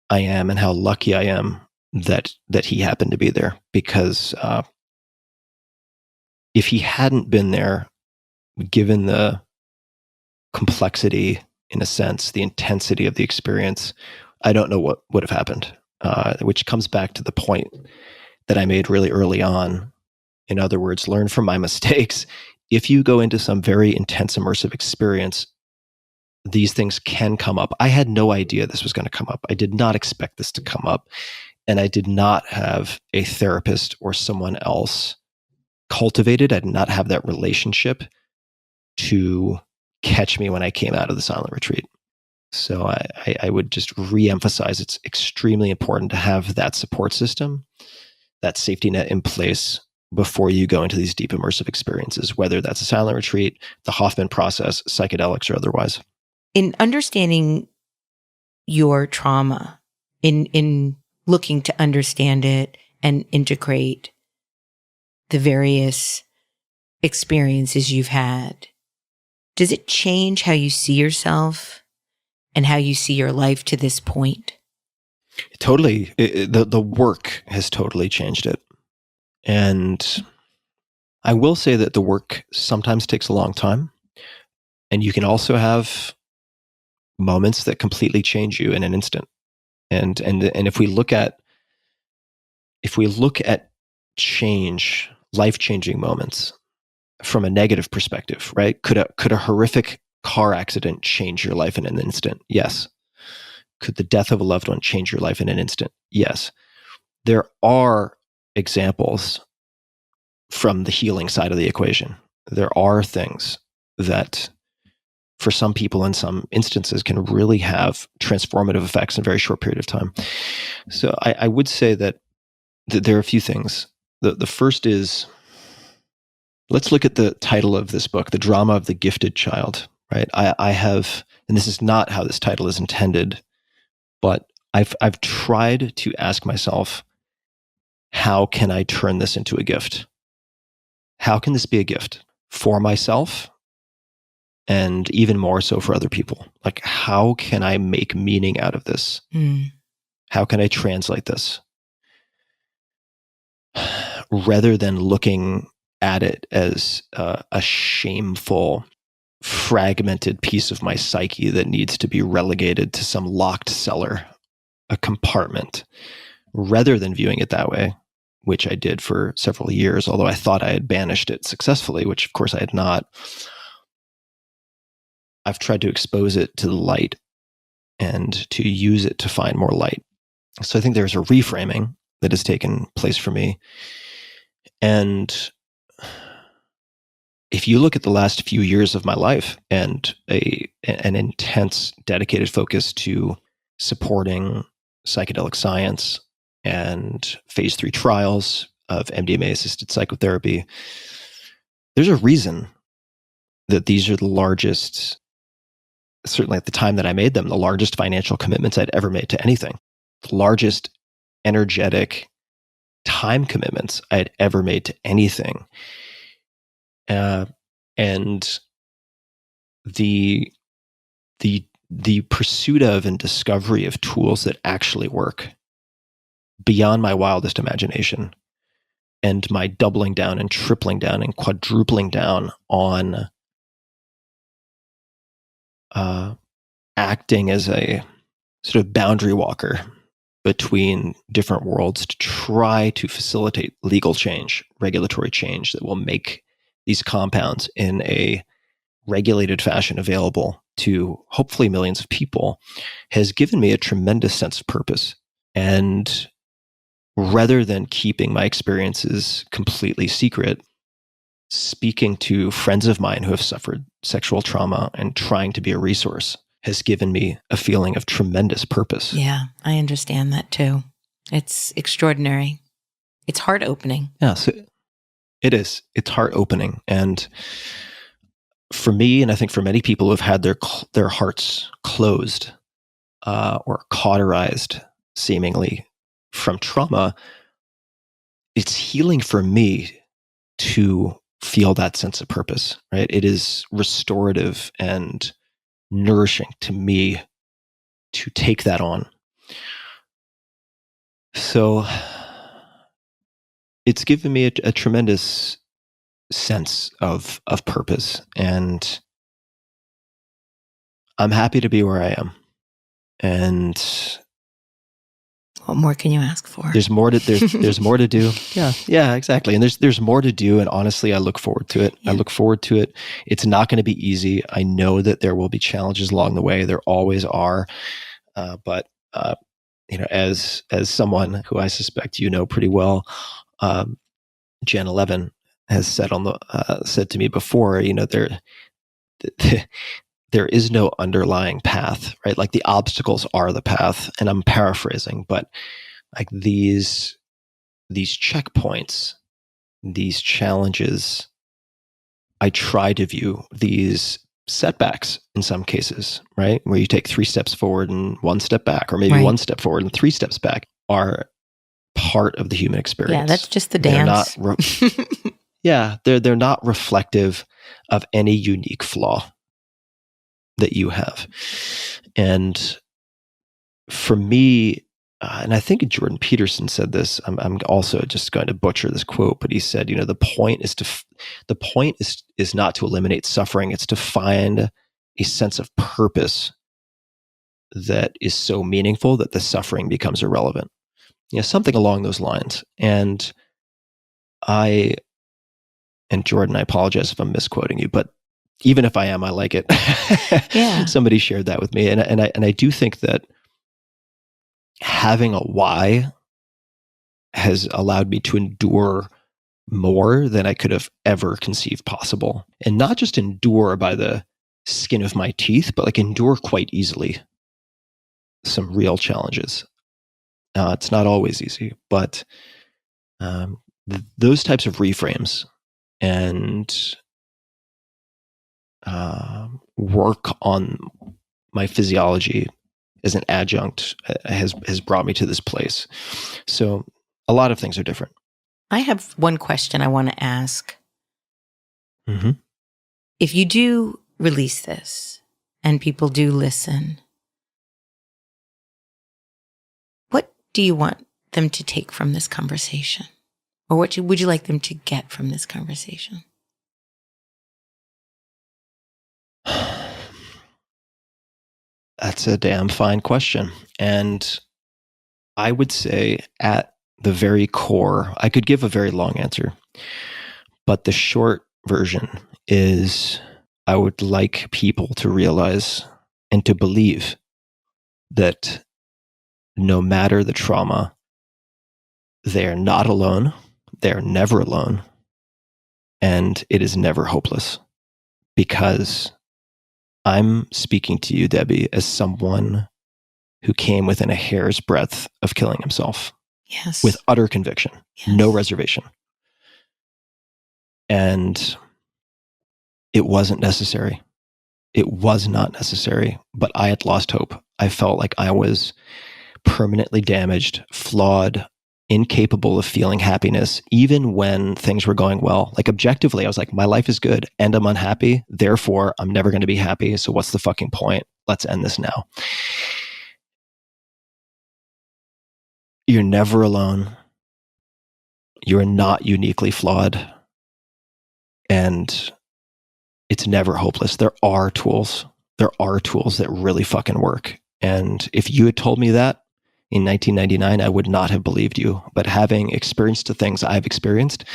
A: I am and how lucky I am that he happened to be there. Because if he hadn't been there, given the complexity, in a sense, the intensity of the experience, I don't know what would have happened, which comes back to the point that I made really early on. In other words, learn from my mistakes. If you go into some very intense immersive experience, these things can come up. I had no idea this was going to come up. I did not expect this to come up. And I did not have a therapist or someone else cultivated. I did not have that relationship to catch me when I came out of the silent retreat. So I would just reemphasize, it's extremely important to have that support system, that safety net in place before you go into these deep immersive experiences, whether that's a silent retreat, the Hoffman process, psychedelics, or otherwise.
B: In understanding your trauma, in looking to understand it and integrate the various experiences you've had, does it change how you see yourself and how you see your life to this point?
A: Totally. The work has totally changed it. And I will say that the work sometimes takes a long time. And you can also have moments that completely change you in an instant. And if we look at change, life-changing moments from a negative perspective, right? Could a horrific car accident change your life in an instant? Yes. Could the death of a loved one change your life in an instant? Yes. There are examples from the healing side of the equation. There are things that, for some people in some instances, can really have transformative effects in a very short period of time. So I would say that there are a few things. The first is, let's look at the title of this book, The Drama of the Gifted Child, right? I have, and this is not how this title is intended, but I've tried to ask myself, how can I turn this into a gift? How can this be a gift for myself, and even more so for other people? Like, how can I make meaning out of this? How can I translate this? Rather than looking at it as a shameful, fragmented piece of my psyche that needs to be relegated to some locked cellar, a compartment, rather than viewing it that way, which I did for several years, although I thought I had banished it successfully, which of course I had not. I've tried to expose it to the light and to use it to find more light. So I think there's a reframing that has taken place for me. And if you look at the last few years of my life and an intense, dedicated focus to supporting psychedelic science and phase 3 trials of MDMA-assisted psychotherapy, there's a reason that these are the largest, certainly at the time that I made them, the largest financial commitments I'd ever made to anything, the largest energetic time commitments I had ever made to anything. And the pursuit of and discovery of tools that actually work beyond my wildest imagination, and my doubling down and tripling down and quadrupling down on acting as a sort of boundary walker between different worlds to try to facilitate legal change, regulatory change that will make these compounds in a regulated fashion available to hopefully millions of people, has given me a tremendous sense of purpose. And rather than keeping my experiences completely secret, speaking to friends of mine who have suffered sexual trauma and trying to be a resource has given me a feeling of tremendous purpose.
B: Yeah, I understand that too. It's extraordinary. It's heart-opening.
A: Yeah, so it is. It's heart-opening. And for me, and I think for many people who have had their hearts closed or cauterized seemingly from trauma, it's healing for me to feel that sense of purpose, right? It is restorative and nourishing to me to take that on. So it's given me a tremendous sense of purpose, and I'm happy to be where I am. And
B: what more can you ask for?
A: There's more to do. Yeah, exactly. And there's more to do. And honestly, I look forward to it.
B: Yeah.
A: I look forward to it. It's not going to be easy. I know that there will be challenges along the way. There always are. But as someone who I suspect you know pretty well, Jen 11 has said said to me before, there is no underlying path, right? Like the obstacles are the path, and I'm paraphrasing, but like these checkpoints, these challenges, I try to view these setbacks in some cases, right? Where you take 3 steps forward and 1 step back, or maybe
B: Right.
A: 1 step forward and 3 steps back, are part of the human experience.
B: Yeah, that's just the dance.
A: They're not reflective of any unique flaw that you have. And for me, and I think Jordan Peterson said this, I'm also just going to butcher this quote, but he said, the point is not to eliminate suffering. It's to find a sense of purpose that is so meaningful that the suffering becomes irrelevant. Something along those lines. And Jordan, I apologize if I'm misquoting you, but even if I am, I like it.
B: Yeah.
A: Somebody shared that with me. And I do think that having a why has allowed me to endure more than I could have ever conceived possible. And not just endure by the skin of my teeth, but like endure quite easily some real challenges. It's not always easy, but those types of reframes and work on my physiology as an adjunct has brought me to this place. So a lot of things are different.
B: I have one question I want to ask.
A: Mm-hmm.
B: If you do release this and people do listen, what do you want them to take from this conversation? Or what would you like them to get from this conversation?
A: That's a damn fine question. And I would say at the very core, I could give a very long answer, but the short version is I would like people to realize and to believe that no matter the trauma, they're not alone. They're never alone. And it is never hopeless, because I'm speaking to you, Debbie, as someone who came within a hair's breadth of killing himself.
B: Yes.
A: With utter conviction,
B: yes.
A: No reservation. And it wasn't necessary. It was not necessary, but I had lost hope. I felt like I was permanently damaged, flawed, incapable of feeling happiness, even when things were going well. Like objectively, I was like, my life is good and I'm unhappy. Therefore, I'm never going to be happy. So what's the fucking point? Let's end this now. You're never alone. You're not uniquely flawed. And it's never hopeless. There are tools. There are tools that really fucking work. And if you had told me that in 1999, I would not have believed you. But having experienced the things I've experienced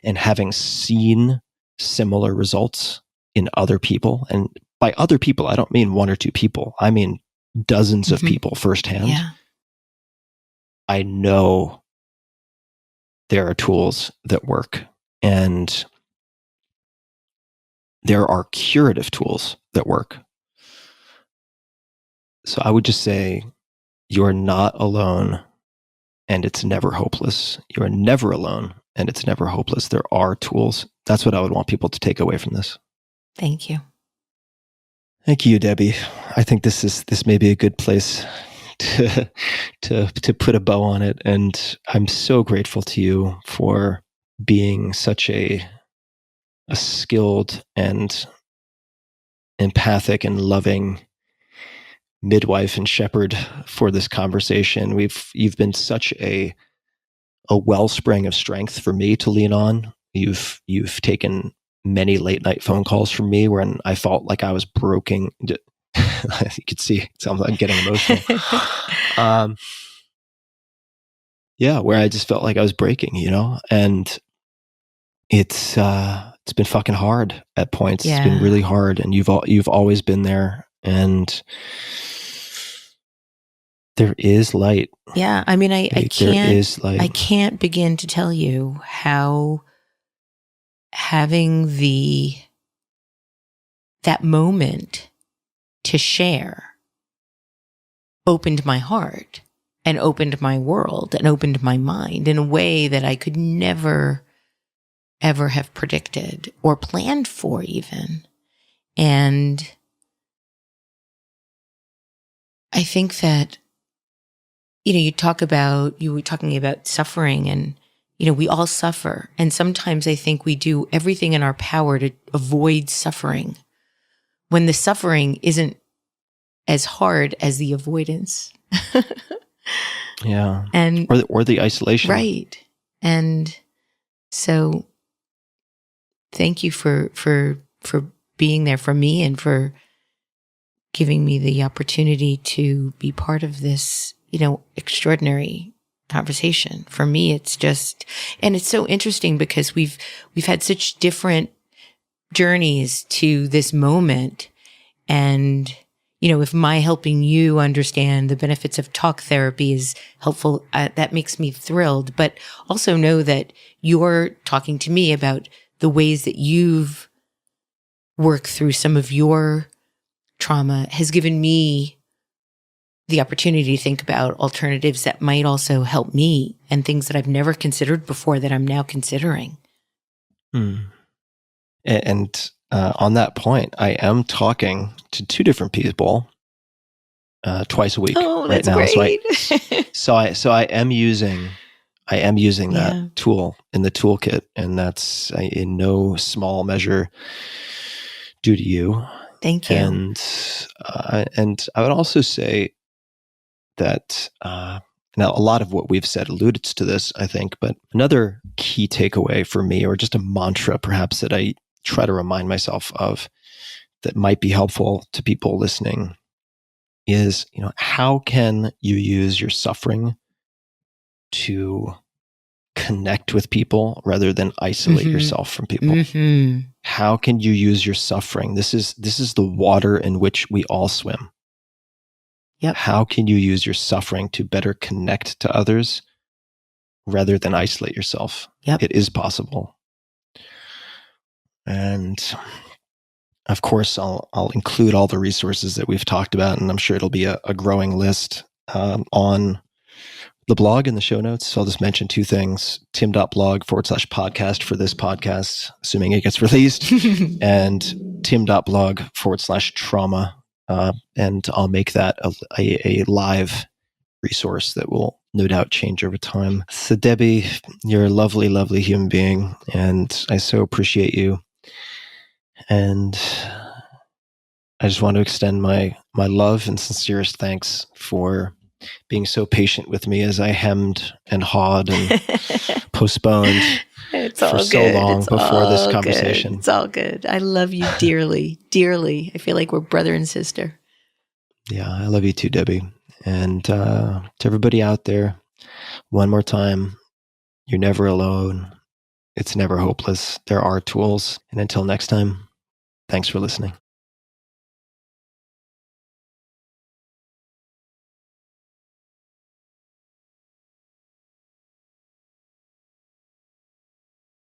A: and having seen similar results in other people, and by other people, I don't mean one or two people. I mean dozens of people firsthand.
B: Yeah.
A: I know there are tools that work, and there are curative tools that work. So I would just say, you're not alone, and it's never hopeless. You're never alone, and it's never hopeless. There are tools. That's what I would want people to take away from this.
B: Thank you.
A: Thank you, Debbie. I think this may be a good place to put a bow on it. And I'm so grateful to you for being such a skilled and empathic and loving midwife and shepherd for this conversation. You've been such a wellspring of strength for me to lean on. You've taken many late night phone calls from me when I felt like I was broken. You could see I'm getting emotional. Where I just felt like I was breaking, and it's been fucking hard at points. Yeah. It's been really hard, and you've always been there, and there is light.
B: Yeah. I mean, I can't,
A: there is light.
B: I can't begin to tell you how having that moment to share opened my heart and opened my world and opened my mind in a way that I could never, ever have predicted or planned for even. And I think that, you were talking about suffering, and, we all suffer. And sometimes I think we do everything in our power to avoid suffering when the suffering isn't as hard as the avoidance.
A: Yeah.
B: And
A: or the isolation.
B: Right. And so thank you for being there for me and for giving me the opportunity to be part of this, extraordinary conversation. For me, it's just, and it's so interesting because we've had such different journeys to this moment. And, if my helping you understand the benefits of talk therapy is helpful, that makes me thrilled. But also know that you're talking to me about the ways that you've worked through some of your trauma has given me the opportunity to think about alternatives that might also help me and things that I've never considered before that I'm now considering.
A: And on that point, I am talking to two different people twice a week right now.
B: Great.
A: So I am using that tool in the toolkit, and that's in no small measure due to you.
B: Thank you.
A: And I would also say that now a lot of what we've said alluded to this, I think, but another key takeaway for me, or just a mantra perhaps that I try to remind myself of that might be helpful to people listening is, how can you use your suffering to connect with people rather than isolate yourself from people? How can you use your suffering? This is the water in which we all swim.
B: Yep.
A: How can you use your suffering to better connect to others rather than isolate yourself?
B: Yep.
A: It is possible. And of course, I'll include all the resources that we've talked about, and I'm sure it'll be a growing list on the blog in the show notes. So I'll just mention two things: tim.blog/podcast for this podcast, assuming it gets released, and tim.blog/trauma. And I'll make that a live resource that will no doubt change over time. So Debbie, you're a lovely, lovely human being, and I so appreciate you. And I just want to extend my love and sincerest thanks for being so patient with me as I hemmed and hawed and postponed for so long before this conversation.
B: It's all good. I love you dearly, dearly. I feel like we're brother and sister.
A: Yeah, I love you too, Debbie. And to everybody out there, one more time, you're never alone. It's never hopeless. There are tools. And until next time, thanks for listening.